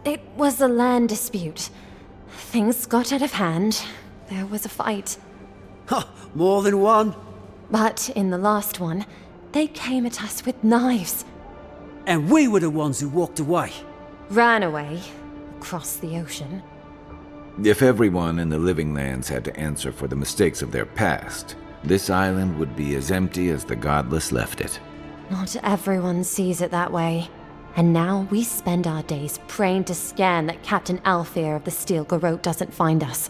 It was a land dispute. Things got out of hand. There was a fight. Ha! More than one? But in the last one, they came at us with knives. And we were the ones who walked away. Ran away. Across the ocean. If everyone in the Living Lands had to answer for the mistakes of their past, this island would be as empty as the Godless left it. Not everyone sees it that way. And now we spend our days praying to Scan that Captain Alfear of the Steel Garrote doesn't find us.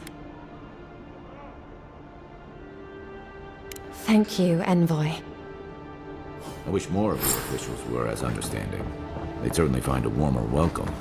Thank you, Envoy. I wish more of the officials were as understanding. They'd certainly find a warmer welcome.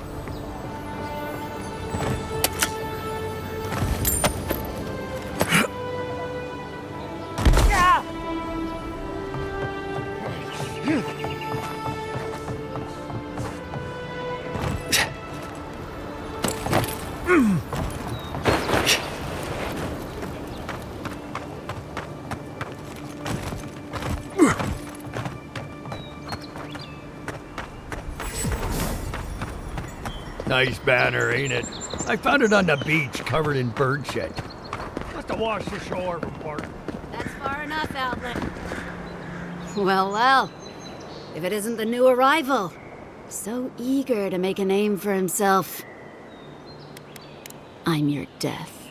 Nice banner, ain't it? I found it on the beach, covered in bird shit. Must have washed ashore from port. That's far enough, Outlet. Well, well. If it isn't the new arrival. So eager to make a name for himself. I'm your death.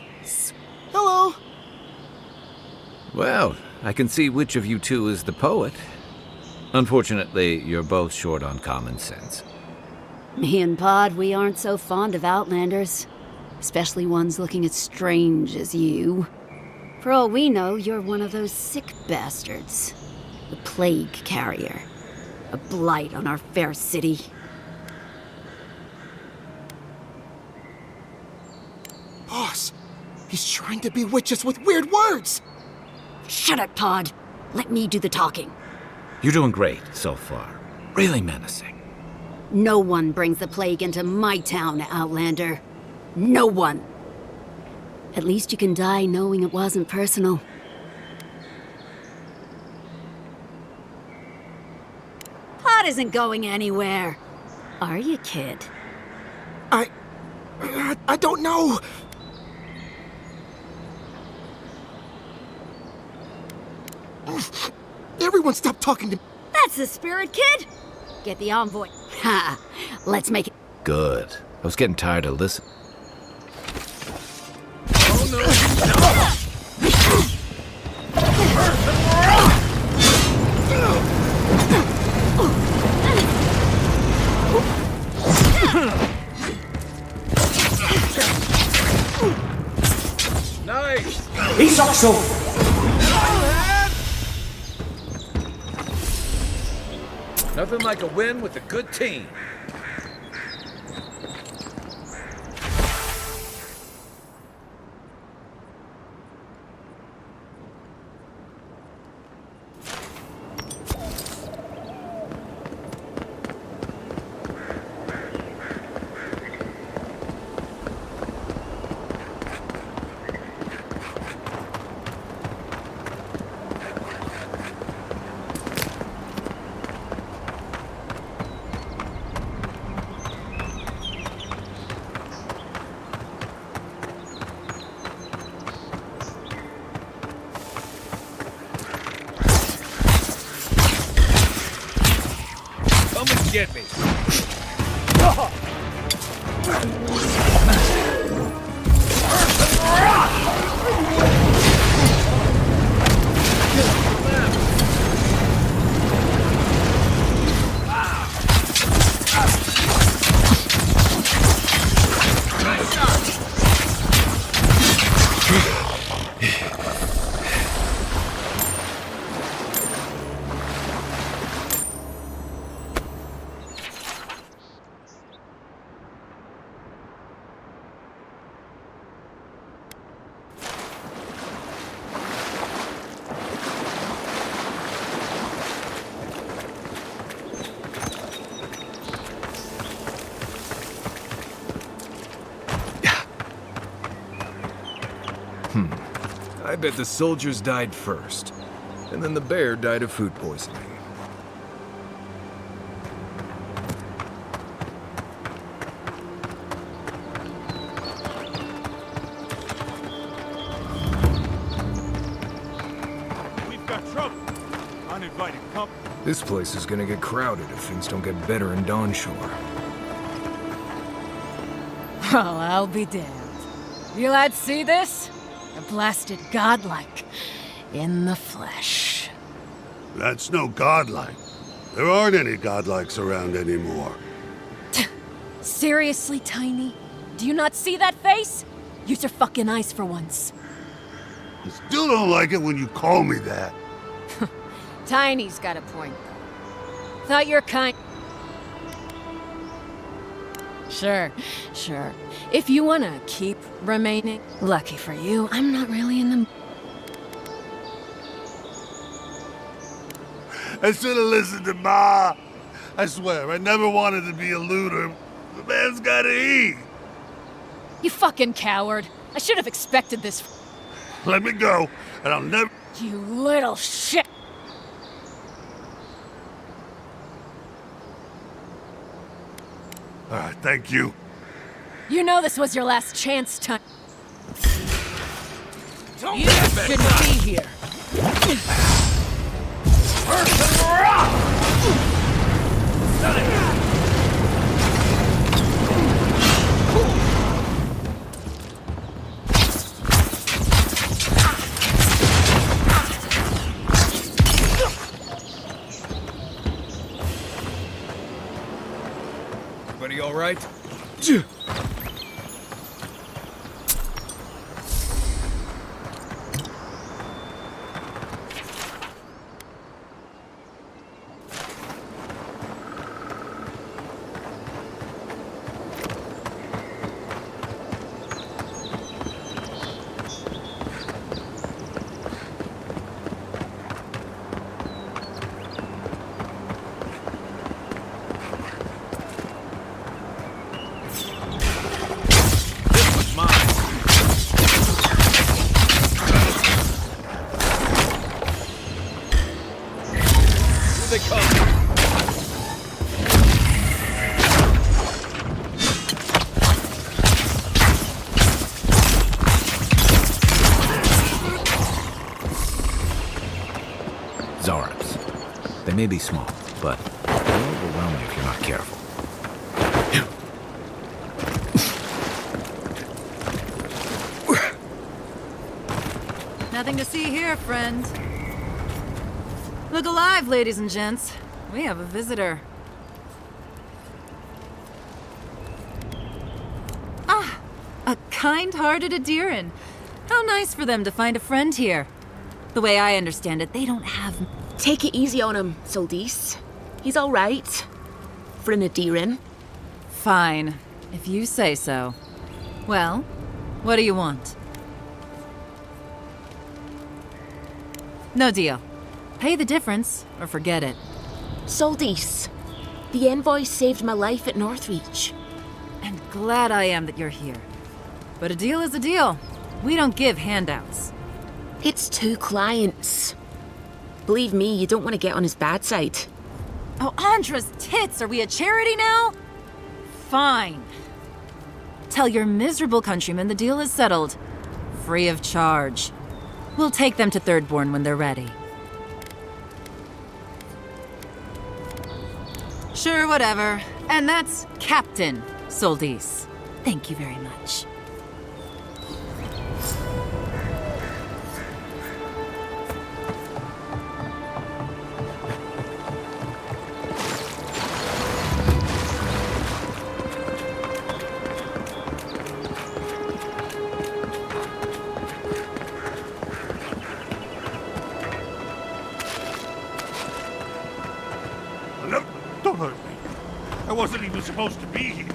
Hello! Well, I can see which of you two is the poet. Unfortunately, you're both short on common sense. Me and Pod, we aren't so fond of Outlanders. Especially ones looking as strange as you. For all we know, you're one of those sick bastards. The plague carrier. A blight on our fair city. Boss, he's trying to bewitch us with weird words! Shut it, Pod. Let me do the talking. You're doing great so far. Really menacing. No one brings the plague into my town, Outlander. No one. At least you can die knowing it wasn't personal. Pod isn't going anywhere. Are you, kid? I don't know. Everyone stop talking to me. That's the spirit, kid. Get the envoy. Ha! Let's make it. Good. I was getting tired of listening. Nice! He's also. Nothing like a win with a good team. bet the soldiers died first, and then the bear died of food poisoning. We've got trouble. Uninvited company. This place is gonna get crowded if things don't get better in Dawnshore. Well, I'll be damned. You lads see this? A blasted godlike. In the flesh. That's no godlike. There aren't any godlikes around anymore. Seriously, Tiny? Do you not see that face? Use your fucking eyes for once. I still don't like it when you call me that. Tiny's got a point, though. Thought you're kind... Sure. If you wanna keep remaining, lucky for you, I'm not really in the... I should have listened to Ma. I swear, I never wanted to be a looter. The man's gotta eat. You fucking coward. I should have expected this. Let me go, and I'll never... You little shit. All right, thank you. You know this was your last chance, Tiny. You shouldn't be here. Everybody all right? They come. Zarabs. They may be small, but they'll overwhelm you if you're not careful. Nothing to see here, friend. Look alive, ladies and gents. We have a visitor. Ah, a kind-hearted Adiran. How nice for them to find a friend here. The way I understand it, they don't have... Take it easy on him, Soldis. He's all right. For an Adiran. Fine, if you say so. Well, what do you want? No deal. Pay the difference, or forget it. Soldis, the envoy saved my life at Northreach. And glad I am that you're here. But a deal is a deal. We don't give handouts. It's 2 clients. Believe me, you don't want to get on his bad side. Oh, Andra's tits! Are we a charity now? Fine. Tell your miserable countrymen the deal is settled. Free of charge. We'll take them to Thirdborn when they're ready. Sure, whatever. And that's Captain Soldis. Thank you very much. No, don't hurt me. I wasn't even supposed to be here.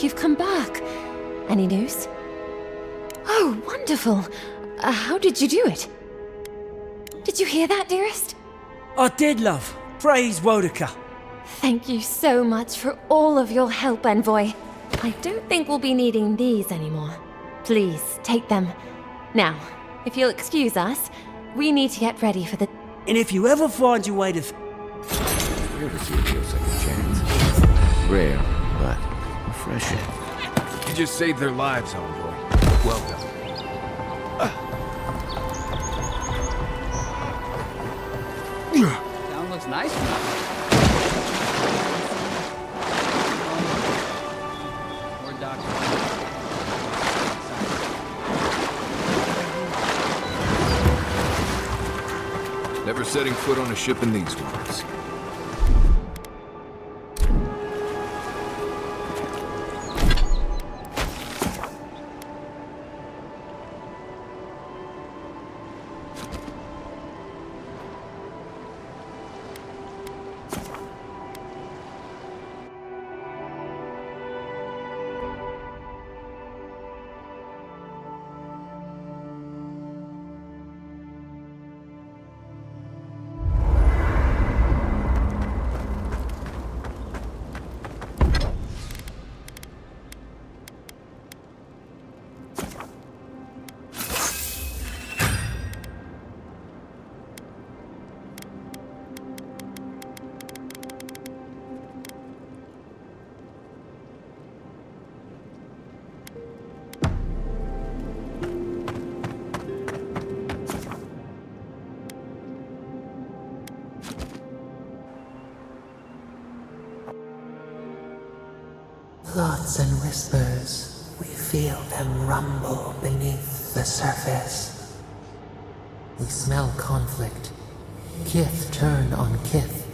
you've come back. Any news? Oh, wonderful. How did you do it? Did you hear that, dearest? I did, love. Praise Wodaka. Thank you so much for all of your help, Envoy. I don't think we'll be needing these anymore. Please, take them. Now, if you'll excuse us, we need to get ready for the... And if you ever find your way to... Rare to see it feels like a chance. Rare, but refreshing. You just saved their lives, Envoy. Well done. Town looks nice. More doctors. Never setting foot on a ship in these waters. Thoughts and whispers, we feel them rumble beneath the surface. We smell conflict, kith turn on kith.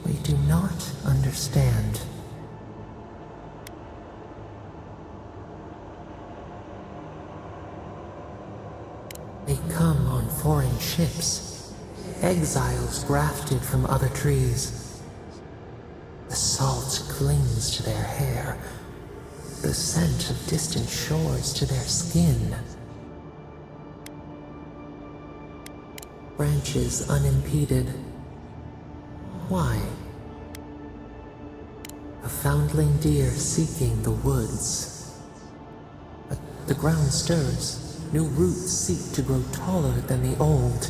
We do not understand. They come on foreign ships, exiles grafted from other trees. The salt clings to their hair, the scent of distant shores to their skin. Branches unimpeded. Why? A foundling deer seeking the woods. But the ground stirs, new roots seek to grow taller than the old.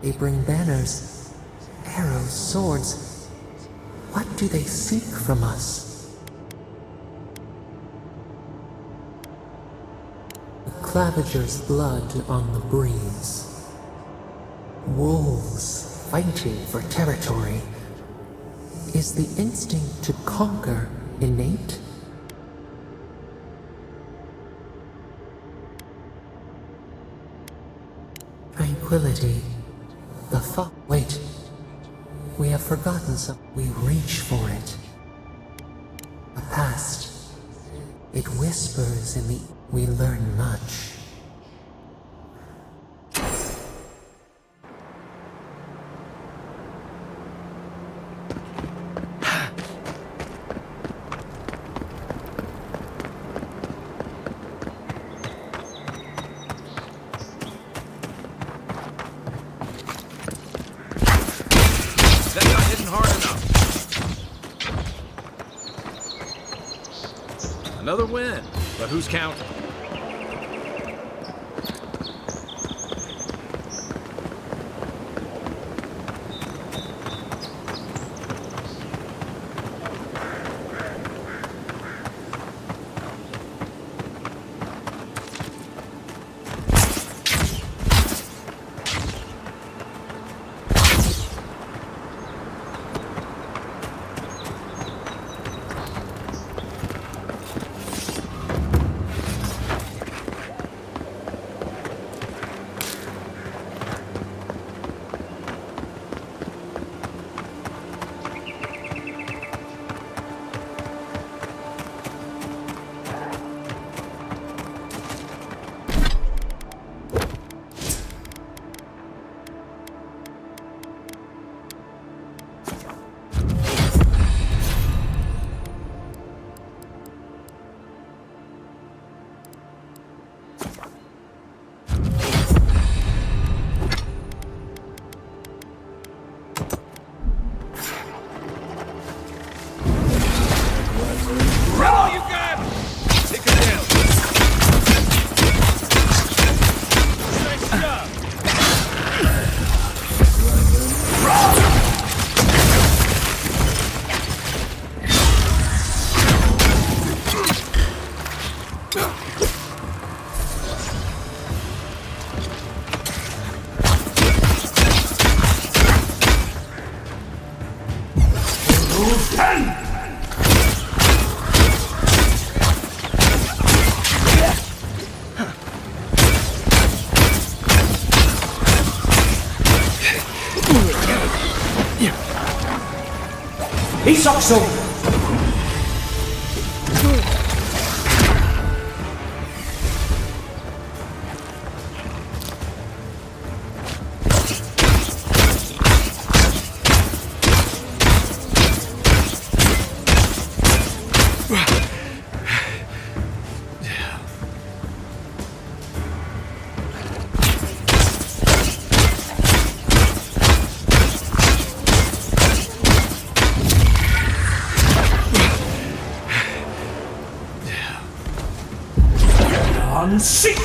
They bring banners, arrows, swords. What do they seek from us? The Claviger's blood on the breeze. Wolves fighting for territory. Is the instinct to conquer innate? Tranquility. The thought. Wait. We have forgotten something. We reach for it. A past. It whispers in the... We learn much. Another win, but who's counting? Isoxo! Seek!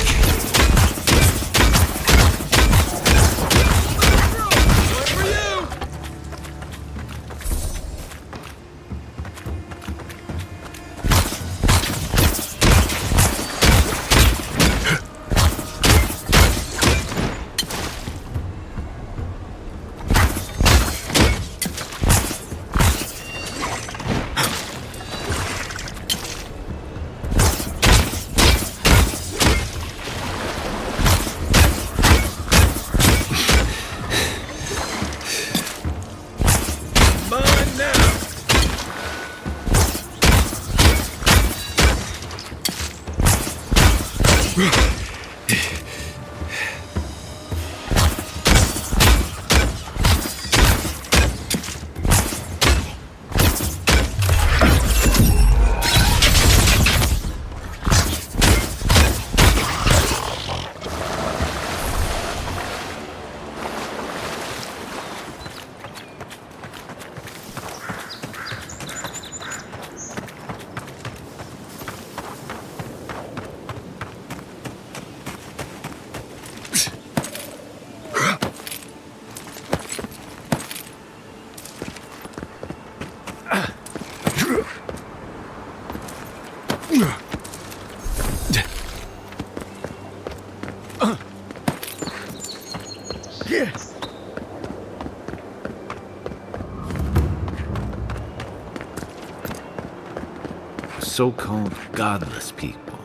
So-called godless people.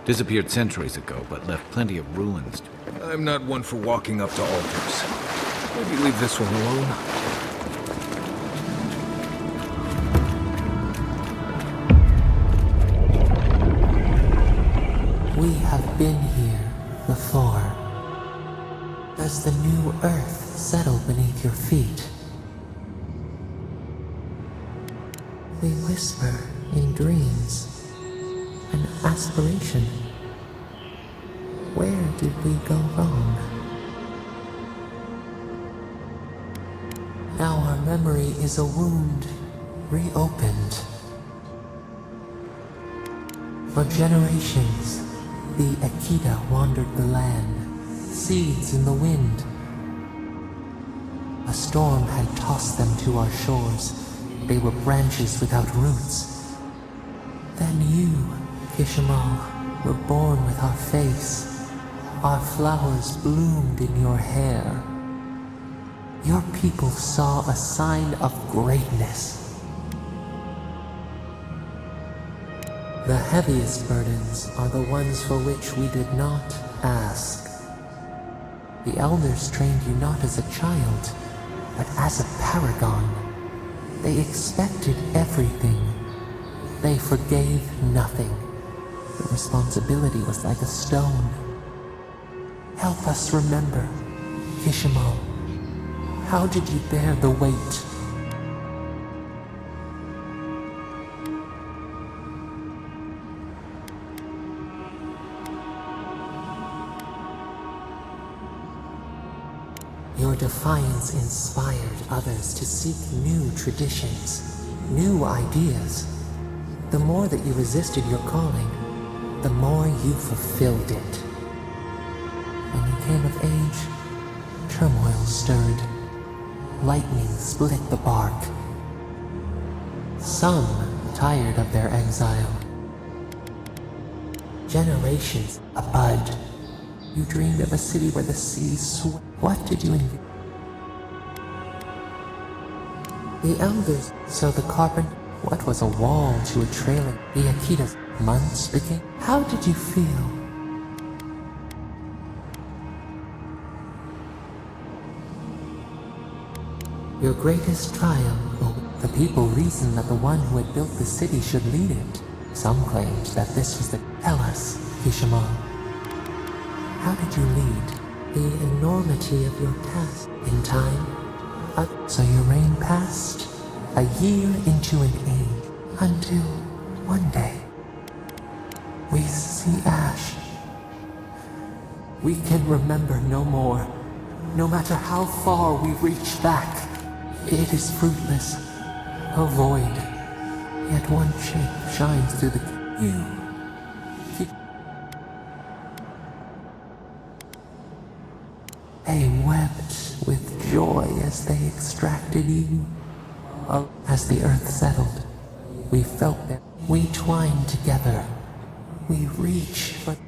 Disappeared centuries ago, but left plenty of ruins. I'm not one for walking up to altars. Maybe leave this one alone. We have been here before. Does the new earth settle beneath your feet? We whisper in dreams, an aspiration. Where did we go wrong? Now our memory is a wound reopened. For generations, the Akita wandered the land, seeds in the wind. A storm had tossed them to our shores. They were branches without roots. Then you, Kishimal, were born with our face. Our flowers bloomed in your hair. Your people saw a sign of greatness. The heaviest burdens are the ones for which we did not ask. The elders trained you not as a child, but as a paragon. They expected everything. They forgave nothing. The responsibility was like a stone. Help us remember, Kishimal. How did you bear the weight? Your defiance inspired others to seek new traditions, new ideas. The more that you resisted your calling, the more you fulfilled it. When you came of age, turmoil stirred. Lightning split the bark. Some tired of their exile. Generations a bud. You dreamed of a city where the seas swim. What did you envision? The elders saw the carpenter. What was a wall to a trailer? The Akita's months became. How did you feel? Your greatest triumph The people reasoned that the one who had built the city should lead it. Some claimed that this was the... Tell us, Fisherman. How did you lead? The enormity of your task in time. So your reign passed, a year into an age, until one day we see ash. We can remember no more. No matter how far we reach back, it is fruitless, a void. Yet one shape shines through the... You. They wept with joy as they extracted you. As the earth settled, we felt that we twined together. We reach, but...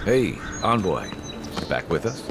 Hey, Envoy. Back with us?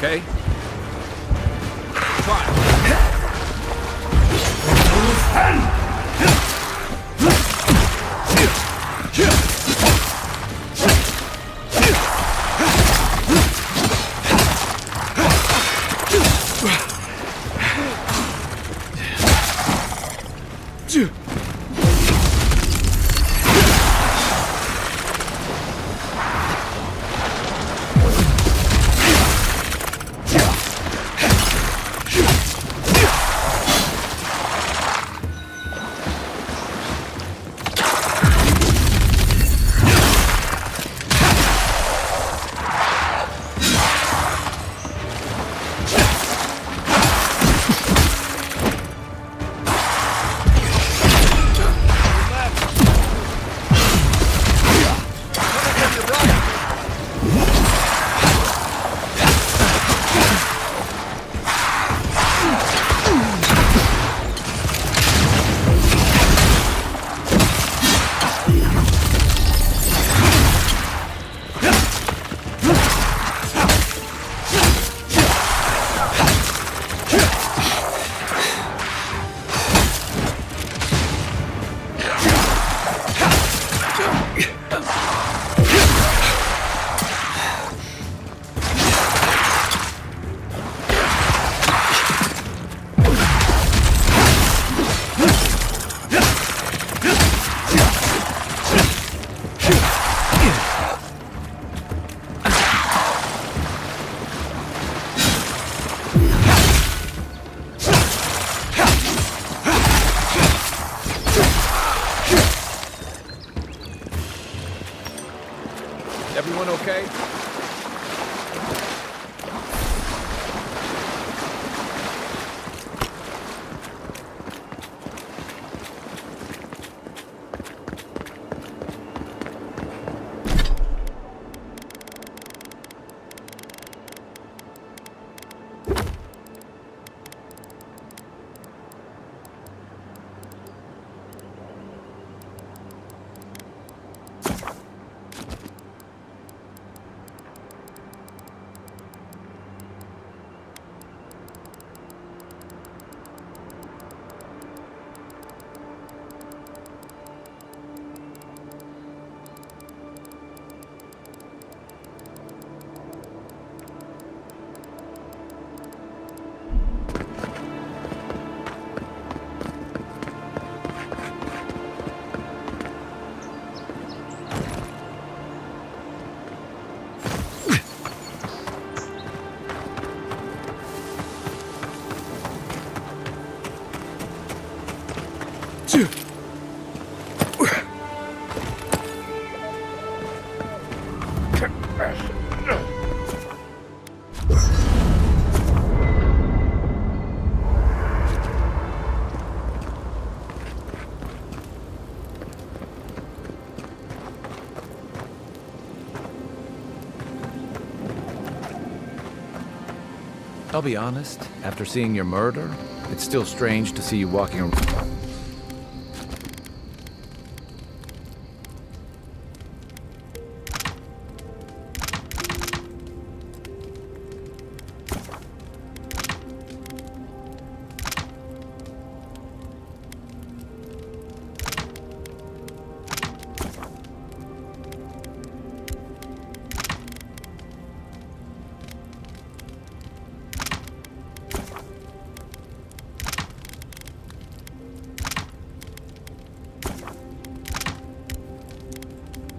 Okay? I'll be honest, after seeing your murder, it's still strange to see you walking around.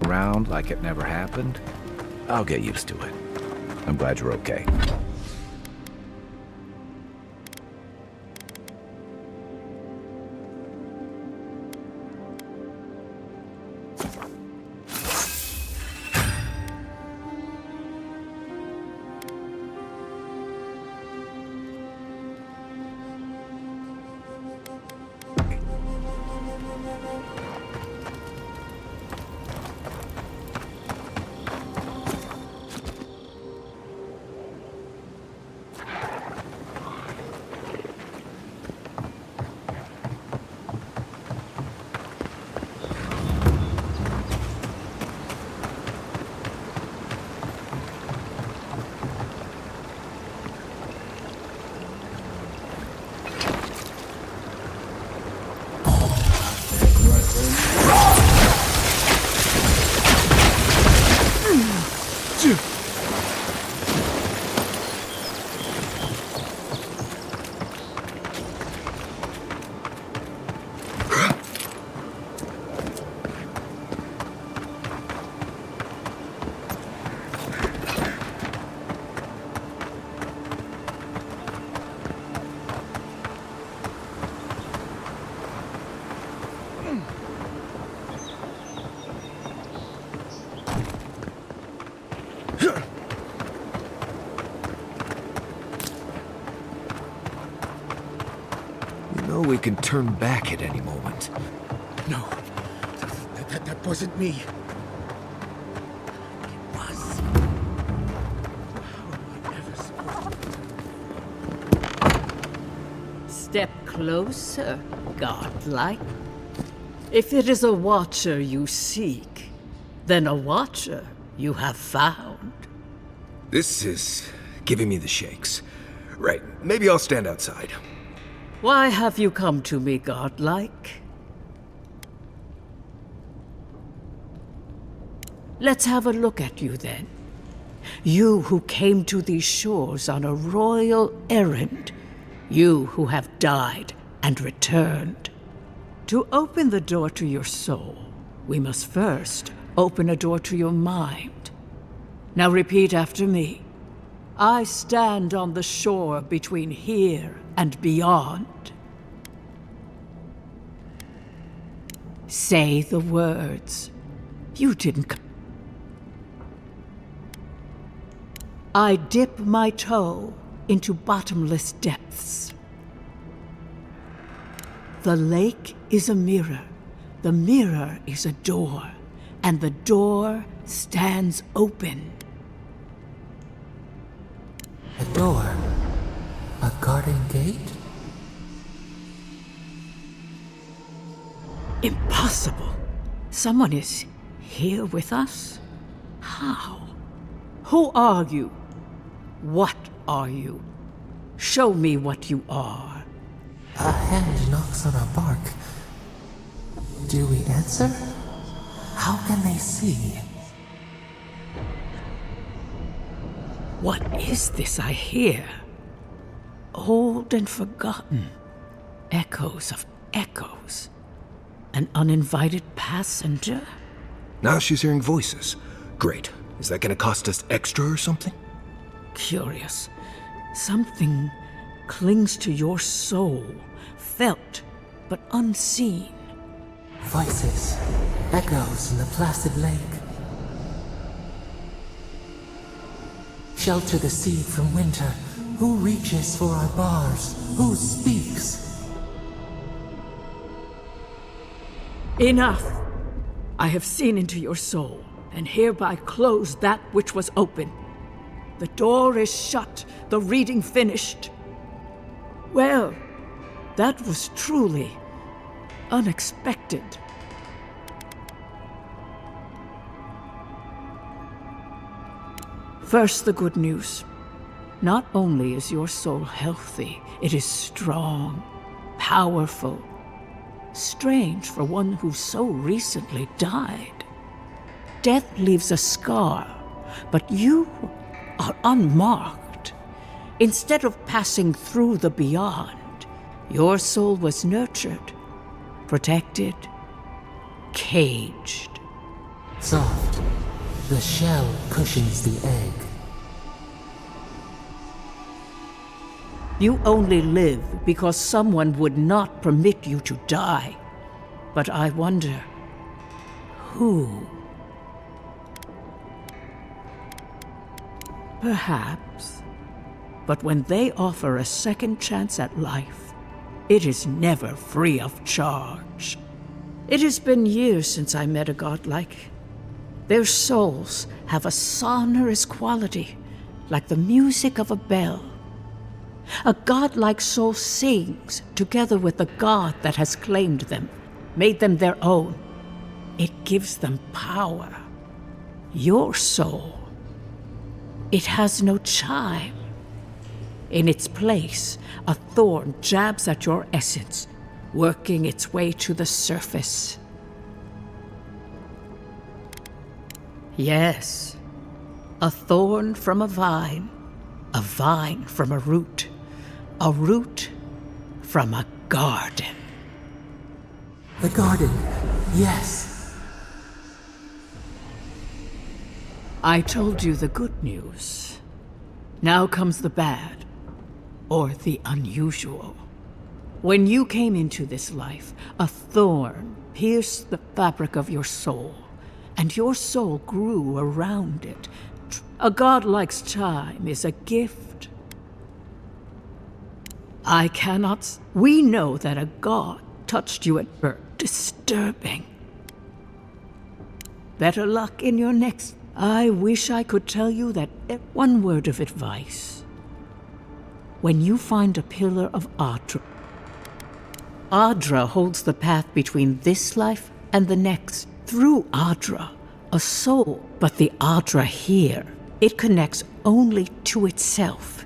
Around like it never happened. I'll get used to it. I'm glad you're okay. We can turn back at any moment. No, that wasn't me. It was. How am I ever supposed to... Step closer, godlike. If it is a watcher you seek, then a watcher you have found. This is giving me the shakes. Right, maybe I'll stand outside. Why have you come to me, godlike? Let's have a look at you then. You who came to these shores on a royal errand. You who have died and returned. To open the door to your soul, we must first open a door to your mind. Now repeat after me. I stand on the shore between here and beyond. Say the words. You didn't. I dip my toe into bottomless depths. The lake is a mirror. The mirror is a door. And the door stands open. A door? A garden gate? Impossible. Someone is here with us? How? Who are you? What are you? Show me what you are. A hand knocks on our bark. Do we answer? How can they see? What is this I hear? Old and forgotten. Echoes of echoes. An uninvited passenger? Now she's hearing voices. Great. Is that gonna cost us extra or something? Curious. Something clings to your soul, felt but unseen. Voices, echoes in the placid lake. Shelter the seed from winter. Who reaches for our bars? Who speaks? Enough! I have seen into your soul, and hereby close that which was open. The door is shut, the reading finished. Well, that was truly unexpected. First, the good news. Not only is your soul healthy, it is strong, powerful. Strange for one who so recently died. Death leaves a scar, but you are unmarked. Instead of passing through the beyond, your soul was nurtured, protected, caged. Soft. The shell cushions the egg. You only live because someone would not permit you to die. But I wonder, who? Perhaps. But when they offer a second chance at life, it is never free of charge. It has been years since I met a godlike. Their souls have a sonorous quality, like the music of a bell. A godlike soul sings together with the god that has claimed them, made them their own. It gives them power. Your soul, it has no chime. In its place, a thorn jabs at your essence, working its way to the surface. Yes, a thorn from a vine from a root from a garden. The garden, yes. I told you the good news. Now comes the bad, or the unusual. When you came into this life, a thorn pierced the fabric of your soul, and your soul grew around it. A godlike's chime is a gift. We know that a god touched you at birth. Disturbing. Better luck in your next. I wish I could tell you that one word of advice. When you find a pillar of Adra, Adra holds the path between this life and the next. Through Adra, a soul, but the Adra here, it connects only to itself.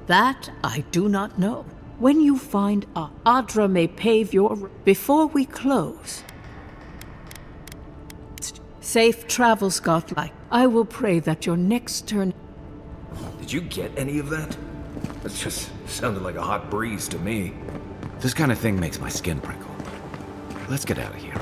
That I do not know. When you find Adra may pave your... Before we close... Safe travels, godlike. I will pray that your next turn... Did you get any of that? That just sounded like a hot breeze to me. This kind of thing makes my skin prickle. Let's get out of here.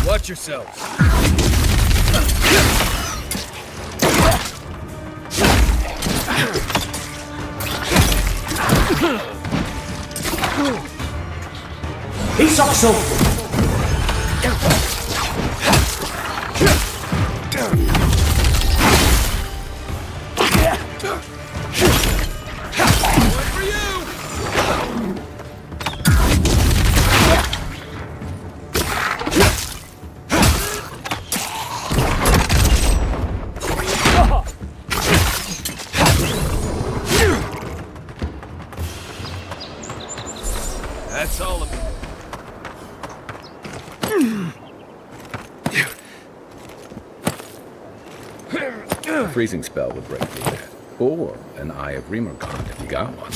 Watch yourselves. He's also. That's all of it. A freezing spell would break through that. Or an Eye of Remergond if you got one.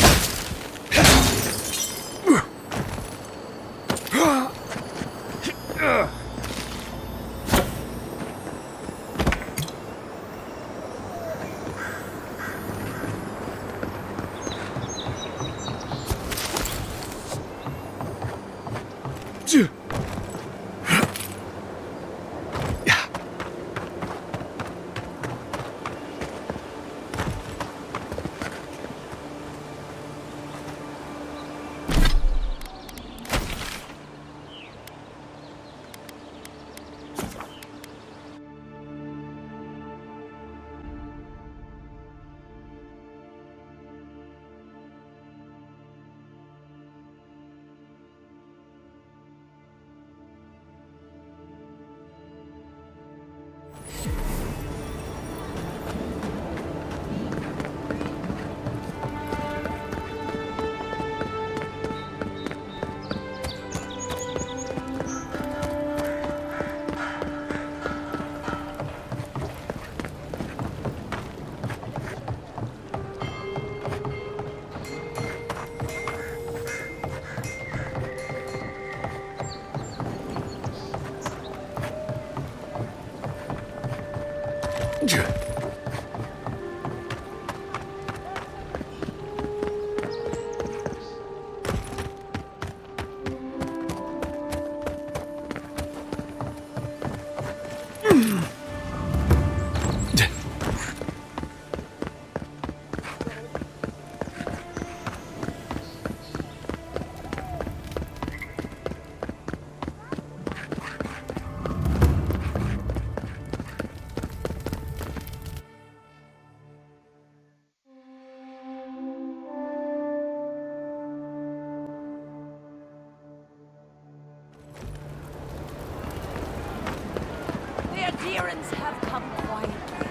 The adherents have come quietly.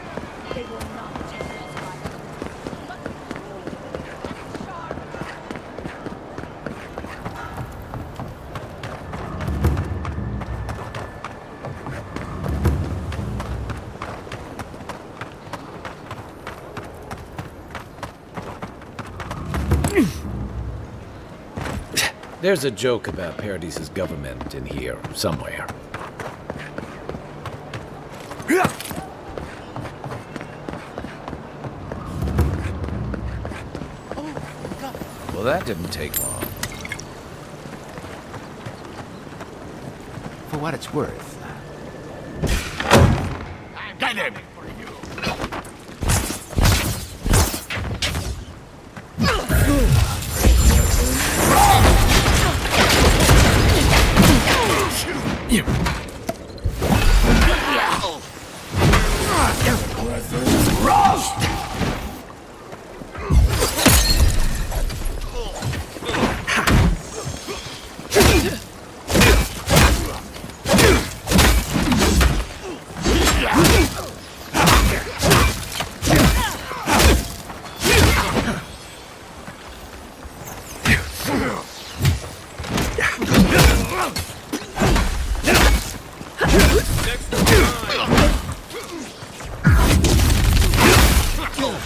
They will not take us by There's a joke about Paradis's government in here somewhere. Well, that didn't take long. For what it's worth. Get him!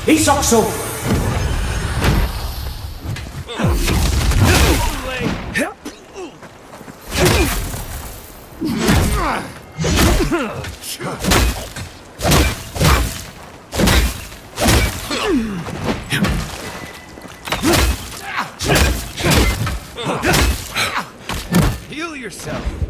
He's also. Heal yourself.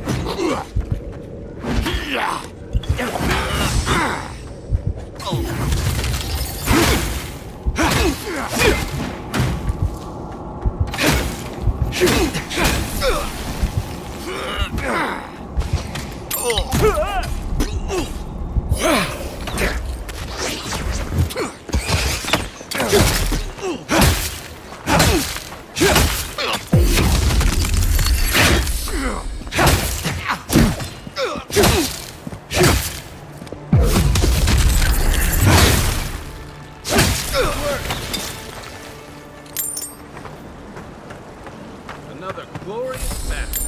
another glorious battle.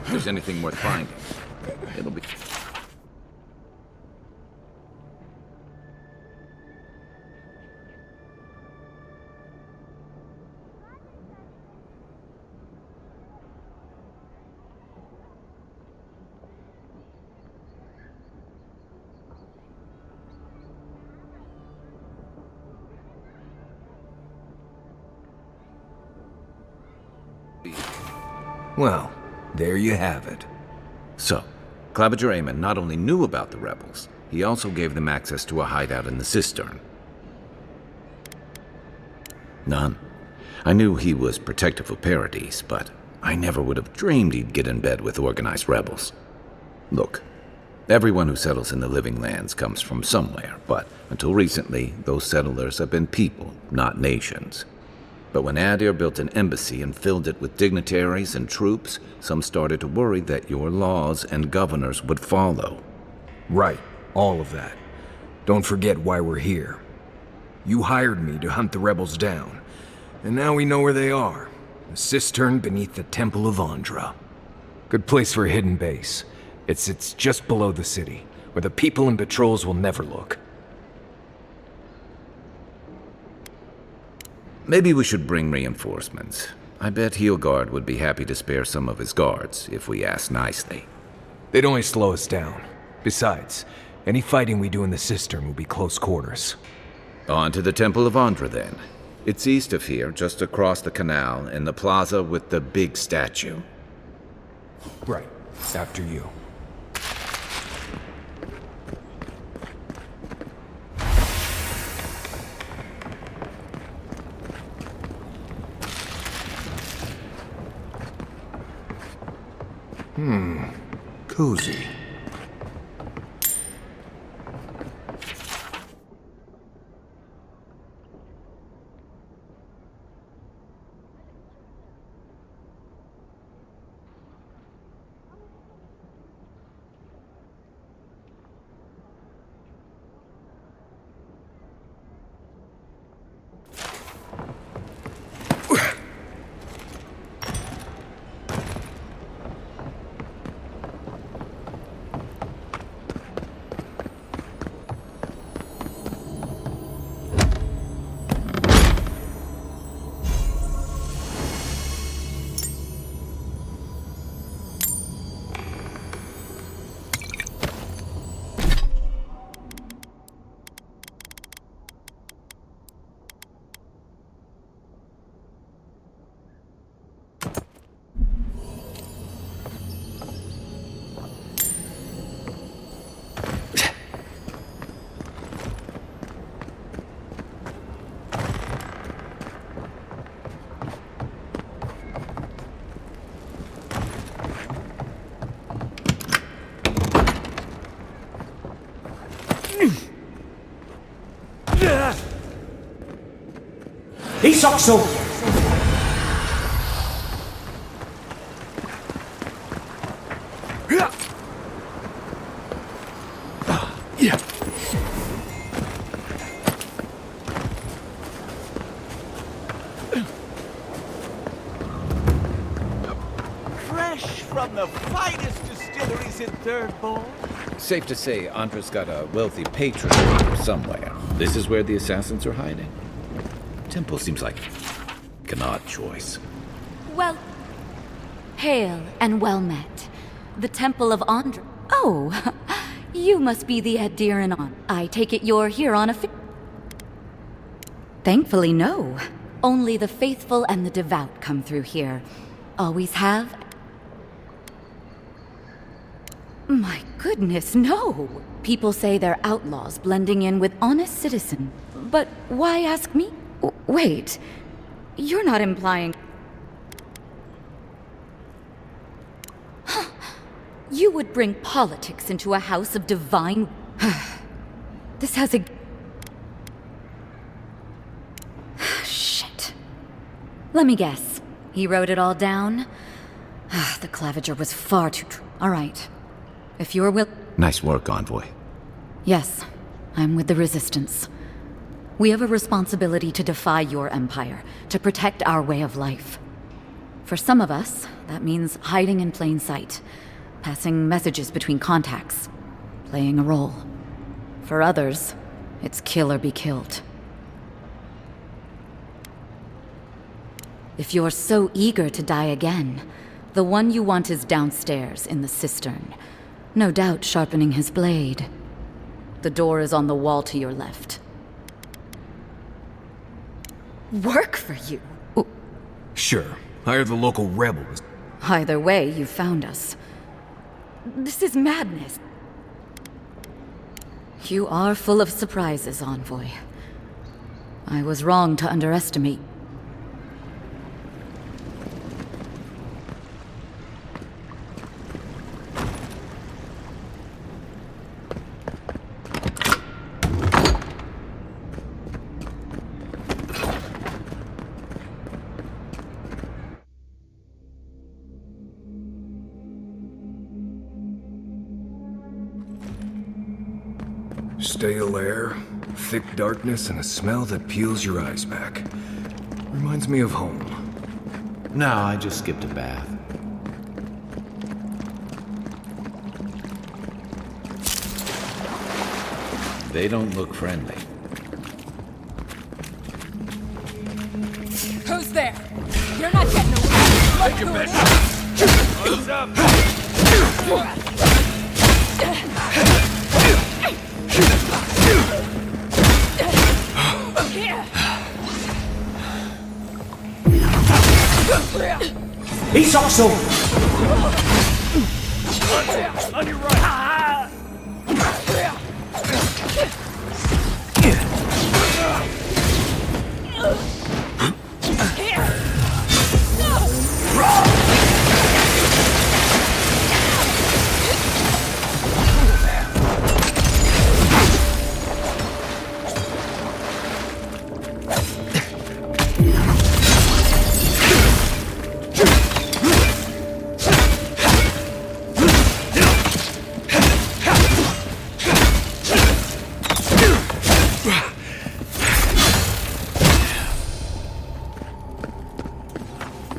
If there's anything worth finding, it'll be... Well, there you have it. So, Claviger Amon not only knew about the rebels, he also gave them access to a hideout in the cistern. None. I knew he was protective of Paradise, but I never would have dreamed he'd get in bed with organized rebels. Look, everyone who settles in the Living Lands comes from somewhere, but until recently, those settlers have been people, not nations. But when Adir built an embassy and filled it with dignitaries and troops, some started to worry that your laws and governors would follow. Right, all of that. Don't forget why we're here. You hired me to hunt the rebels down, and now we know where they are. The cistern beneath the Temple of Andra. Good place for a hidden base. It sits just below the city, where the people and patrols will never look. Maybe we should bring reinforcements. I bet Heelguard would be happy to spare some of his guards, if we ask nicely. They'd only slow us down. Besides, any fighting we do in the cistern will be close quarters. On to the Temple of Andra, then. It's east of here, just across the canal, in the plaza with the big statue. Right. After you. Cozy. Isokso! Fresh from the finest distilleries in Third Bowl. Safe to say, Andra's got a wealthy patron somewhere. This is where the assassins are hiding. Temple seems like an odd choice. Well, hail and well met. The Temple of Andra. Oh, you must be the Adiran on. I take it you're here on a Thankfully, no. Only the faithful and the devout come through here. Always have. My goodness, no! People say they're outlaws blending in with honest citizens. But why ask me? Wait, you're not implying... You would bring politics into a house of divine... This has a... Shit. Let me guess. He wrote it all down? The claviger was far too... All right. If you're Nice work, Envoy. Yes, I'm with the Resistance. We have a responsibility to defy your empire, to protect our way of life. For some of us, that means hiding in plain sight, passing messages between contacts, playing a role. For others, it's kill or be killed. If you're so eager to die again, the one you want is downstairs in the cistern, no doubt sharpening his blade. The door is on the wall to your left. Work for you? Sure. Hire the local rebels. Either way, you found us. This is madness. You are full of surprises, Envoy. I was wrong to underestimate. Stale air, thick darkness, and a smell that peels your eyes back. Reminds me of home. No, I just skipped a bath. They don't look friendly. Who's there? You're not getting away. Take your best. What's up? He's also... On your right.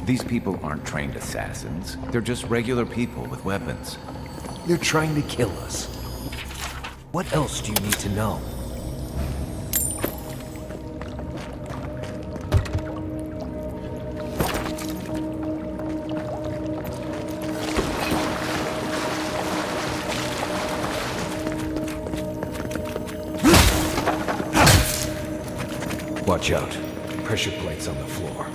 These people aren't trained assassins. They're just regular people with weapons. They're trying to kill us. What else do you need to know? Watch out. Pressure plates on the floor.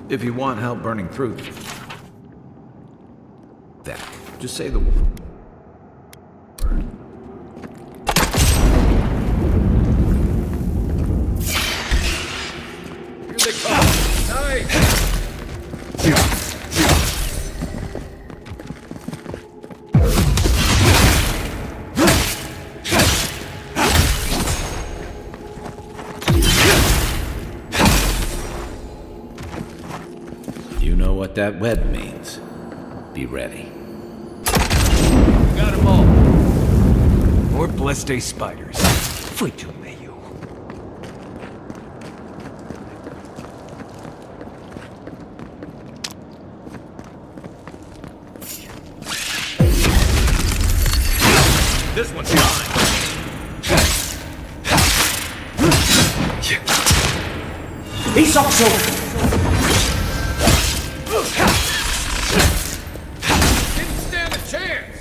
If you want help burning through that, just say the word. Here they come. Nice. You know what that web means. Be ready. Got them all. More Bleste spiders. Fui-tu, meio. This one's mine. He's also... Didn't stand a chance.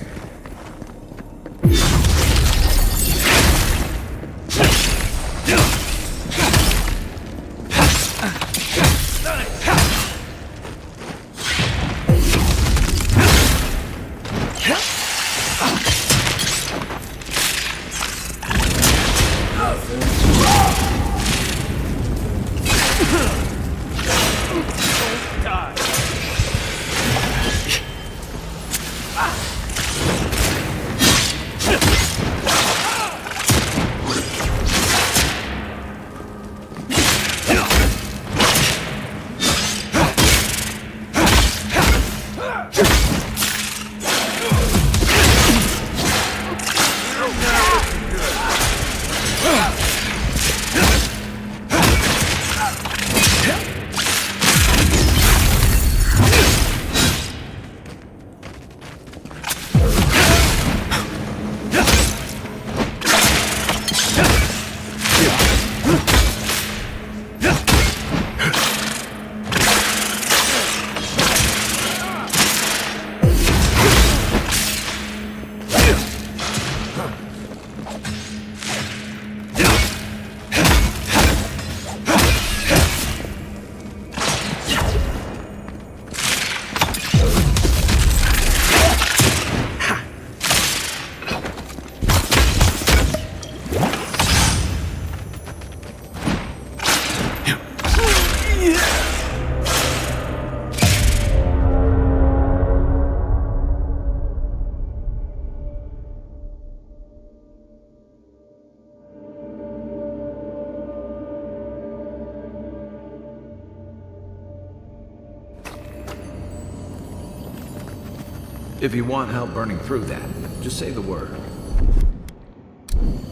If you want help burning through that, just say the word.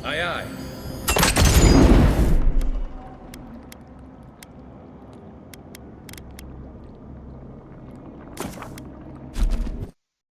Aye, aye.